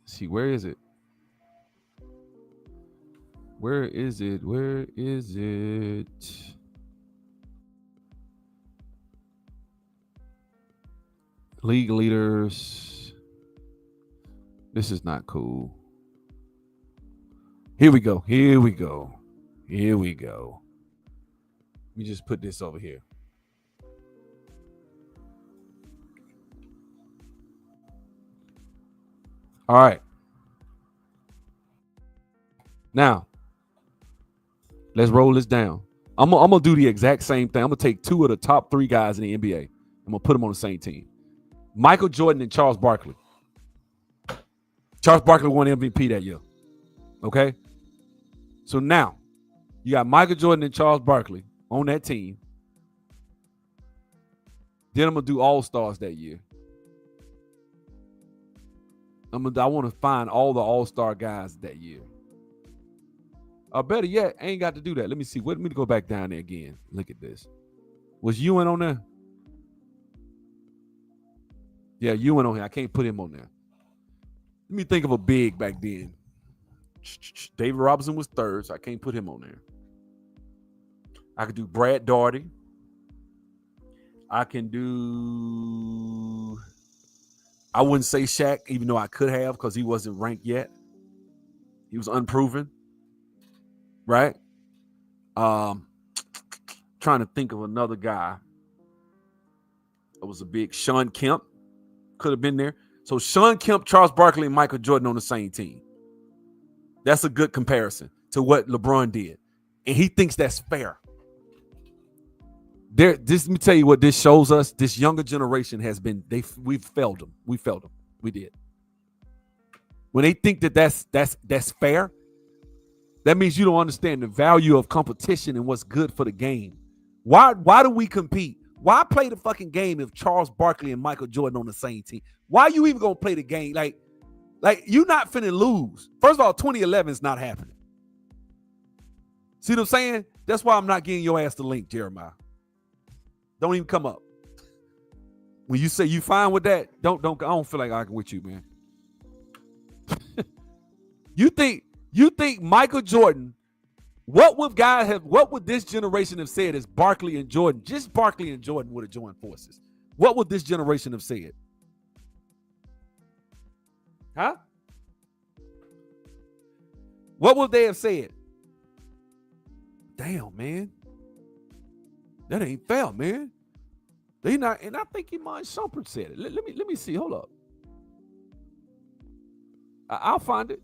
Let's see, where is it? Where is it? Where is it? League leaders. This is not cool. Here we go. Here we go. Here we go. Let me just put this over here. All right. Now, let's roll this down. I'm gonna do the exact same thing. I'm gonna take 2 of the top 3 guys in the NBA. I'm gonna put them on the same team. Michael Jordan and Charles Barkley. Charles Barkley won MVP that year. Okay? So now, you got Michael Jordan and Charles Barkley on that team. Then I'm going to do All-Stars that year. I want to find all the All-Star guys that year. Or better yet, I ain't got to do that. Let me see. Let me go back down there again. Look at this. Was Ewing on there? Yeah, Ewing on here. I can't put him on there. Let me think of a big back then. David Robinson was 3rd, so I can't put him on there. I could do Brad Daugherty. I can do... I wouldn't say Shaq, even though I could have, because he wasn't ranked yet. He was unproven. Right? Trying to think of another guy. It was a big... Sean Kemp could have been there. So Sean Kemp, Charles Barkley, and Michael Jordan on the same team. That's a good comparison to what LeBron did. And he thinks that's fair. Let me tell you what this shows us. This younger generation has been, we've failed them. We failed them. We did. When they think that that's fair, that means you don't understand the value of competition and what's good for the game. Why do we compete? Why play the fucking game if Charles Barkley and Michael Jordan on the same team? Why are you even gonna play the game? Like you're not finna lose. First of all, 2011 is not happening. See what I'm saying? That's why I'm not getting your ass the link, Jeremiah. Don't even come up. When you say you fine with that, I don't feel like arguing with you, man. You think Michael Jordan, what would this generation have said as Barkley and Jordan? Just Barkley and Jordan would have joined forces. What would this generation have said? Huh? What would they have said? Damn, man. That ain't fair, man. They not, and I think Iman Shumpert said it. Let me see. Hold up. I'll find it.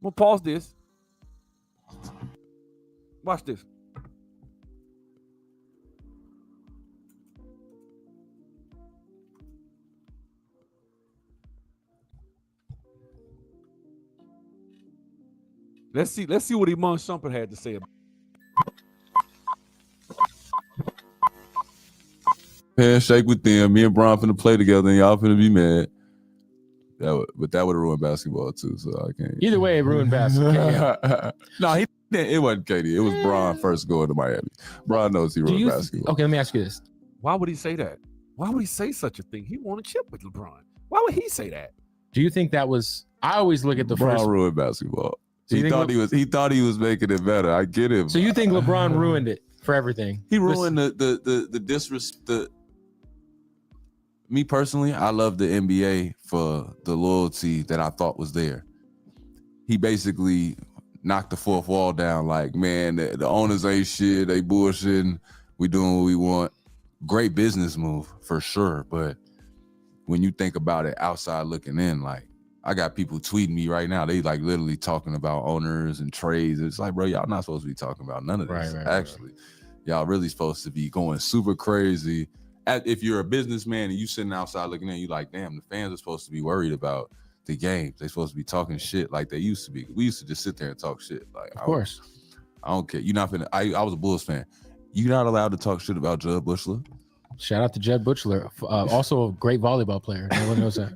I'm gonna pause this. Watch this. Let's see what Iman Shumpert had to say about handshake with them. Me and Bron finna play together, and y'all finna be mad. But that would have ruined basketball too. So I can't. Either way, it ruined basketball. No, it wasn't KD. It was Bron first going to Miami. Bron knows he ruined basketball. Okay, let me ask you this: why would he say that? Why would he say such a thing? He won a chip with LeBron. Why would he say that? Do you think that was? I always look at the LeBron first. ruined basketball. So you He think thought he was making it better. I get him. So you think LeBron ruined it for everything? He ruined the disrespect. Me personally, I love the NBA for the loyalty that I thought was there. He basically knocked the fourth wall down. Like, man, the owners ain't shit. They bullshitting. We doing what we want. Great business move for sure. But when you think about it outside looking in, like, I got people tweeting me right now. They like literally talking about owners and trades. It's like, bro, y'all not supposed to be talking about none of this. Actually, y'all really supposed to be going super crazy. If you're a businessman and you sitting outside looking in, you like, damn, the fans are supposed to be worried about the games. They supposed to be talking shit like they used to be. We used to just sit there and talk shit. Like, of course, I don't care. You're not finna. I was a Bulls fan. You're not allowed to talk shit about Jud Buechler. Shout out to Jud Buechler, also a great volleyball player. No one knows that.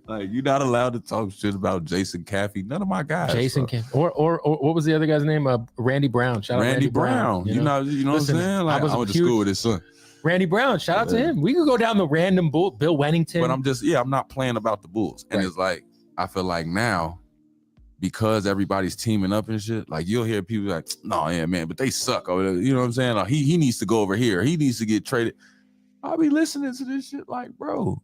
Like, you're not allowed to talk shit about Jason Caffey. None of my guys. Jason Caffey. Or what was the other guy's name? Randy Brown. Shout out Randy Brown. You know what I'm saying? Like, I went to school with his son. Randy Brown. Shout out to him. We could go down the random Bill Wennington. But I'm not playing about the Bulls. And it's like, I feel like now, because everybody's teaming up and shit, like you'll hear people like, no, yeah, man, but they suck over there. You know what I'm saying? Like, he needs to go over here. He needs to get traded. I'll be listening to this shit like, bro,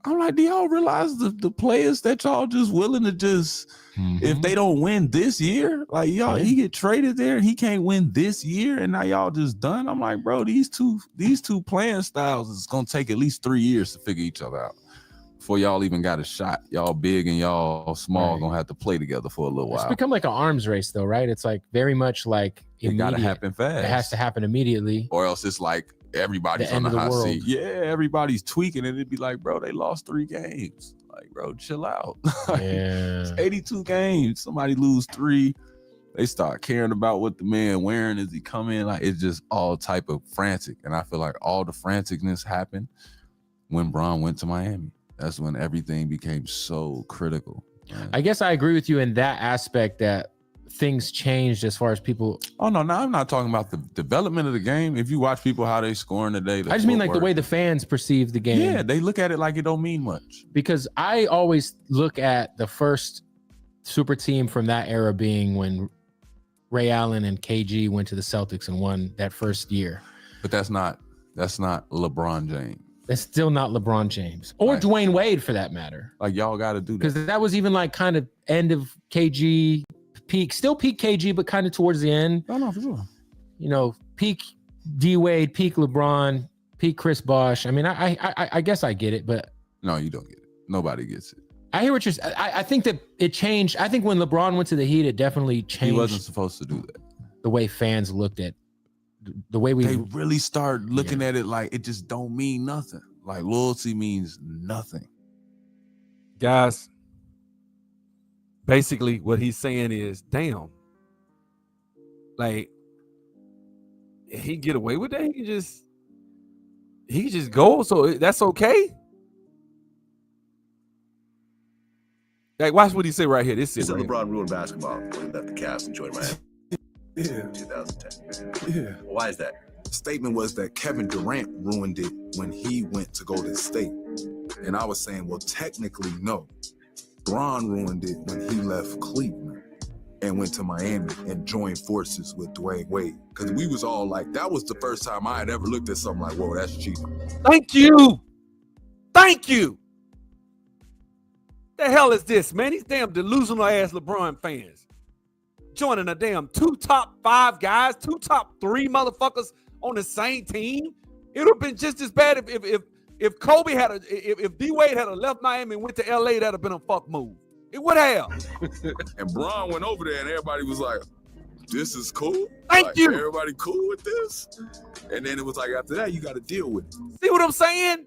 I'm like, do y'all realize the players that y'all just willing to just, if they don't win this year, like y'all, he get traded there and he can't win this year and now y'all just done? I'm like, bro, these two playing styles is gonna take at least 3 years to figure each other out before y'all even got a shot. Y'all big and y'all small gonna have to play together for a little while. It's become like an arms race though, right? It's like very much like it gotta happen fast. It has to happen immediately. Or else it's like everybody's on the hot seat. Yeah, everybody's tweaking and it'd be like, bro, they lost 3 games. Like, bro, chill out. It's 82 games. Somebody lose 3. They start caring about what the man wearing. Is he coming? Like, it's just all type of frantic. And I feel like all the franticness happened when Bron went to Miami. That's when everything became so critical. I guess I agree with you in that aspect that things changed as far as people. Oh no, I'm not talking about the development of the game. If you watch people how they scoring today, I just mean like the way the fans perceive the game. Yeah, they look at it like it don't mean much. Because I always look at the first super team from that era being when Ray Allen and KG went to the Celtics and won that first year. But that's not LeBron James. It's still not LeBron James or Dwayne Wade for that matter. Like, y'all got to do that. Because that was even like kind of end of KG. Still peak KG, but kind of towards the end. No, for sure. You know, peak D Wade, peak LeBron, peak Chris Bosh. I mean, I guess I get it, but no, you don't get it. Nobody gets it. I hear what you're saying. I think that it changed. I think when LeBron went to the Heat, it definitely changed. He wasn't supposed to do that. The way fans looked at the way they really start looking at it like it just don't mean nothing. Like, loyalty means nothing. Guys, basically what he's saying is, damn, like, he can get away with that. He can just go. So that's okay. Like, watch what he say right here. This is LeBron ruined basketball when he left the Cavs and joined Miami. In 2010. Yeah. Why is that? The statement was that Kevin Durant ruined it when he went to Golden State. And I was saying, well, technically, no. Bron ruined it when he left Cleveland and went to Miami and joined forces with Dwayne Wade. Because we was all like, that was the first time I had ever looked at something like, whoa, that's cheap. Thank you. Thank you. The hell is this, man? These damn delusional ass LeBron fans joining a damn 2 top 5 guys, 2 top 3 motherfuckers on the same team. It would have been just as bad if Kobe had if D Wade had left Miami and went to LA. That'd have been a fuck move. It would have. And Bron went over there and everybody was like, this is cool. Thank you. Everybody cool with this? And then it was like, after that, you got to deal with it. See what I'm saying?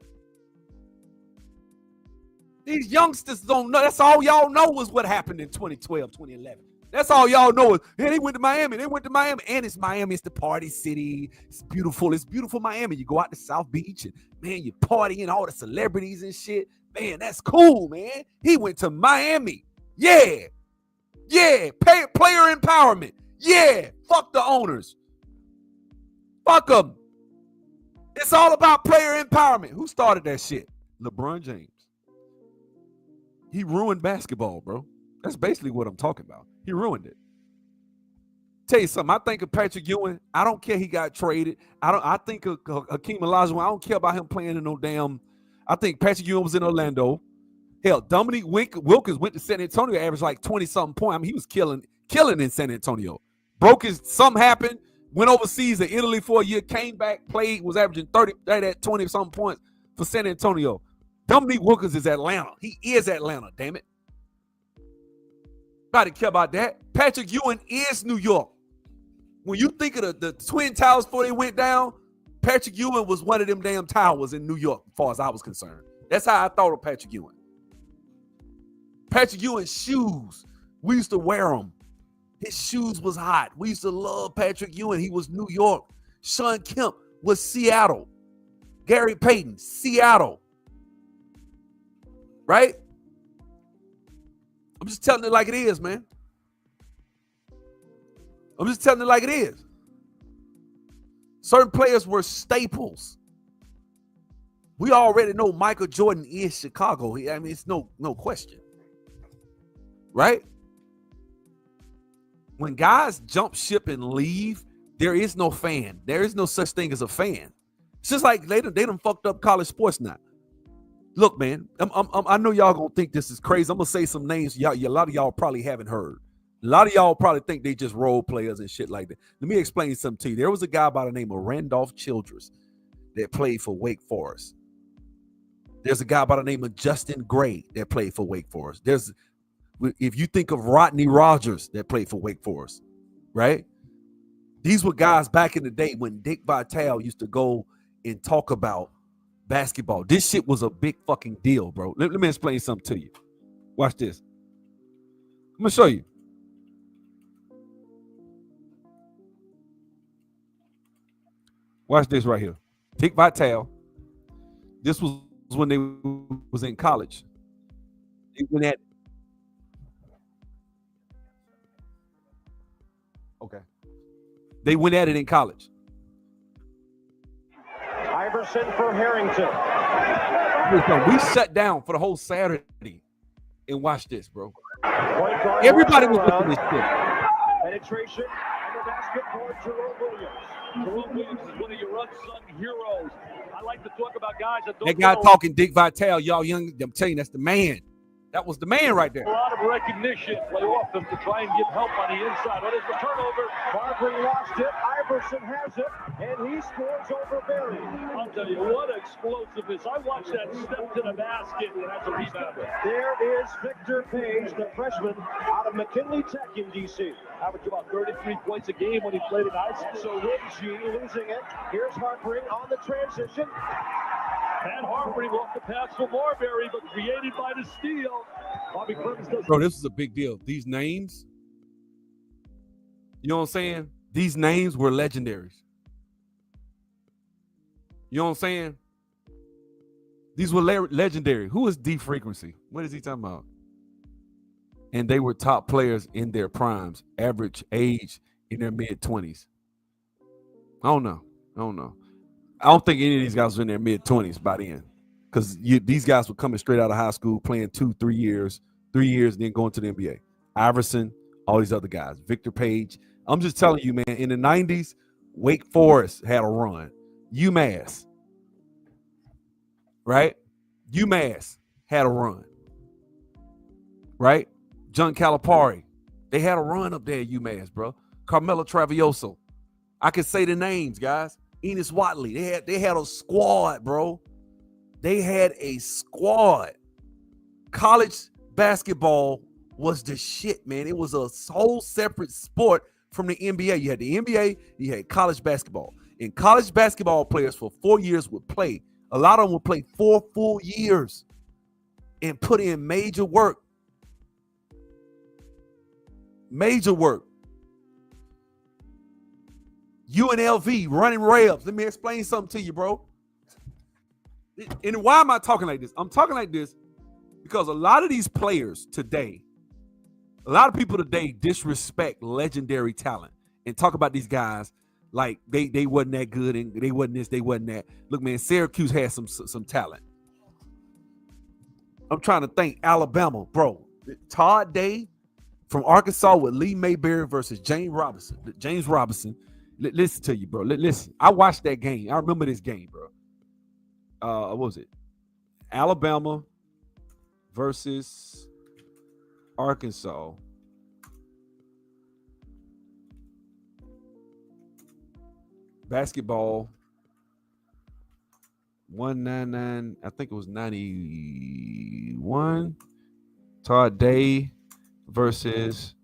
These youngsters don't know. That's all y'all know is what happened in 2012, 2011. That's all y'all know is, hey, they went to Miami. They went to Miami. And it's Miami. It's the party city. It's beautiful. It's beautiful Miami. You go out to South Beach and, man, you partying, all the celebrities and shit. Man, that's cool, man. He went to Miami. Yeah. Yeah. Player empowerment. Yeah. Fuck the owners. Fuck them. It's all about player empowerment. Who started that shit? LeBron James. He ruined basketball, bro. That's basically what I'm talking about. He ruined it. Tell you something. I think of Patrick Ewing. I don't care he got traded. I think of Hakeem Olajuwon. I don't care about him playing in no damn. I think Patrick Ewing was in Orlando. Hell, Dominique Wilkins went to San Antonio, averaged like 20-something points. I mean, he was killing in San Antonio. Something happened, went overseas to Italy for a year, came back, played, was averaging 20-something points for San Antonio. Dominique Wilkins is Atlanta. He is Atlanta, damn it. Nobody care about that. Patrick Ewing is New York. When you think of the Twin Towers before they went down, Patrick Ewing was one of them damn towers in New York, as far as I was concerned. That's how I thought of Patrick Ewing. Patrick Ewing's shoes, we used to wear them. His shoes was hot. We used to love Patrick Ewing. He was New York. Sean Kemp was Seattle. Gary Payton, Seattle. Right? I'm just telling it like it is, man. I'm just telling it like it is. Certain players were staples. We already know Michael Jordan is Chicago. I mean, it's no question. Right? When guys jump ship and leave, there is no fan. There is no such thing as a fan. It's just like they done fucked up college sports now. Look, man, I know y'all gonna think this is crazy. I'm gonna say some names a lot of y'all probably haven't heard. A lot of y'all probably think they just role players and shit like that. Let me explain something to you. There was a guy by the name of Randolph Childress that played for Wake Forest. There's a guy by the name of Justin Gray that played for Wake Forest. If you think of Rodney Rogers that played for Wake Forest, right? These were guys back in the day when Dick Vitale used to go and talk about basketball. This shit was a big fucking deal, bro. Let me explain something to you. Watch this. I'm gonna show you. Watch this right here. Dick Vitale. This was when they was in college. They went at They went at it in college. Iverson for Harrington. We sat down for the whole Saturday and watched this, bro. Everybody was looking at this shit. Penetration and the basket for Jerome Williams. Jerome Williams is one of your unsung heroes. I like to talk about guys that don't. That guy talking Dick Vitale, y'all young. I'm telling you, that's the man. That was the man right there. A lot of recognition. Play off them to try and get help on the inside. What is the turnover? Marbury lost it. Iverson has it, and he scores over Berry. I'll tell you, what explosiveness. I watched that step to the basket as a rebounder. There is Victor Page, the freshman out of McKinley Tech in D.C. Averaged about 33 points a game when he played at high school. So Ritchie losing it. Here's Harpering on the transition. And Harpering off the pass for Marbury, but created by the steal. Bobby Clemens does. Bro, this is a big deal. These names, you know what I'm saying? These names were legendaries. You know what I'm saying? These were legendary. Who is D Frequency? What is he talking about? And they were top players in their primes, average age in their mid-20s. I don't know. I don't think any of these guys were in their mid-20s by then, because these guys were coming straight out of high school, playing 2-3 years, and then going to the NBA. Iverson, all these other guys, Victor Page. I'm just telling you, man, in the 90s, Wake Forest had a run. UMass, right? UMass had a run, right? John Calipari, they had a run up there at UMass, bro. Carmelo Travioso. I can say the names, guys. Enos Watley. They had a squad, bro. They had a squad. College basketball was the shit, man. It was a whole separate sport from the NBA. You had the NBA, you had college basketball. And college basketball players for 4 years would play. A lot of them would play 4 full years and put in major work. Major work. UNLV running rails. Let me explain something to you, bro. And why am I talking like this? I'm talking like this because a lot of these players today, a lot of people today disrespect legendary talent and talk about these guys like they wasn't that good and they wasn't this, they wasn't that. Look, man, Syracuse had some talent. I'm trying to think. Alabama, bro. Todd Day from Arkansas with Lee Mayberry versus James Robinson. James Robinson. Listen to you, bro. Listen. I watched that game. I remember this game, bro. What was it? Alabama versus Arkansas. Basketball. 199. I think it was 91. Todd Day versus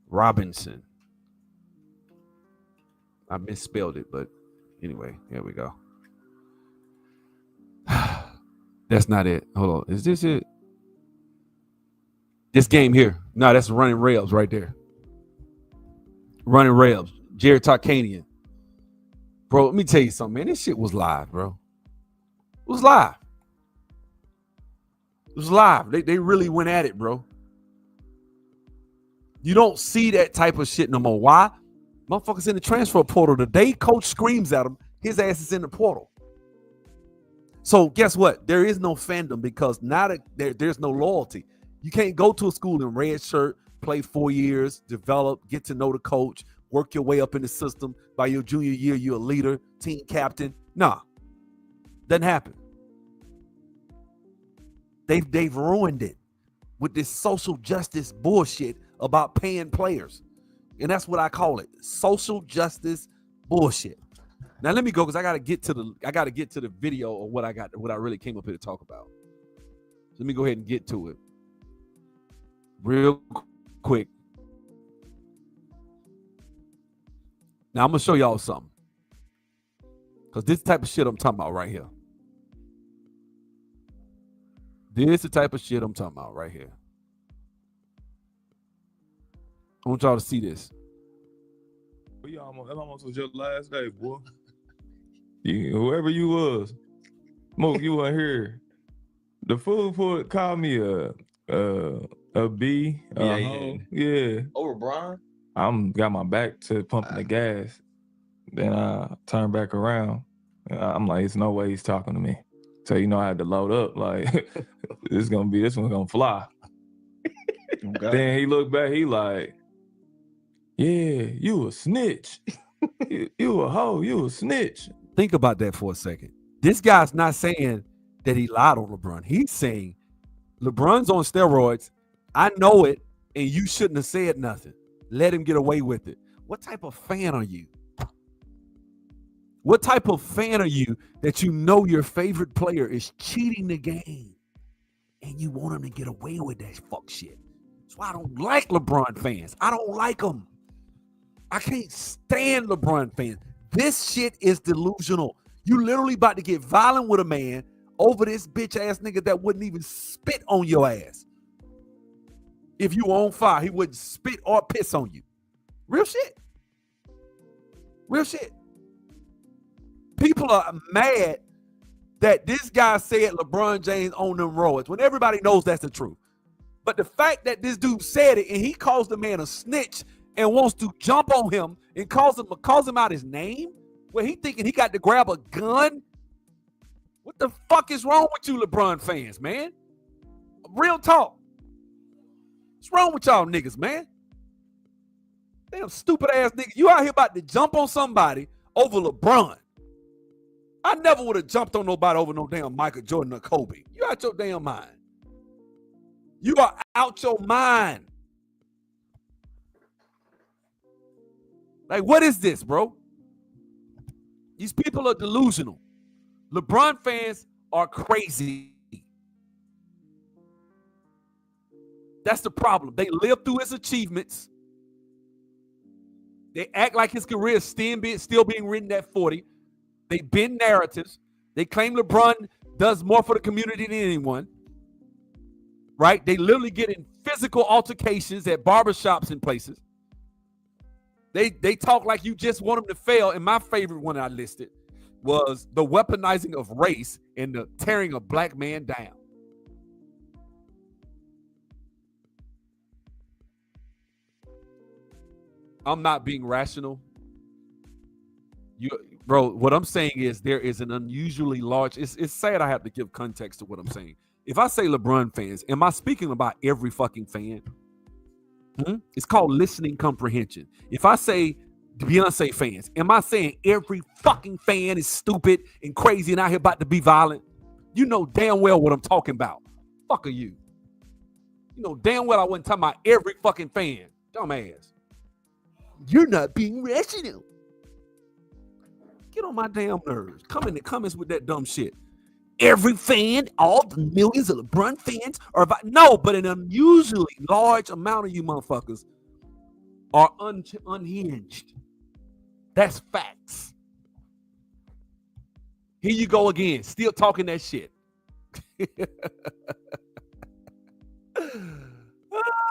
Robinson. I misspelled it, but anyway, here we go. That's not it. Hold on. Is this it? This game here. No, that's Running Rails right there. Running Rails. Jared Tarkanian. Bro, let me tell you something, man. This shit was live, bro. It was live. It was live. They really went at it, bro. You don't see that type of shit no more. Why? Motherfuckers in the transfer portal. The day coach screams at him, his ass is in the portal. So guess what? There is no fandom because now that there's no loyalty. You can't go to a school in red shirt, play 4 years, develop, get to know the coach, work your way up in the system. By your junior year, you're a leader, team captain. Nah, doesn't happen. They've ruined it with this social justice bullshit about paying players. And that's what I call it. Social justice bullshit. Now let me go because I gotta get to the video of what I really came up here to talk about. So let me go ahead and get to it real quick. Now I'm gonna show y'all something. Because this type of shit I'm talking about right here. This is the type of shit I'm talking about right here. I want y'all to see this. That almost was your last day, boy. Whoever you was, Smoke, you weren't here. The fool called me a B. Yeah. Over Bron? I'm got my back to pumping the gas. Then I turned back around. I'm like, it's no way he's talking to me. So I had to load up. Like, this one's gonna fly. Okay. Then he looked back. He like, yeah, you a snitch. You a hoe. You a snitch. Think about that for a second. This guy's not saying that he lied on LeBron. He's saying LeBron's on steroids. I know it, and you shouldn't have said nothing. Let him get away with it. What type of fan are you? What type of fan are you that you know your favorite player is cheating the game and you want him to get away with that fuck shit? That's why I don't like LeBron fans. I don't like them. I can't stand LeBron fans. This shit is delusional. You literally about to get violent with a man over this bitch ass nigga that wouldn't even spit on your ass. If you were on fire, he wouldn't spit or piss on you. Real shit. Real shit. People are mad that this guy said LeBron James on them roids when everybody knows that's the truth. But the fact that this dude said it and he calls the man a snitch and wants to jump on him and calls him out his name, where he thinking he got to grab a gun. What the fuck is wrong with you LeBron fans, man? Real talk. What's wrong with y'all niggas, man? Damn stupid ass niggas. You out here about to jump on somebody over LeBron. I never would have jumped on nobody over no damn Michael Jordan or Kobe. You out your damn mind. You are out your mind. Like, what is this, bro? These people are delusional. LeBron fans are crazy. That's the problem. They live through his achievements. They act like his career is still being written at 40. They bend narratives. They claim LeBron does more for the community than anyone. Right? They literally get in physical altercations at barbershops and places. They talk like you just want them to fail. And my favorite one I listed was the weaponizing of race and the tearing a black man down. I'm not being rational. Bro, what I'm saying is there is an unusually large, it's sad I have to give context to what I'm saying. if I say LeBron fans, am I speaking about every fucking fan? It's called listening comprehension. If I say Beyonce fans, am I saying every fucking fan is stupid and crazy and out here about to be violent? You know damn well what I'm talking about. Fuck are you? You know damn well I wasn't talking about every fucking fan. Dumbass. You're not being rational. Get on my damn nerves. Come in the comments with that dumb shit. Every fan, all the millions of LeBron fans are about, no, but an unusually large amount of you motherfuckers are unhinged. That's facts. Here you go again, still talking that shit.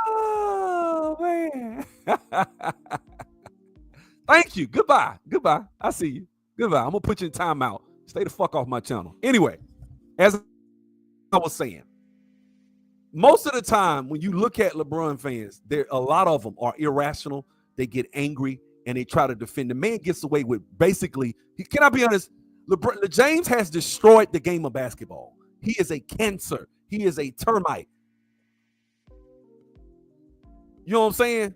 Oh, man. Thank you. Goodbye. I see you. Goodbye. I'm going to put you in timeout. Stay the fuck off my channel. Anyway, as I was saying, most of the time when you look at LeBron fans, a lot of them are irrational. They get angry and they try to defend. The man gets away with basically, can I be honest? LeBron James has destroyed the game of basketball. He is a cancer. He is a termite. You know what I'm saying?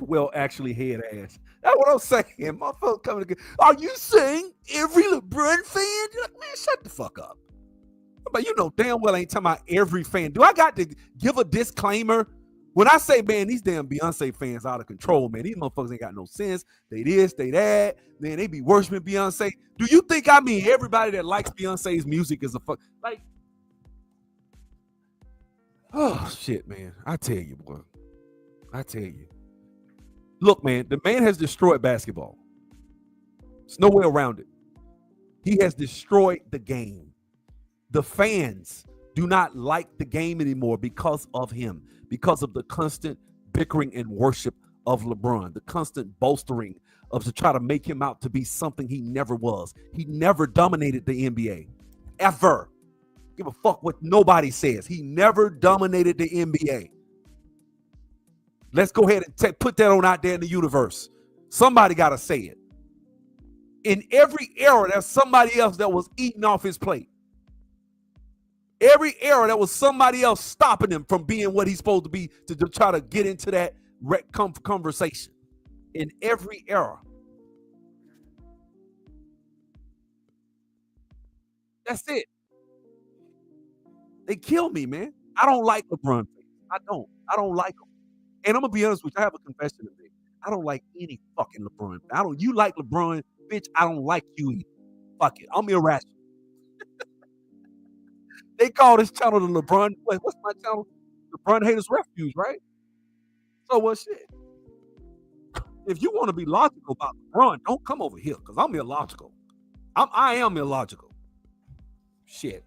Well, actually, head ass. That's what I'm saying. Motherfucker coming again. Are you saying every LeBron fan? You're like, man, shut the fuck up. But you know damn well I ain't talking about every fan. Do I got to give a disclaimer? When I say, man, these damn Beyonce fans out of control, man. These motherfuckers ain't got no sense. They this, they that. Man, they be worshiping Beyonce. Do you think I mean everybody that likes Beyonce's music is a fuck? Like, oh, shit, man. I tell you, boy. I tell you. Look, man, the man has destroyed basketball. There's no way around it. He has destroyed the game. The fans do not like the game anymore because of him, because of the constant bickering and worship of LeBron, the constant bolstering of to try to make him out to be something he never was. He never dominated the NBA, ever. Give a fuck what nobody says. He never dominated the NBA. Let's go ahead and put that on out there in the universe. Somebody got to say it. In every era, there's somebody else that was eating off his plate. Every era, there was somebody else stopping him from being what he's supposed to be to try to get into that conversation. In every era. That's it. They kill me, man. I don't like LeBron. I don't like him. And I'm gonna be honest with you, I have a confession to make. I don't like any fucking LeBron. You like LeBron, bitch, I don't like you either. Fuck it. I'm irrational. They call this channel the LeBron. What's my channel? LeBron Haters Refuge, right? So what shit? If you want to be logical about LeBron, don't come over here because I'm illogical. I am illogical. Shit.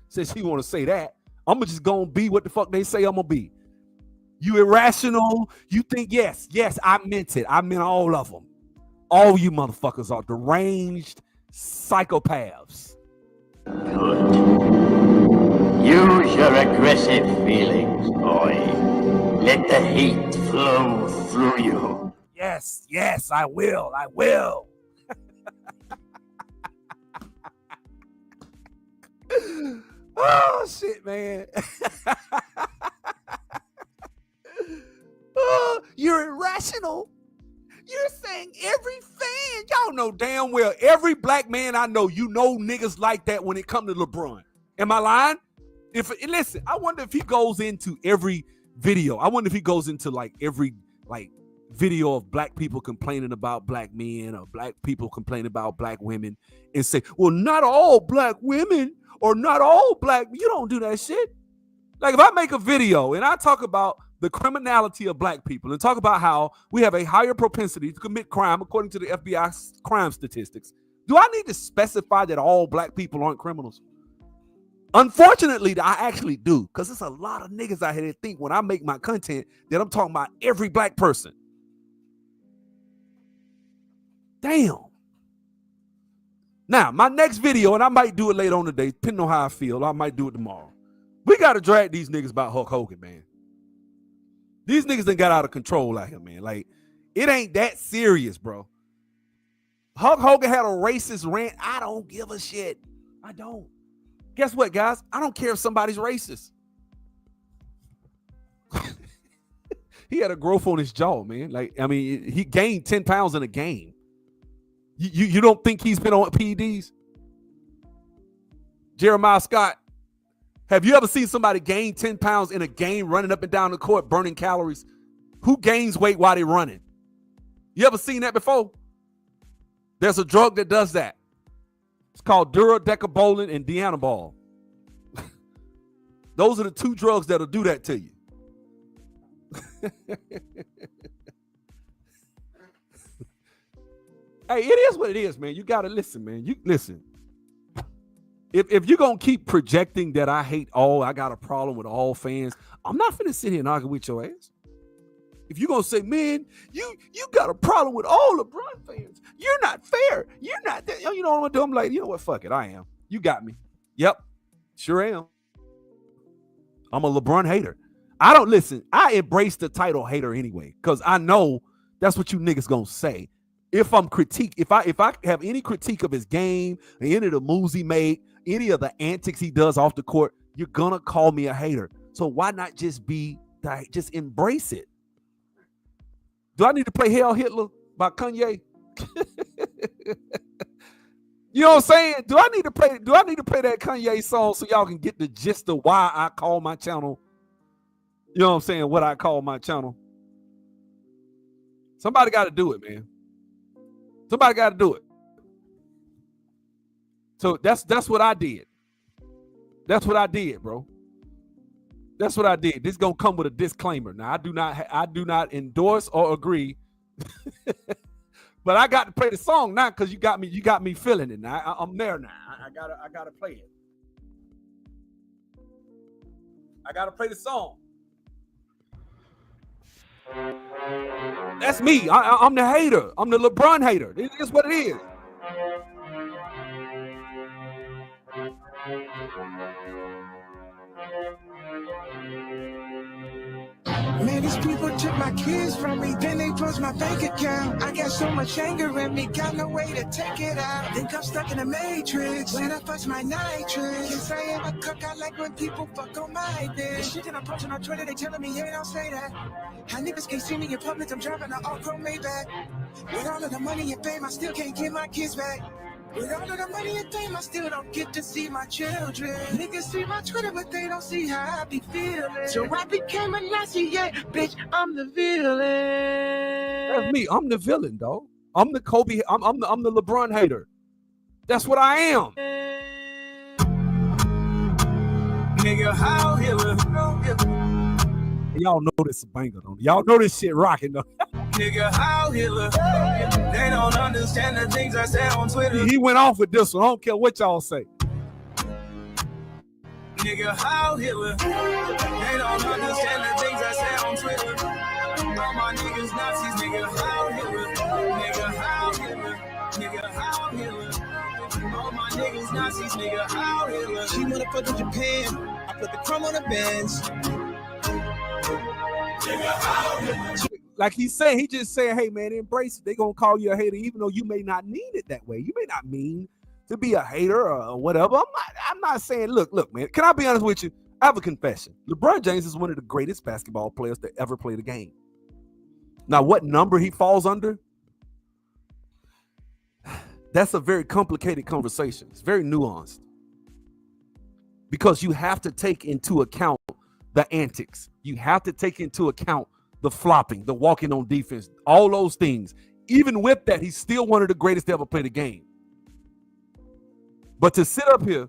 Since you want to say that, I'm just gonna be what the fuck they say I'm gonna be. You irrational. You think, yes, I meant it. I meant all of them. All you motherfuckers are deranged psychopaths. Good. Use your aggressive feelings, boy. Let the hate flow through you. Yes, I will. Oh, shit, man. You're irrational. You're saying every fan. Y'all know damn well every black man I know, you know niggas like that when it comes to LeBron. Am I lying? Listen, I wonder if he goes into every video. I wonder if he goes into every video of black people complaining about black men or black people complaining about black women and say, well, not all black women or not all black. You don't do that shit. Like if I make a video and I talk about the criminality of black people and talk about how we have a higher propensity to commit crime according to the FBI crime statistics, do I need to specify that all black people aren't criminals? Unfortunately, I actually do, because there's a lot of niggas out here that think when I make my content that I'm talking about every black person. Damn. Now, my next video, and I might do it later on today, depending on how I feel, I might do it tomorrow. We got to drag these niggas about Hulk Hogan, man. These niggas done got out of control out here, man. Like, it ain't that serious, bro. Hulk Hogan had a racist rant. I don't give a shit. I don't. Guess what, guys? I don't care if somebody's racist. He had a growth on his jaw, man. Like, I mean, he gained 10 pounds in a game. You don't think he's been on PEDs? Jeremiah Scott, have you ever seen somebody gain 10 pounds in a game running up and down the court, burning calories? Who gains weight while they're running? You ever seen that before? There's a drug that does that. It's called Duradecabolin and Dianabol. Those are the two drugs that'll do that to you. Hey, it is what it is, man. You gotta listen, man. You listen. If you're gonna keep projecting that I got a problem with all fans, I'm not finna sit here and argue with your ass. If you're gonna say, man, you got a problem with all LeBron fans, you're not fair. You're not that. You know what I'm gonna do? I'm like, you know what? Fuck it. I am. You got me. Yep, sure am. I'm a LeBron hater. I don't listen. I embrace the title hater anyway, because I know that's what you niggas gonna say. If I'm if I have any critique of his game, any of the moves he made, any of the antics he does off the court, you're gonna call me a hater. So why not just embrace it? Do I need to play Hail Hitler by Kanye? You know what I'm saying? Do I need to play that Kanye song so y'all can get the gist of why I call my channel? You know what I'm saying? What I call my channel. Somebody got to do it, man. Somebody got to do it. So that's what I did. That's what I did, bro. That's what I did. This is gonna come with a disclaimer. Now, I do not endorse or agree, but I got to play the song now because you got me feeling it. Now I'm there now. I gotta play it. I gotta play the song. That's me. I'm the hater. I'm the LeBron hater. It is what it is. Man, these people took my kids from me, then they closed my bank account. I got so much anger in me, got no way to take it out. Think I'm stuck in the matrix, when I bust my nitrous. Yes, I am a cook, I like when people fuck on my bitch. The shit that I'm posting on Twitter, they telling me, hey, don't say that. How niggas can't see me in public, I'm driving an all-chrome Maybach. With all of the money and fame, I still can't get my kids back. With all of the money and fame, I still don't get to see my children. Niggas see my Twitter, but they don't see how I be feeling. So I became a Nazi, yeah, bitch, I'm the villain. That's me. I'm the villain, dog. I'm the Kobe. I'm the LeBron hater. That's what I am. Nigga, how Hitler? Y'all know this banger, don't y'all know this shit rocking, though. Nigga, how Hitler? They don't understand the things I say on Twitter. He went off with this one. I don't care what y'all say. Nigga, how Hitler? They don't understand the things I say on Twitter. All my niggas Nazis, nigga, how Hitler? Nigga, how Hitler? Nigga, how Hitler? All my niggas Nazis, nigga, how Hitler? She wanna fuck with Japan. I put the crumb on the Benz. Nigga, how Hitler? Like he said, he just said, hey, man, embrace it. They going to call you a hater, even though you may not mean it that way. You may not mean to be a hater or whatever. I'm not saying, look, man, can I be honest with you? I have a confession. LeBron James is one of the greatest basketball players to ever play the game. Now, what number he falls under? That's a very complicated conversation. It's very nuanced. Because you have to take into account the antics. You have to take into account the flopping, the walking on defense, all those things. Even with that, he's still one of the greatest to ever play the game. But to sit up here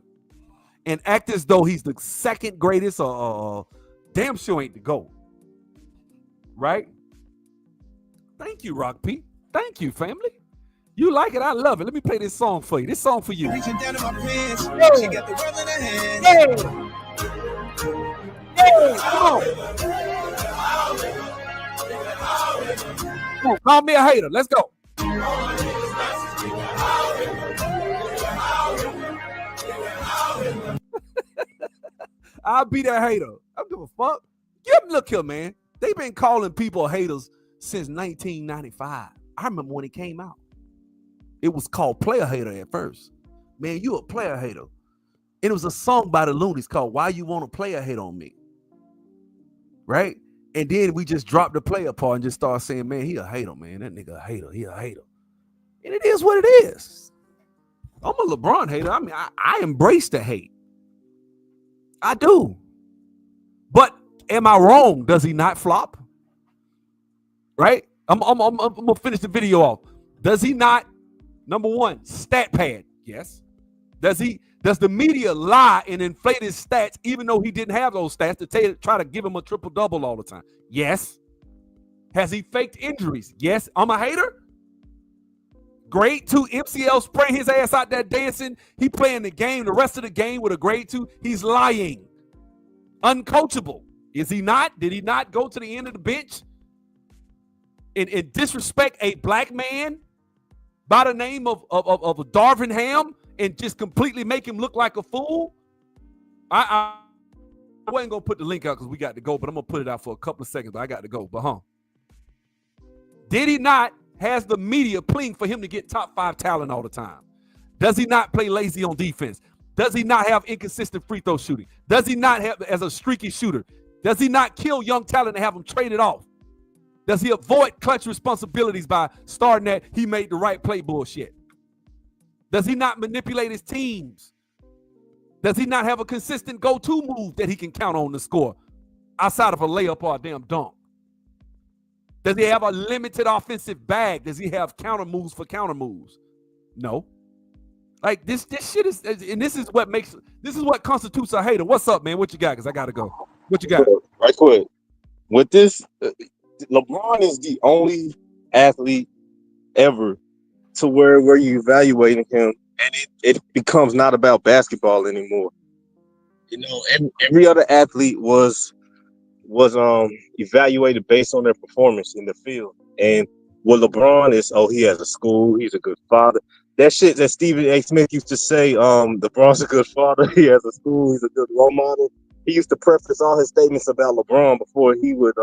and act as though he's the second greatest, damn sure ain't the GOAT. Right? Thank you, Rock P. Thank you, family. You like it, I love it. Let me play this song for you. This song for you. Reaching down to my pants. Yeah. She got the world in her hands. Yeah. Come on. Come on, call me a hater. Let's go. I'll be that hater. I don't give a fuck. Look here, man. They've been calling people haters since 1995. I remember when it came out. It was called player hater at first. Man, you a player hater. And it was a song by the Loonies called Why You Want to Play a Hate on Me. Right? And then we just dropped the player part and just started saying, man, he a hater, man. That nigga a hater. He a hater. And it is what it is. I'm a LeBron hater. I mean, I embrace the hate. I do. But am I wrong? Does he not flop? Right? I'm gonna finish the video off. Does he not? Number one, stat pad. Yes. Does the media lie and inflate his stats even though he didn't have those stats to try to give him a triple-double all the time? Yes. Has he faked injuries? Yes. I'm a hater. Grade 2 MCL spraying his ass out there dancing. He playing the game, the rest of the game with a grade 2. He's lying. Uncoachable. Is he not? Did he not go to the end of the bench and disrespect a black man by the name of Darvin Ham and just completely make him look like a fool? I wasn't going to put the link out because we got to go, but I'm going to put it out for a couple of seconds, but I got to go. But did he not has the media pleading for him to get top 5 talent all the time? Does he not play lazy on defense? Does he not have inconsistent free throw shooting? Does he not have as a streaky shooter? Does he not kill young talent and have them traded off? Does he avoid clutch responsibilities by starting that he made the right play bullshit? Does he not manipulate his teams? Does he not have a consistent go-to move that he can count on to score outside of a layup or a damn dunk? Does he have a limited offensive bag? Does he have counter moves for counter moves? No. Like this shit is, and this is what constitutes a hater. What's up, man? What you got? Because I gotta go. What you got? Right quick. With this, LeBron is the only athlete ever to where you evaluating him, and it becomes not about basketball anymore. You know, every other athlete was evaluated based on their performance in the field. And what LeBron is, he has a school, he's a good father. That shit that Stephen A. Smith used to say, LeBron's a good father, he has a school, he's a good role model. He used to preface all his statements about LeBron before he would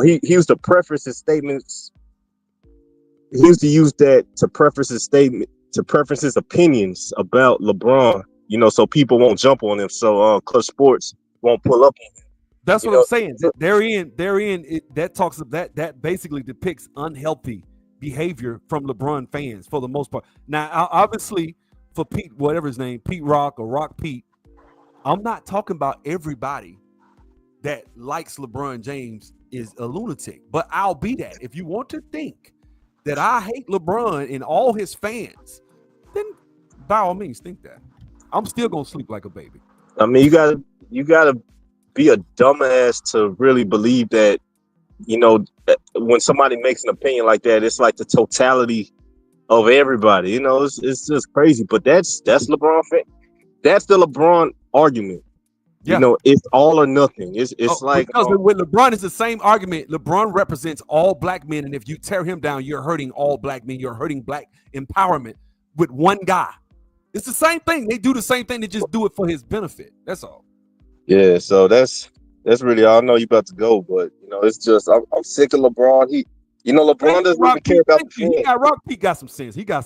he used to preface his statements. He used to use that to preface his statement, to preface his opinions about LeBron, so people won't jump on him. So Clutch Sports won't pull up on him. That's what I'm saying. Therein, that talks of that basically depicts unhealthy behavior from LeBron fans for the most part. Now, obviously, for Pete, whatever his name, Pete Rock or Rock Pete, I'm not talking about everybody that likes LeBron James is a lunatic, but I'll be that. If you want to think that I hate LeBron and all his fans, then by all means think that. I'm still gonna sleep like a baby. I mean, you gotta be a dumbass to really believe that, when somebody makes an opinion like that, it's like the totality of everybody. It's just crazy. But that's LeBron fan. That's the LeBron argument. Yeah. It's all or nothing. It's like because with LeBron, it's the same argument. LeBron represents all black men, and if you tear him down, you're hurting all black men. You're hurting black empowerment with one guy. It's the same thing. They do the same thing. They just do it for his benefit. That's all. Yeah. So that's really all. I know you about to go, but it's just I'm sick of LeBron. LeBron doesn't even care about the fans. He got some sense. He got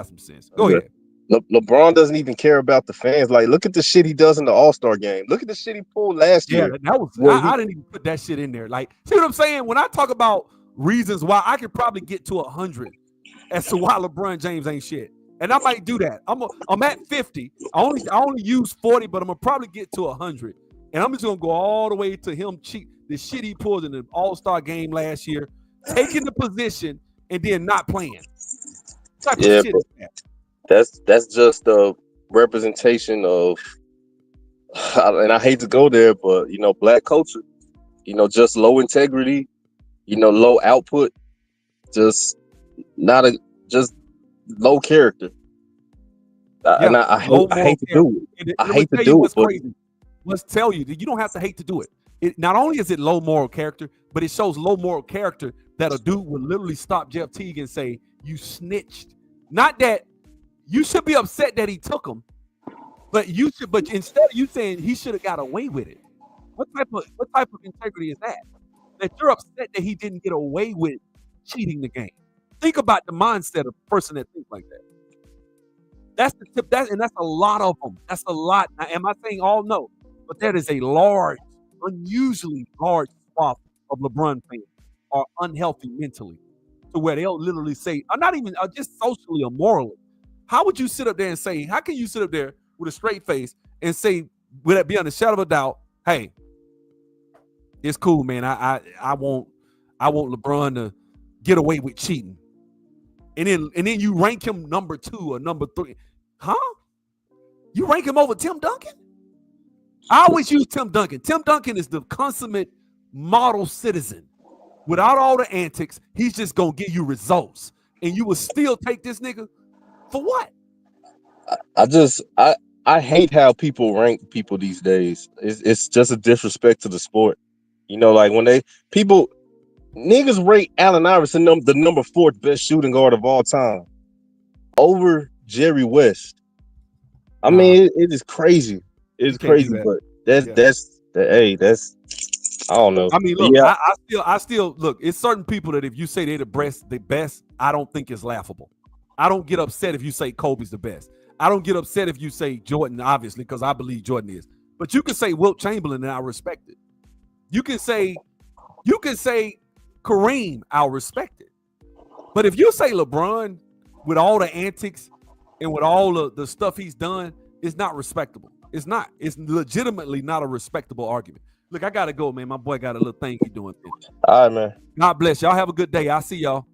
some sense. Go ahead. LeBron doesn't even care about the fans. Like, look at the shit he does in the All-Star game. Look at the shit he pulled last year. Yeah, that was. I didn't even put that shit in there. Like, see what I'm saying? When I talk about reasons why, I could probably get to 100 as to why LeBron James ain't shit, and I might do that. I'm at 50. I only use 40, but I'm gonna probably get to 100, and I'm just gonna go all the way to him cheat the shit he pulled in the All-Star game last year, taking the position and then not playing. What type of shit is that? That's just a representation of, and I hate to go there, but black culture, just low integrity, low output, just low character. And I hate to do it. I hate to do it. But let's tell you that you don't have to hate to do it. Not only is it low moral character, but it shows low moral character that a dude would literally stop Jeff Teague and say, "You snitched." Not that. You should be upset that he took him, but instead of you saying he should have got away with it. What type of integrity is that? That you're upset that he didn't get away with cheating the game. Think about the mindset of a person that thinks like that. That's the tip. And that's a lot of them. That's a lot. Now, am I saying all? No, but that is a large, unusually large swath of LeBron fans are unhealthy mentally, to where they'll literally say, not even just socially or morally. How would you sit up there and say? How can you sit up there with a straight face and say, would that be on the shadow of a doubt? Hey, it's cool, man. I want LeBron to get away with cheating. And then you rank him number 2 or number 3. Huh? You rank him over Tim Duncan? I always use Tim Duncan. Tim Duncan is the consummate model citizen. Without all the antics, he's just going to give you results. And you will still take this nigga for what? I hate how people rank people these days. It's just a disrespect to the sport. You know, like when niggas rate Allen Iverson the number 4th best shooting guard of all time over Jerry West. I mean, it is crazy. It's crazy, but that's I don't know. I mean, look, yeah. I still look. It's certain people that if you say they're the best, I don't think it's laughable. I don't get upset if you say Kobe's the best. I don't get upset if you say Jordan, obviously, because I believe Jordan is. But you can say Wilt Chamberlain, and I respect it. You can say Kareem, I'll respect it. But if you say LeBron with all the antics and with all the stuff he's done, it's not respectable. It's not. It's legitimately not a respectable argument. Look, I got to go, man. My boy got a little thing he's doing. All right, man. God bless. Y'all have a good day. I'll see y'all.